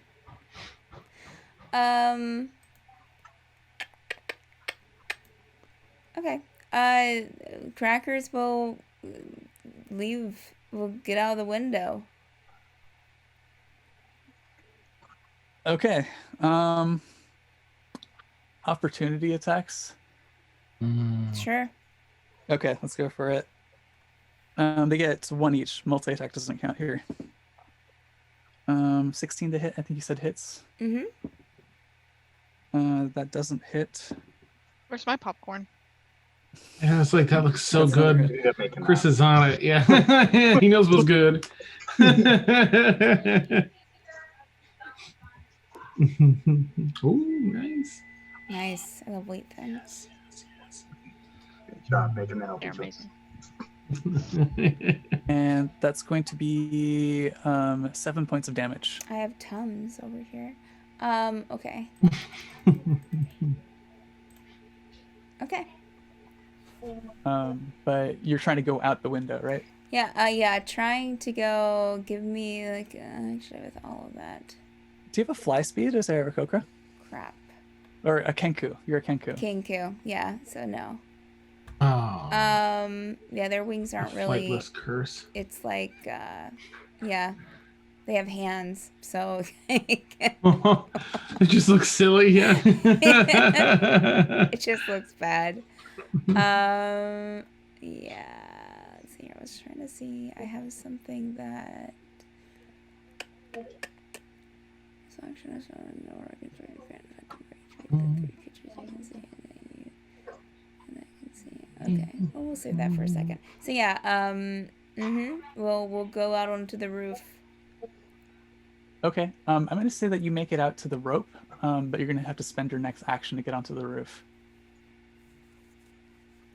Okay. Crackers will leave. Will get out of the window. Okay. Opportunity attacks. Sure. Okay, let's go for it. They get 1 each. Multi-attack doesn't count here. 16 to hit. I think you said hits. Mm-hmm. That doesn't hit. Where's my popcorn? Yeah, it's like that looks so That's not good. Yeah, making Chris that. is on it. Yeah, he knows what's good. Oh, nice. Nice. I love weight then. Good job making that They're open. amazing. And that's going to be 7 points of damage. I have Tums over here. Okay. Okay. But you're trying to go out the window, right? Yeah, trying to go. Give me, like, actually, with all of that. Do you have a fly speed as a Rakokra? Crap. Or a Kenku? You're a Kenku. Kinku. Yeah, so no. Oh, Yeah, their wings aren't a really. flightless curse. It's like, yeah. They have hands, so. It just looks silly. Yeah. It just looks bad. Yeah. Let's see. I was trying to see. I have something that. Okay, well, we'll save that for a second. So yeah, we'll go out onto the roof. Okay. I'm going to say that you make it out to the rope, but you're going to have to spend your next action to get onto the roof.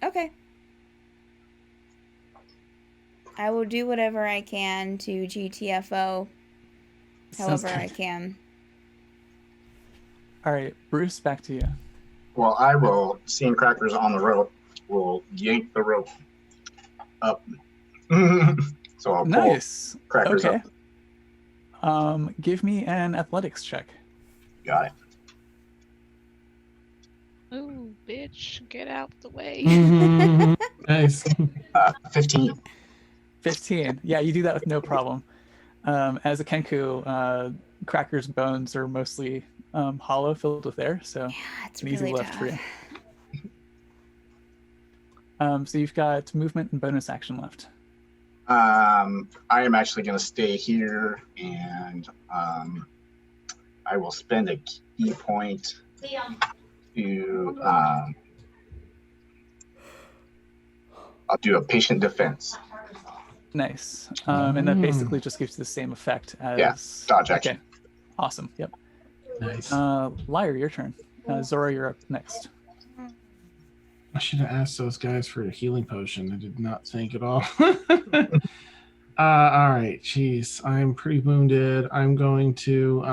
Okay. I will do whatever I can to GTFO. Sounds However I good. can. All right, Bruce, back to you. Well, I will, seeing Crackers on the rope, will yank the rope up. So I'll pull Nice. Crackers Okay. up. Give me an athletics check. Got it. Ooh, bitch, get out the way. Mhm. Nice. 15. 15. Yeah, you do that with no problem. As a Kenku, Cracker's bones are mostly hollow, filled with air, so Yeah, it's an easy really lift for tough. you. So you've got movement and bonus action left. I am actually going to stay here, and I will spend a key point to. I'll do a patient defense. Nice. And that basically just gives you the same effect as... Yeah, dodge action. Okay, awesome. Yep. Nice. Lyre, your turn. Zora, you're up next. I should have asked those guys for a healing potion. I did not think at all. All right, jeez, I'm pretty wounded. I'm going to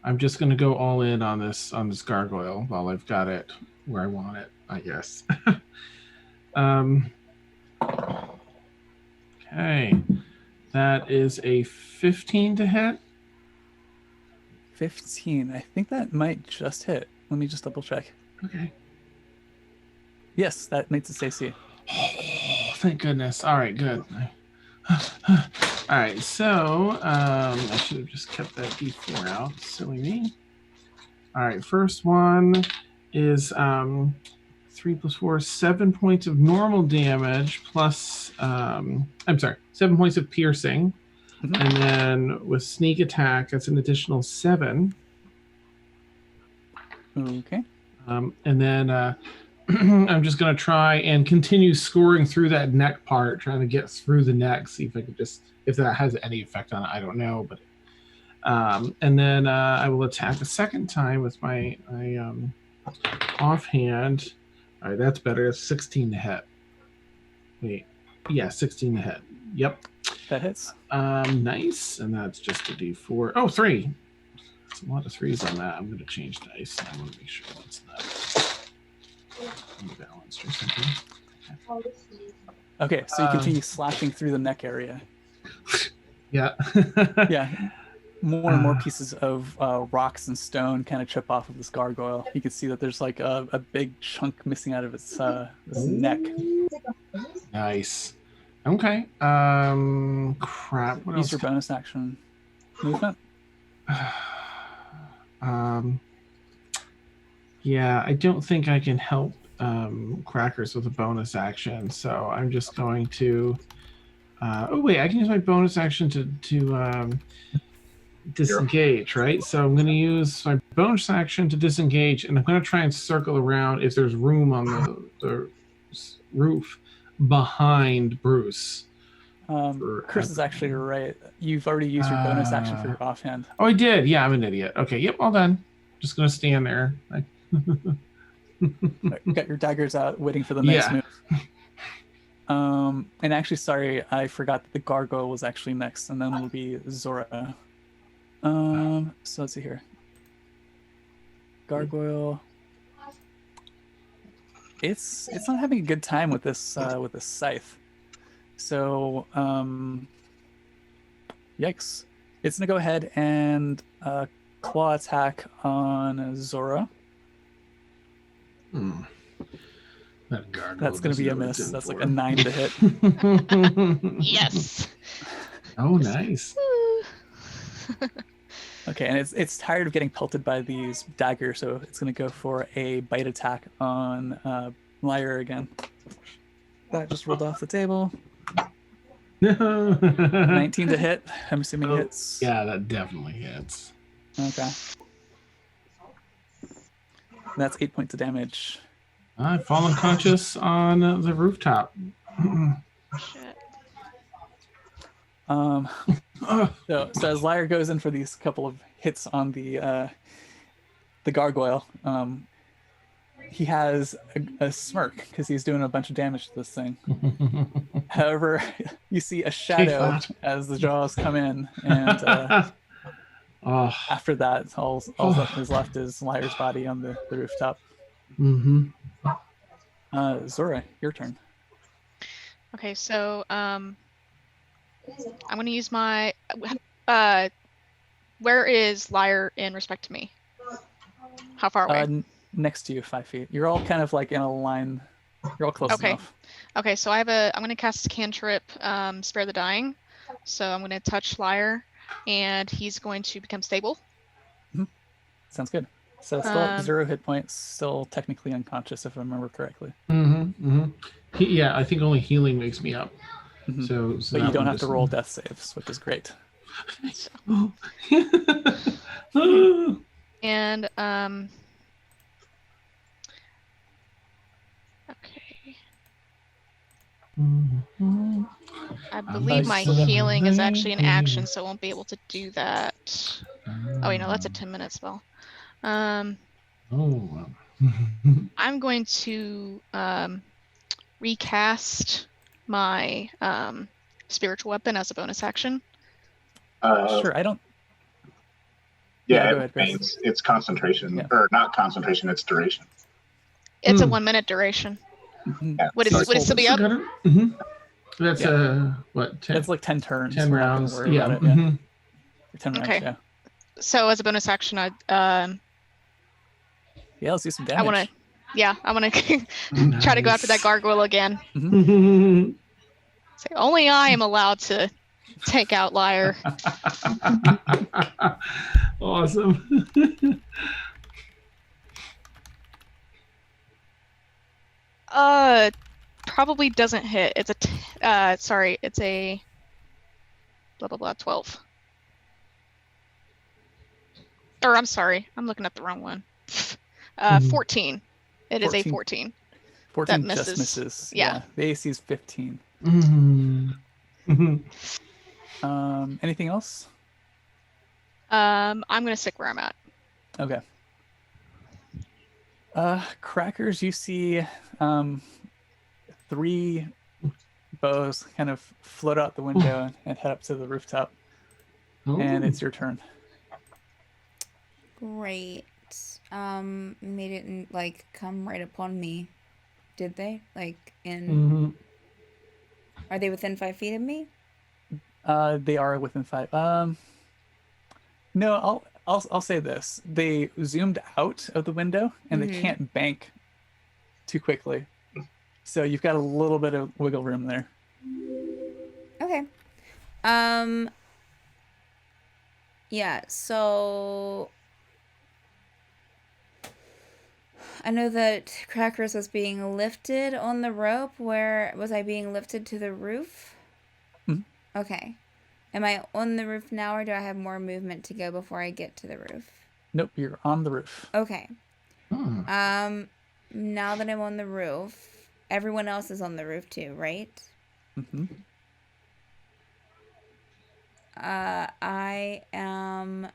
I'm just going to go all in on this gargoyle while I've got it where I want it, I guess. Okay, that is a 15 to hit. 15. I think that might just hit. Let me just double check. Okay. Yes, that makes it AC. Oh, thank goodness. All right, good. All right, so I should have just kept that D4 out. Silly me. All right, first one is 3 + 4, 7 points of normal damage plus, 7 points of piercing. Mhm. And then with sneak attack, that's an additional 7. Okay. And then I'm just going to try and continue scoring through that neck part, trying to get through the neck, see if I could if that has any effect on it. I don't know. But and then I will attack a second time with my offhand. All right, that's better. It's 16 to hit. Wait. Yeah, 16 to hit. Yep. That hits. Nice. And that's just a D4. Oh, 3. That's a lot of 3s on that. I'm going to change dice. I want to make sure that's not unbalanced or something. Okay, so you continue slashing through the neck area. Yeah. Yeah. more and more pieces of rocks and stone kind of chip off of this gargoyle. You can see that there's like a big chunk missing out of its neck. Nice. Okay. Crap. What Use else? your bonus action movement. Yeah, I don't think I can help Crackers with a bonus action, so I'm just going to. Oh wait, I can use my bonus action to disengage, right? So I'm going to use my bonus action to disengage, and I'm going to try and circle around if there's room on the roof behind Bruce. Chris is actually right. You've already used your bonus action for your offhand. Oh, I did. Yeah, I'm an idiot. Okay, yep, all done. Just going to stand there. Got your daggers out, waiting for the next Yeah. move. And actually, sorry, I forgot that the gargoyle was actually next, and then it'll be Zora. So let's see here. Gargoyle. It's not having a good time with this scythe. So yikes! It's gonna go ahead and claw attack on Zora. That gargoyle. That's gonna be a miss. That's like a 9 to hit. Yes. Oh, nice. Okay, and it's tired of getting pelted by these daggers, so it's gonna go for a bite attack on Lyre again. That just rolled off the table. No. 19 to hit. I'm assuming hits. Yeah, that definitely hits. Okay. That's 8 points of damage. I fall unconscious on the rooftop. Shit. So as Lyre goes in for these couple of hits on the gargoyle, he has a smirk because he's doing a bunch of damage to this thing. However, you see a shadow as the jaws come in, and after that, all that is left is Lyre's body on the rooftop. Mm-hmm. Zora, your turn. Okay, so I'm gonna use my where is Lyre in respect to me? How far away? Next to you, 5 feet. You're all kind of like in a line. You're all close enough. Okay, so I'm gonna cast cantrip, Spare the Dying. So I'm gonna touch Lyre, and he's going to become stable. Sounds good. So still at 0 hit points, still technically unconscious if I remember correctly. Yeah, I think only healing makes me up. So but you don't have to roll death saves, which is great. And okay. I believe my healing is actually an action, so I won't be able to do that. Oh wait, no, that's a 10-minute spell. I'm going to recast my spiritual weapon as a bonus action. Sure, I don't. Yeah, go ahead, Chris. it's concentration, or not concentration. It's duration. It's a 1-minute duration. Yeah. Would it still be up? That's what? 10, it's like 10 turns. 10 We're not gonna rounds. worry Yeah. about it, yeah. 10 rounds. Okay. Yeah. So as a bonus action, Yeah, let's do some damage. I want to try to go after that gargoyle again. Say, only I am allowed to take out Lyre. Awesome. Probably doesn't hit. It's a it's a blah blah blah 12. Or I'm sorry, I'm looking at the wrong one. 14. It is a 14. 14 that just misses. Yeah. The AC is 15. Anything else? I'm gonna stick where I'm at. Okay. Crackers, you see 3 bows kind of float out the window and head up to the rooftop. And it's your turn. Great. They didn't like come right upon me, did they? Like in Are they within 5 feet of me? They are within 5. No, I'll say this. They zoomed out of the window and they can't bank too quickly. So you've got a little bit of wiggle room there. Okay. Yeah, so I know that Crackers was being lifted on the rope. Where was I being lifted to the roof? Okay. Am I on the roof now, or do I have more movement to go before I get to the roof? Nope, you're on the roof. Okay. Now that I'm on the roof, everyone else is on the roof too, right? I am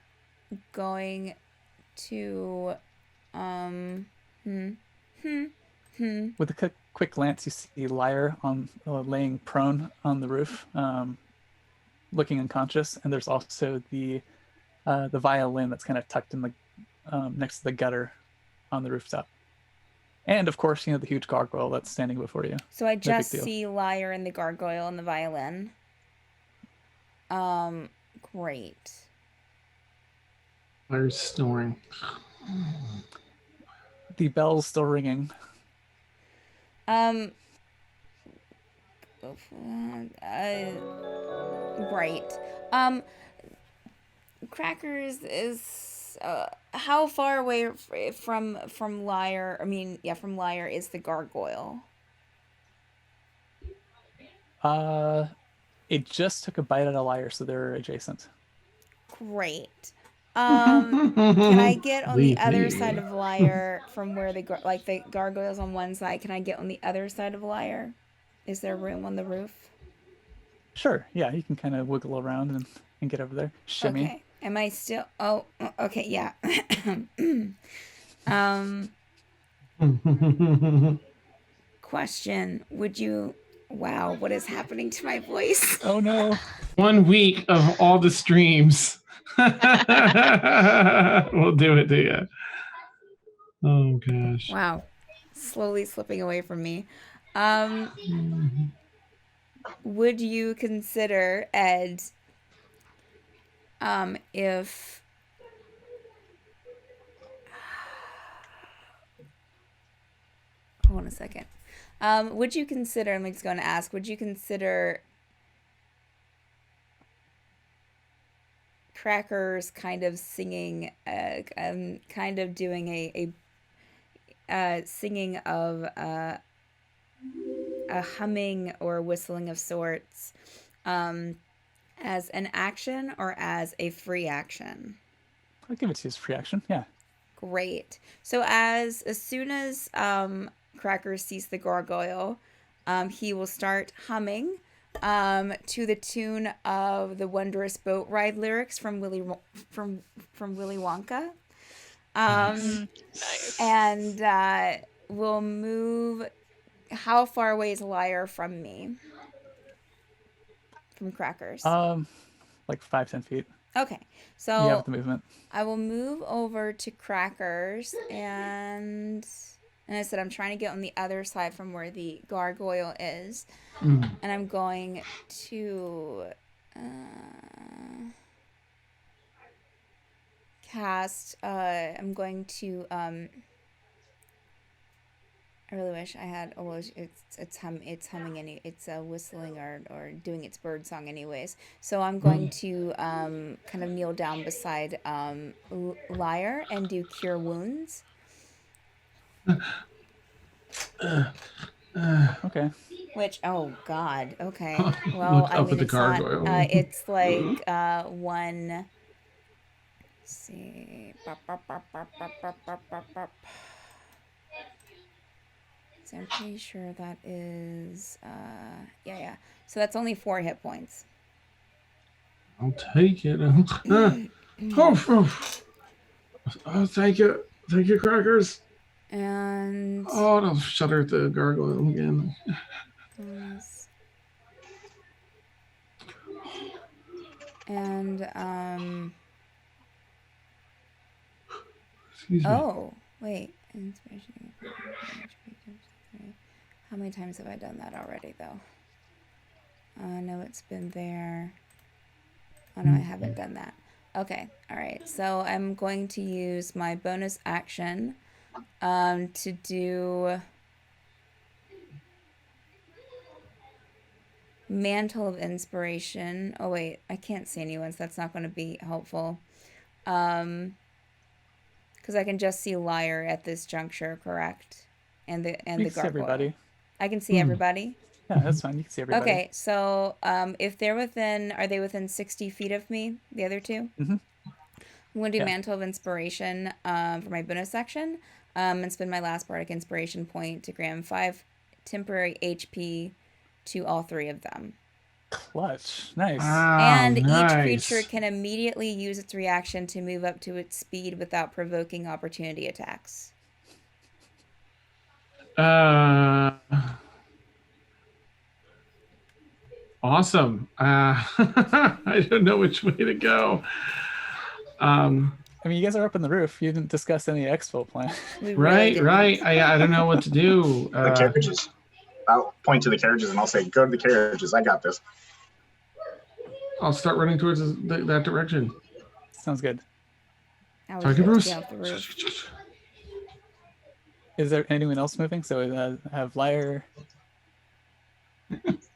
going to With a quick glance, you see Lyre on laying prone on the roof, looking unconscious, and there's also the violin that's kind of tucked in the next to the gutter on the rooftop, and of course, the huge gargoyle that's standing before you. So I just see Lyre and the gargoyle and the violin. Great. Lyre's snoring. The bell's still ringing. Right. Crackers is how far away from Lyre? I mean, yeah, from Lyre is the gargoyle. It just took a bite out of Lyre, so they're adjacent. Great. Can I get on the other side of Lyre from where the gargoyle's on one side? Can I get on the other side of Lyre? Is there room on the roof? Sure. Yeah, you can kind of wiggle around and get over there. Shimmy. Okay. Am I still? Oh, okay. Yeah. Question: Would you? Wow, what is happening to my voice? Oh no! 1 week of all the streams. We'll do it to you. Oh gosh. Wow, slowly slipping away from me. Would you consider, Ed, if hold on a second. Would you consider, I'm just going to ask, would you consider Crackers kind of singing, kind of doing a singing of a humming or whistling of sorts as an action or as a free action? I'll give it to you as free action, yeah. Great. So as soon as Crackers sees the gargoyle, he will start humming to the tune of the Wondrous Boat Ride lyrics from Willy Wonka. Nice. And we'll move. How far away is Lyre from me? From Crackers? Like 5-10 feet. Okay, so you have the movement. I will move over to Crackers, and I said I'm trying to get on the other side from where the gargoyle is, and I'm going to cast. I'm going to. I really wish I had. Oh, it's humming. It's whistling or doing its bird song anyways. So I'm going to kind of kneel down beside Lyre and do cure wounds. Okay. Which, oh God, okay. Well, Look up at the it's not. gargoyle. It's like one. Let's see. So I'm pretty sure that is, yeah. So that's only 4 hit points. I'll take it. Oh, thank you. Thank you, Crackers. And... Oh, I'll shudder at the gargoyle again. And, Excuse me. oh, wait. Inspiration. How many times have I done that already, though? I know it's been there. Oh, no, I haven't done that. Okay. All right. So I'm going to use my bonus action to do Mantle of Inspiration. Oh wait, I can't see anyone, so that's not going to be helpful. Because I can just see Liar at this juncture, correct? And the You gargoyle. can see everybody. I can see everybody. Yeah, that's fine. You can see everybody. Okay, so if they're within, are they within 60 feet of me? The other two. Mhm. I'm going to do Yeah. Mantle of Inspiration for my bonus action, and spend my last bardic inspiration point to grant 5 temporary HP to all 3 of them. Clutch. Nice. And nice. each creature can immediately use its reaction to move up to its speed without provoking opportunity attacks. Awesome. I don't know which way to go. I mean, you guys are up on the roof. You didn't discuss any expo plan. We really didn't. Right. I don't know what to do. The carriages. I'll point to the carriages and I'll say, "Go to the carriages. I got this." I'll start running towards that direction. Sounds good. I was Talk to about to Bruce. get off the roof. Is there anyone else moving? So have Liar.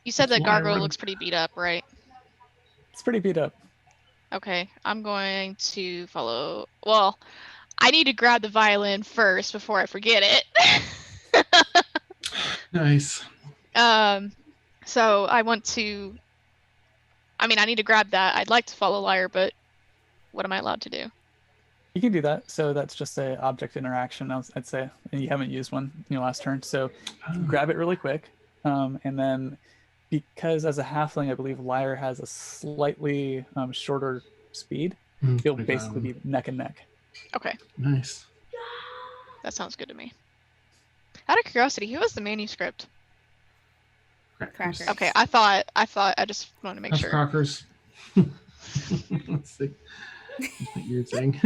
You said the Why gargoyle would- looks pretty beat up, right? It's pretty beat up. Okay, I'm going to follow. Well, I need to grab the violin first before I forget it. Nice. So I want to. I mean, I need to grab that. I'd like to follow Liar, but what am I allowed to do? You can do that. So that's just a object interaction, I'd say. And you haven't used one in your last turn. So grab it really quick. And then because as a halfling, I believe Liar has a slightly shorter speed, you'll basically be neck and neck. Okay, Nice. that sounds good to me. Out of curiosity, who has the manuscript? Crackers. Okay, I just wanted to make That's sure. Crockers. Let's see. What you're saying.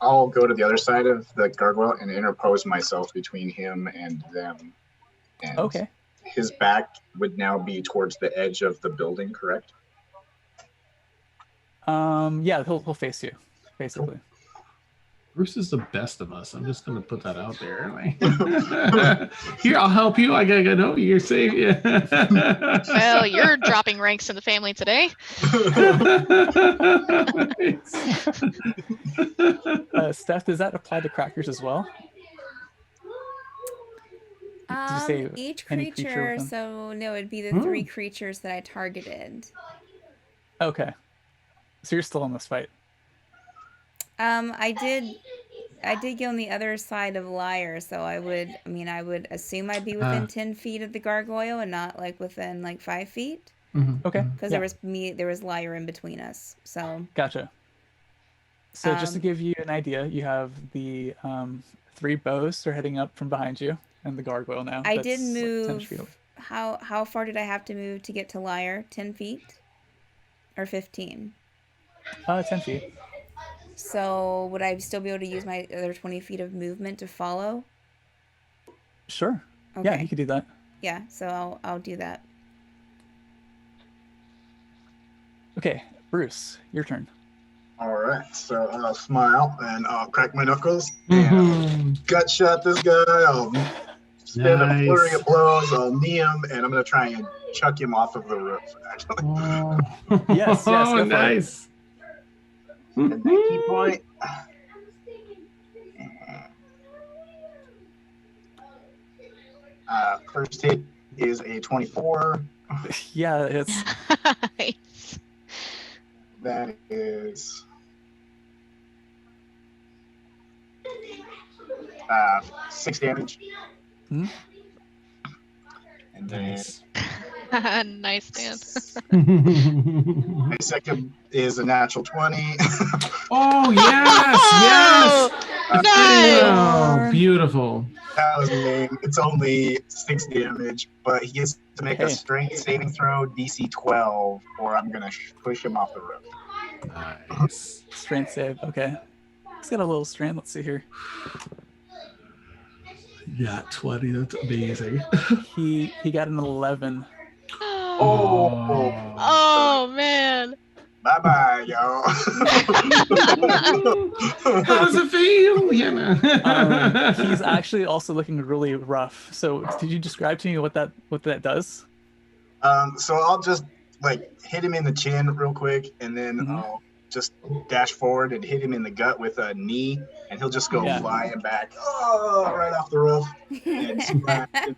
I'll go to the other side of the gargoyle and interpose myself between him and them. And Okay. his back would now be towards the edge of the building, correct? Yeah, he'll face you, basically. Bruce is the best of us. I'm just going to put that out there. Here, I'll help you. I got to know you're safe. Yeah. Well, you're dropping ranks in the family today. Steph, does that apply to Crackers as well? Did you say Each any creature creature, with them? so no, it'd be the 3 creatures that I targeted. Okay. So you're still in this fight. I did go on the other side of Liar, so I would assume I'd be within 10 feet of the gargoyle and not like within like 5 feet. Okay. Because there was Liar in between us. So Gotcha. So just to give you an idea, you have the 3 bows are heading up from behind you, and the gargoyle now. I that's did like 10 feet move. away. How far did I have to move to get to Liar? 10 feet? Or 15? 10 feet. So would I still be able to use my other 20 feet of movement to follow? Sure. Okay. Yeah, you could do that. Yeah, so I'll do that. Okay, Bruce, your turn. All right, so I'll smile and I'll crack my knuckles and gut shot this guy. I'll spin a flurry of blows. I'll knee him, and I'm gonna try and chuck him off of the roof. Actually, Yes, go for it. Nice. and then key point. First hit is a 24. Yeah, it's Nice. That is 6 damage. Hmm? And then Nice, Dan. my second is a natural 20. Oh, yes. Nice. Oh, beautiful. That was lame. It's only 6 damage, but he gets to make a Okay. strength saving throw, DC 12, or I'm gonna push him off the roof. Nice. strength save. Okay. He's got a little strength. Let's see here. Yeah, 20. That's amazing. He got an 11. Oh, man. Bye-bye, y'all. How does it feel? He's actually also looking really rough. So did you describe to me what that does? So I'll just like hit him in the chin real quick, and then I'll just dash forward and hit him in the gut with a knee, and he'll just go flying back, right off the roof, and splash and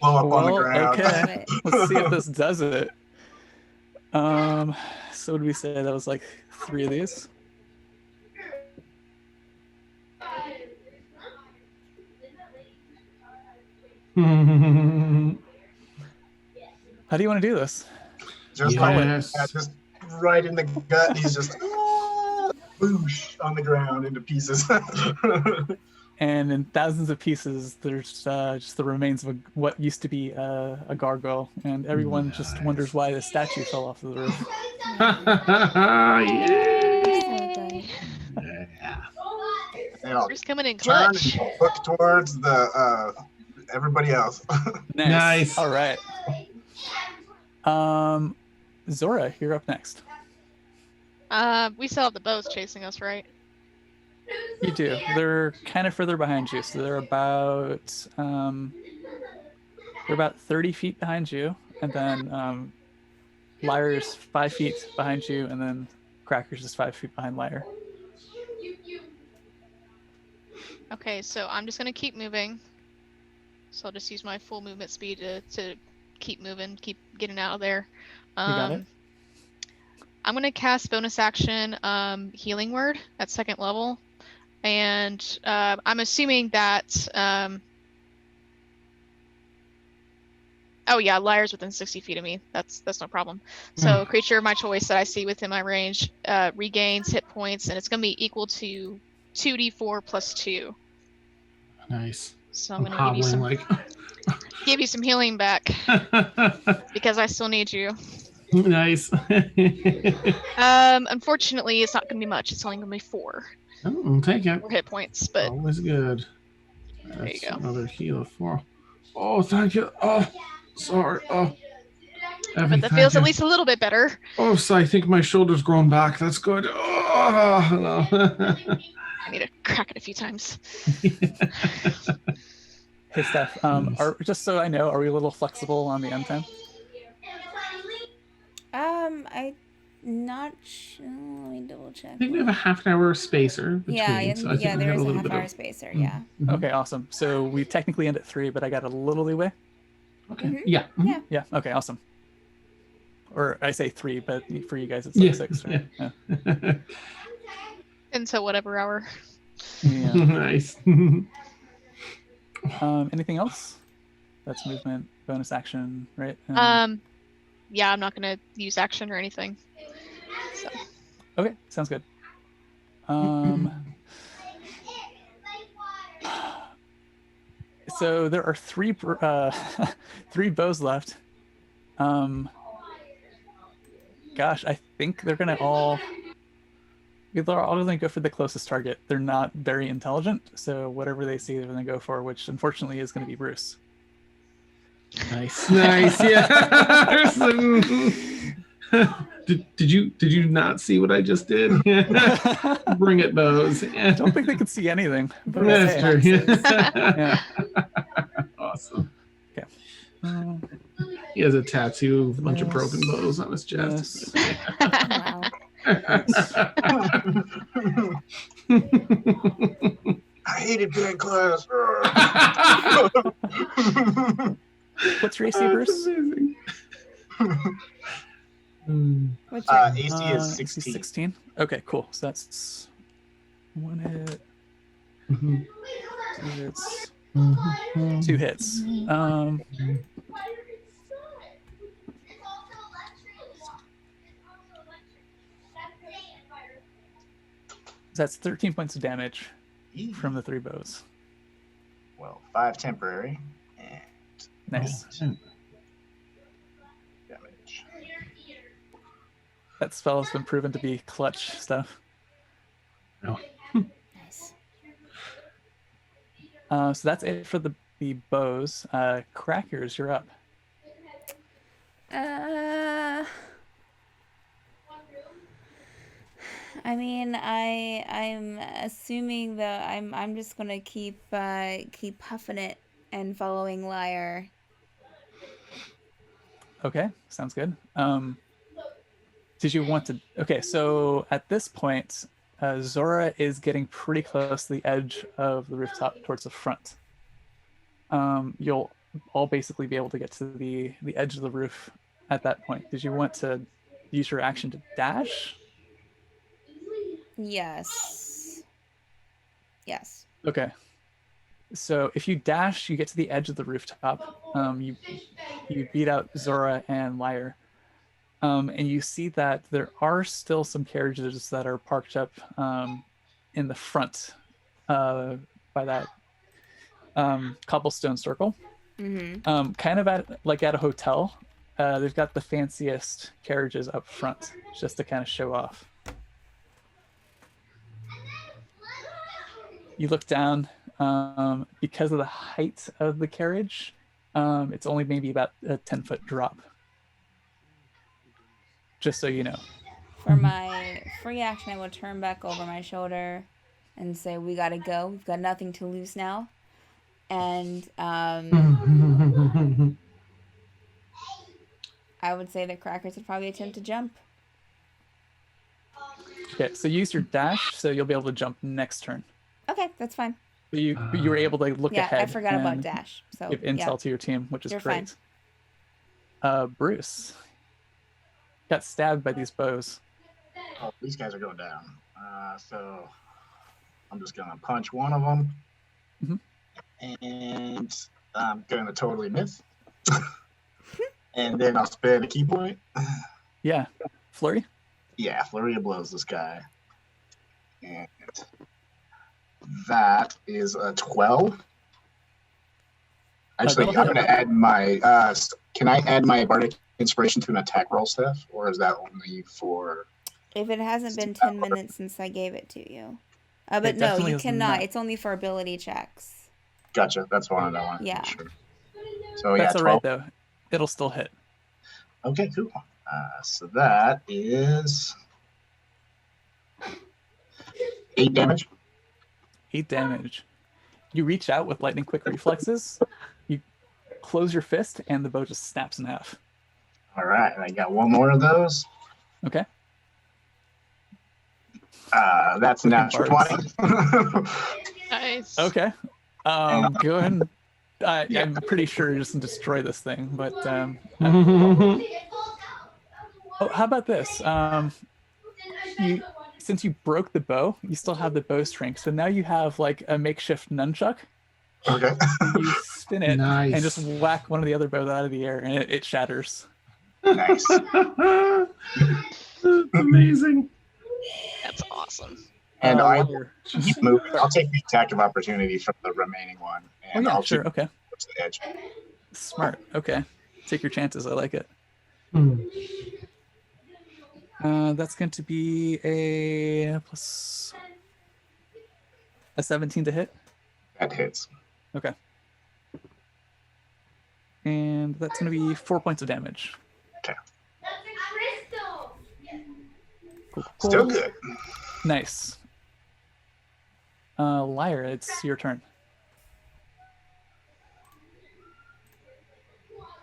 blow up on the ground. Okay. Let's see if this does it. So would we say that was like 3 of these? How do you want to do this? Just just right in the gut. He's just boosh on the ground into pieces. And in thousands of pieces, there's just the remains of what used to be a gargoyle, and everyone just wonders why the statue fell off of the roof. Bruce coming in clutch. Look towards the everybody else. Nice. All right. Zora, you're up next. We still have the bows chasing us, right? You do. They're kind of further behind you, so they're about 30 feet behind you, and then Lyre's 5 feet behind you, and then Cracker's just 5 feet behind Lyre. Okay, so I'm just gonna keep moving. So I'll just use my full movement speed to keep moving, keep getting out of there. You got it. I'm gonna cast bonus action Healing Word at 2nd level, and I'm assuming that oh yeah, Lyre's within 60 feet of me. That's no problem. So creature of my choice that I see within my range regains hit points, and it's gonna be equal to 2d4 plus 2. Nice. So I'm gonna give you some healing back because I still need you. Nice. Unfortunately, it's not gonna be much. It's only gonna be 4. Oh, I'll take it. 4 hit points, but Always good. there you go. Another heal of 4. Oh, thank you. Oh, sorry. Oh. But that feels at least a little bit better. Oh, so I think my shoulder's grown back. That's good. Oh, hello. I need to crack it a few times. Hey, Steph. Just so I know, are we a little flexible on the end time? I'm not sure. Let me double check. I think we have a half an hour spacer between. Yeah, so I think there is a little half bit hour of... spacer. Yeah. Okay, awesome. So we technically end at 3, but I got a little leeway. Okay. Yeah. Yeah. Okay. Awesome. Or I say 3, but for you guys it's like 6. Right? Yeah. Until whatever hour. Yeah. Nice. Anything else? That's movement, bonus action, right? Yeah, I'm not gonna use action or anything. So. Okay, sounds good. So there are 3 3 bows left. Gosh, I think they're all gonna go for the closest target. They're not very intelligent, so whatever they see, they're gonna go for, which unfortunately is gonna be Bruce. Nice. Yeah. Did you not see what I just did? Bring it, bows. I don't think they could see anything. But That's true. Yeah. Awesome. Okay. He has a tattoo of a bunch of broken bows on his chest. Wow. I hated band class. What's your AC, Bruce? What's your AC is 16. 16. Okay, cool. So that's 1 hit. 2 hits. 2 hits. That's 13 points of damage from the 3 bows. Well, 5 temporary and Nice. damage. That spell has been proven to be clutch stuff. Nice. So that's it for the bows. Crackers, you're up. I mean, I'm assuming that I'm just gonna keep puffing it and following Liar. Okay, sounds good. Did you want to? Okay, so at this point, Zora is getting pretty close to the edge of the rooftop towards the front. You'll all basically be able to get to the edge of the roof at that point. Did you want to use your action to dash? Yes. Yes. Okay. So if you dash, you get to the edge of the rooftop. You beat out Zora and Lyre. And you see that there are still some carriages that are parked up in the front by that cobblestone circle. Mm-hmm. Kind of at a hotel. They've got the fanciest carriages up front just to kind of show off. You look down. Because of the height of the carriage, it's only maybe about a 10-foot drop. Just so you know. For my free action, I will turn back over my shoulder and say, "We gotta go. We've got nothing to lose now." And I would say that Crackers would probably attempt to jump. Okay, so use your dash, so you'll be able to jump next turn. Okay, that's fine. But you were able to look ahead. Yeah, I forgot about dash. So give intel to your team, which is great. Bruce got stabbed by these bows. Oh, these guys are going down. So I'm just gonna punch one of them, and I'm gonna totally miss. And then I'll spend a key point. Yeah, flurry. Yeah, flurry of blows this guy, and that is a 12. Actually, I'm going to add my. Can I add my bardic inspiration to an attack roll, Steph, or is that only for? If it hasn't been 10 minutes since I gave it to you, but no, you cannot. It's only for ability checks. Gotcha. That's one I want. Yeah. Sure. So that's yeah, all right though. It'll still hit. Okay, cool. So that is 8 damage. 8 damage. You reach out with lightning quick reflexes. You close your fist, and the bow just snaps in half. All right, I got one more of those. Okay. That's a natural 20. Nice. Okay. Go ahead. I'm pretty sure you're just gonna destroy this thing, but oh, how about this? Since you broke the bow, you still have the bow string, so now you have like a makeshift nunchuck. Okay. You spin it and just whack one of the other bows out of the air, and it shatters. Nice. Amazing. That's awesome. And I'll keep moving. I'll take the attack of opportunity from the remaining one. And I'll sure. Okay. Towards the edge. Smart. Okay. Take your chances. I like it. That's going to be a 17 to hit. That hits. Okay. And that's going to be 4 points of damage. Okay. Cool. Still good. Nice. Lyre, it's your turn.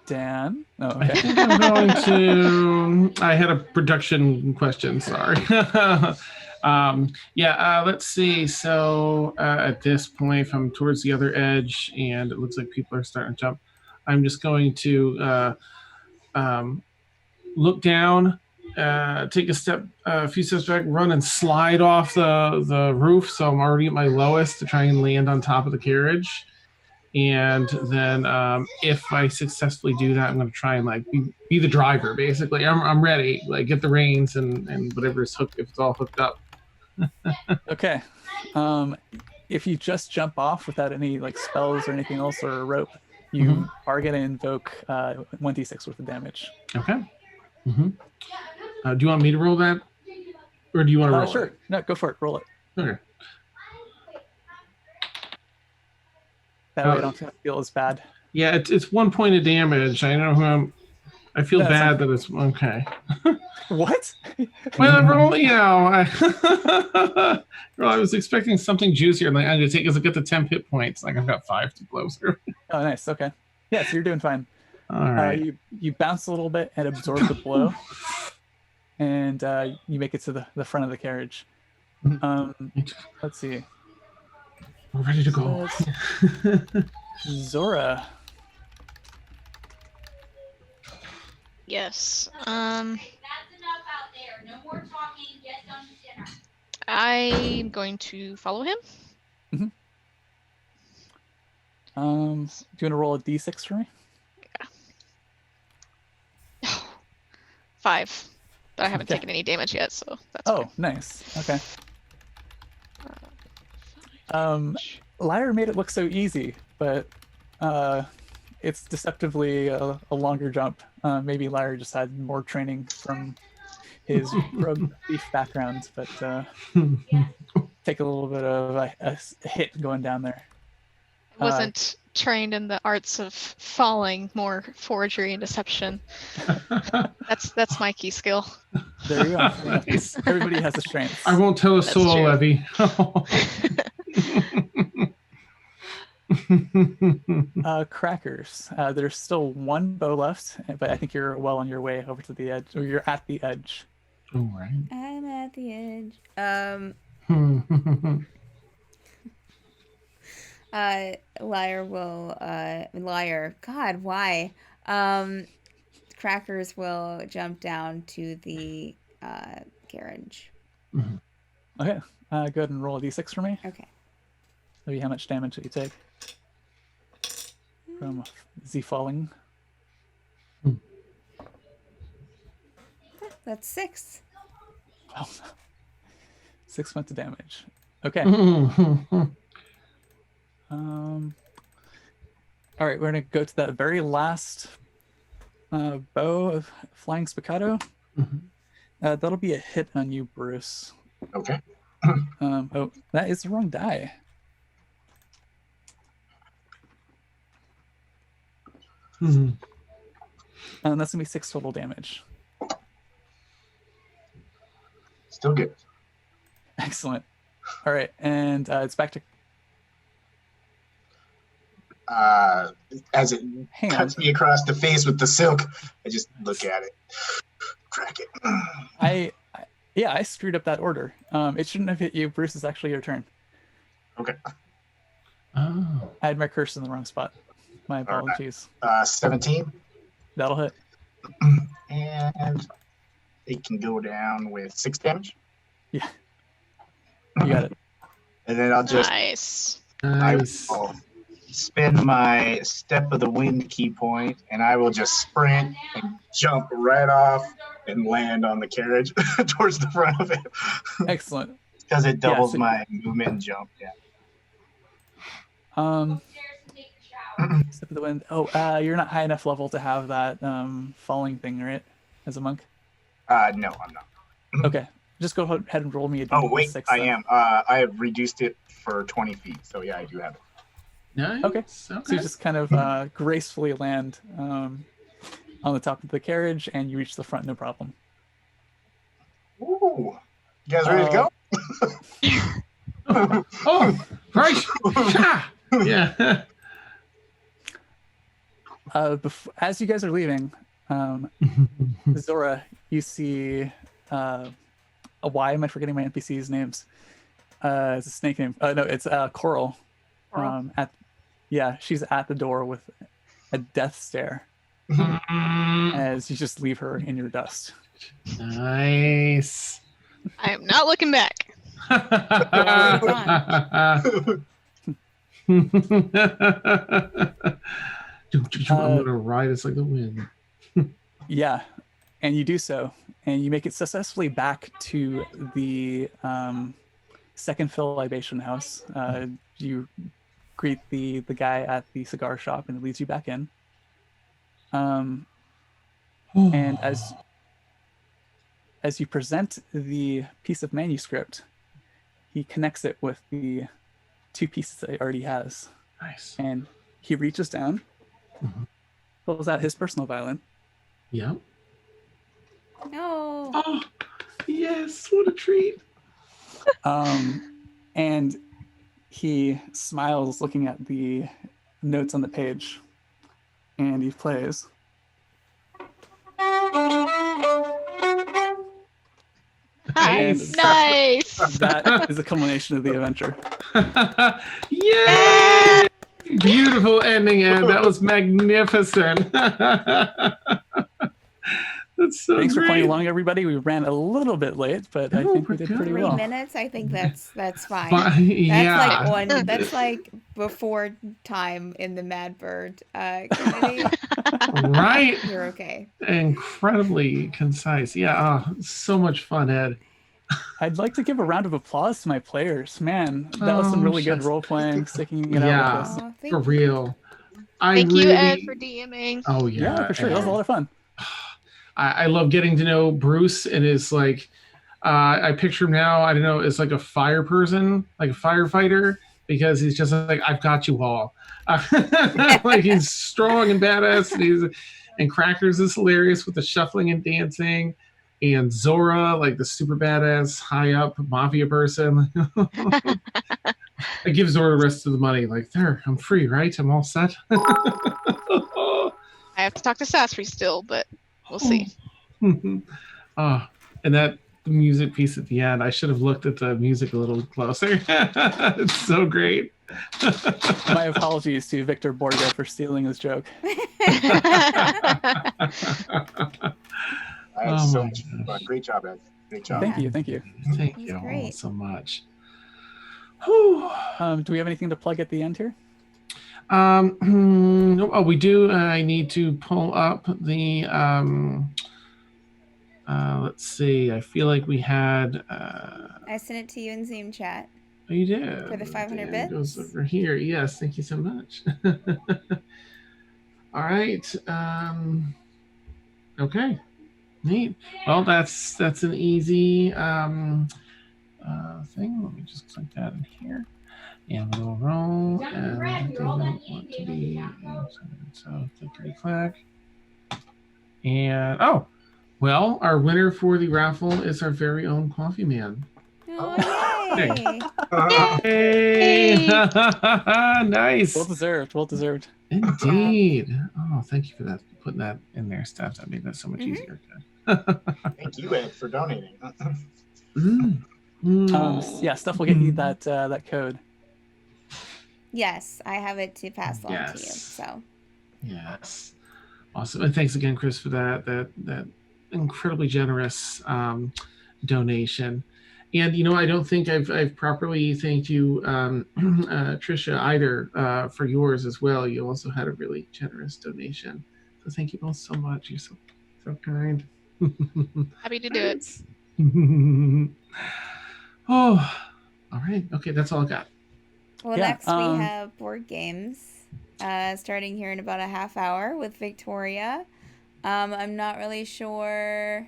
Dan? Oh, okay. I think I'm going to. I had a production question. Sorry. Let's see. So at this point, if I'm towards the other edge, and it looks like people are starting to jump, I'm just going to look down, take a few steps back, run and slide off the roof. So I'm already at my lowest to try and land on top of the carriage. And then if I successfully do that, I'm going to try and like be the driver. Basically, I'm ready. Like get the reins and whatever's hooked, if it's all hooked up. Okay. If you just jump off without any like spells or anything else or a rope, you are going to invoke 1d6 worth of damage. Okay. Do you want me to roll that, or do you want to roll Sure. it? No, go for it. Roll it. Okay. That way I don't feel as bad. Yeah, it's 1 point of damage. I know who I feel No, bad that it's okay. What? Well, everyone, I was expecting something juicier. Like I'm gonna take as I get to 10 hit points. Like I've got 5 to blow through. Oh, nice. Okay. Yeah, so you're doing fine. All right. You bounce a little bit and absorb the blow, and you make it to the front of the carriage. Let's see. We're ready to go. Zora. Yes. That's enough out there. No more talking. Get done with dinner. I'm going to follow him. Do you want to roll a d6 for me? 5. But I haven't Okay. taken any damage yet, so that's Oh, fine. nice. Okay. Lyre made it look so easy, but it's deceptively a longer jump. Maybe Lyre just had more training from his rogue thief background, but take a little bit of a hit going down there. Wasn't trained in the arts of falling, more forgery and deception. That's my key skill. There you go. Nice. Everybody has a strength. I won't tell a That's soul, true. Evie. Crackers. There's still one bow left, but I think you're well on your way over to the edge, or you're at the edge. All right. I'm at the edge. Liar will liar. God, why? Crackers will jump down to the carriage. Okay. Go ahead and roll a d6 for me. Okay. Maybe how much damage that you take from Z falling. That's 6. Oh, 6 points of damage. Okay. All right, we're gonna go to that very last bow of flying spiccato. That'll be a hit on you, Bruce. Okay. Oh, that is the wrong die. That's gonna be 6 total damage. Still good. Excellent. All right, and it's back to. As it Hang on. cuts me across the face with the silk, I just look at it, crack it. I screwed up that order. It shouldn't have hit you. Bruce, it's actually your turn. Okay. Oh. I had my curse in the wrong spot. My apologies. 17, That'll hit. and it can go down with 6 damage, Yeah. You got it. and then I'll just Nice. Nice. I will spend my step of the wind key point, and I will just sprint and jump right off and land on the carriage towards the front of it Excellent. because it doubles so- my movement and jump. Yeah. Step of the wind. Oh, you're not high enough level to have that falling thing, right? As a monk. No, I'm not. Okay. Just go ahead and roll me a Oh wait, d6 I then. am. I have reduced it for 20 feet, so yeah, I do have it. Nice. Okay. So you just kind of gracefully land on the top of the carriage, and you reach the front, no problem. Ooh, you guys ready to go? Oh, right. Yeah. As you guys are leaving, Zora, you see why am I forgetting my NPCs' names? It's a snake name. No, it's Coral. Coral. She's at the door with a death stare as you just leave her in your dust. Nice. I am not looking back. I'm gonna ride. It's like the wind. Yeah, and you do so, and you make it successfully back to the second fill libation house. You greet the guy at the cigar shop, and it leads you back in. And as you present the piece of manuscript, he connects it with the 2 pieces that he already has, Nice. and he reaches down, pulls out his personal violin, Yep. No. Oh, yes! What a treat. And he smiles, looking at the notes on the page, and he plays. Nice. Nice. That is a culmination of the adventure. Yay! Beautiful ending, Ed. That was magnificent. That's so Thanks for great. playing along, everybody. We ran a little bit late, but I No, think we we're did good. pretty 3 well. minutes. I think that's fine. Yeah. That's like that's like before time in the Mad Bird community. Right. You're okay. Incredibly concise. Yeah. Oh, so much fun, Ed. I'd like to give a round of applause to my players. Man, that was some really good shucks. role playing, sticking it out Yeah. with us. Aw, thank For you. real. Thank you, Ed, for DMing. Oh yeah. Yeah, for sure. That was a lot of fun. I love getting to know Bruce and his like. I picture him now. I don't know, as like a fire person, like a firefighter, because he's just like, I've got you all. Like he's strong and badass, and Crackers is hilarious with the shuffling and dancing, and Zora, like the super badass high up mafia person. I give Zora the rest of the money. Like, there, I'm free, right? I'm all set. I have to talk to Sasri still, but we'll see. And that music piece at the end, I should have looked at the music a little closer. It's so great. My apologies to Victor Borga for stealing his joke. I had so my much fun. gosh. Great job, Ed. Great job. Thank you. Thank you. Thank That was you all great. so much. Whew. Do we have anything to plug at the end here? Oh, we do. I need to pull up the. Let's see. I feel like we had. I sent it to you in Zoom chat. Oh, you did. For the 500 Dan bits? goes over here. Yes, thank you so much. All right. Okay. Neat. Well, that's an easy thing. Let me just click that in here, and we'll roll. And they don't want to be. So clickety clack. And oh, well, our winner for the raffle is our very own coffee man. Oh, yay! Hey! Nice. Well deserved. Well deserved. Indeed. Oh, thank you for that. Putting that in there, Steph. That made that so much easier. Thank you, Ed, for donating. Yeah, Steph will get you that that code. Yes, I have it to pass along to you. Yes. So Yes. Awesome. And thanks again, Chris, for that incredibly generous donation. And I don't think I've properly thanked you, Trisha, either for yours as well. You also had a really generous donation. So thank you both so much. You're so kind. Happy to do it. Oh, all right. Okay, that's all I got. well, Yeah, next we have board games, starting here in about a half hour with Victoria. I'm not really sure.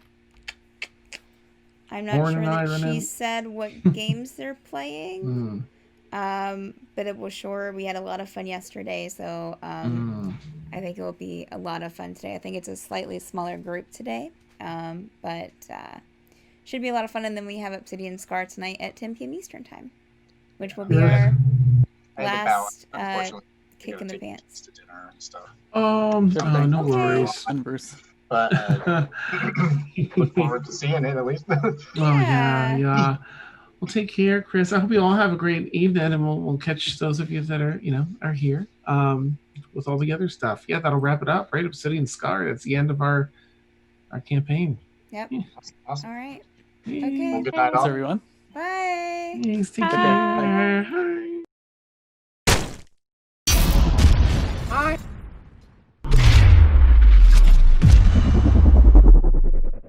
I'm not Lauren sure and I that run she in. said what games they're playing. But it was sure we had a lot of fun yesterday, so I think it will be a lot of fun today. I think it's a slightly smaller group today, but should be a lot of fun. And then we have Obsidian Scar tonight at 10 p.m. Eastern time, which will be our I had to bow last out, unfortunately. kick gotta in the take pants. to dinner and stuff. No Okay. worries. And Bruce. But look forward to seeing it at least. Oh yeah. Well, take care, Chris. I hope you all have a great evening, and we'll catch those of you that are here with all the other stuff. Yeah, that'll wrap it up, right? Obsidian Scar. That's the end of our campaign. Yep. Awesome. All right. Hey. Okay. Well, good night, Thanks, all. everyone. Bye. Thanks. Take Bye. care. Bye.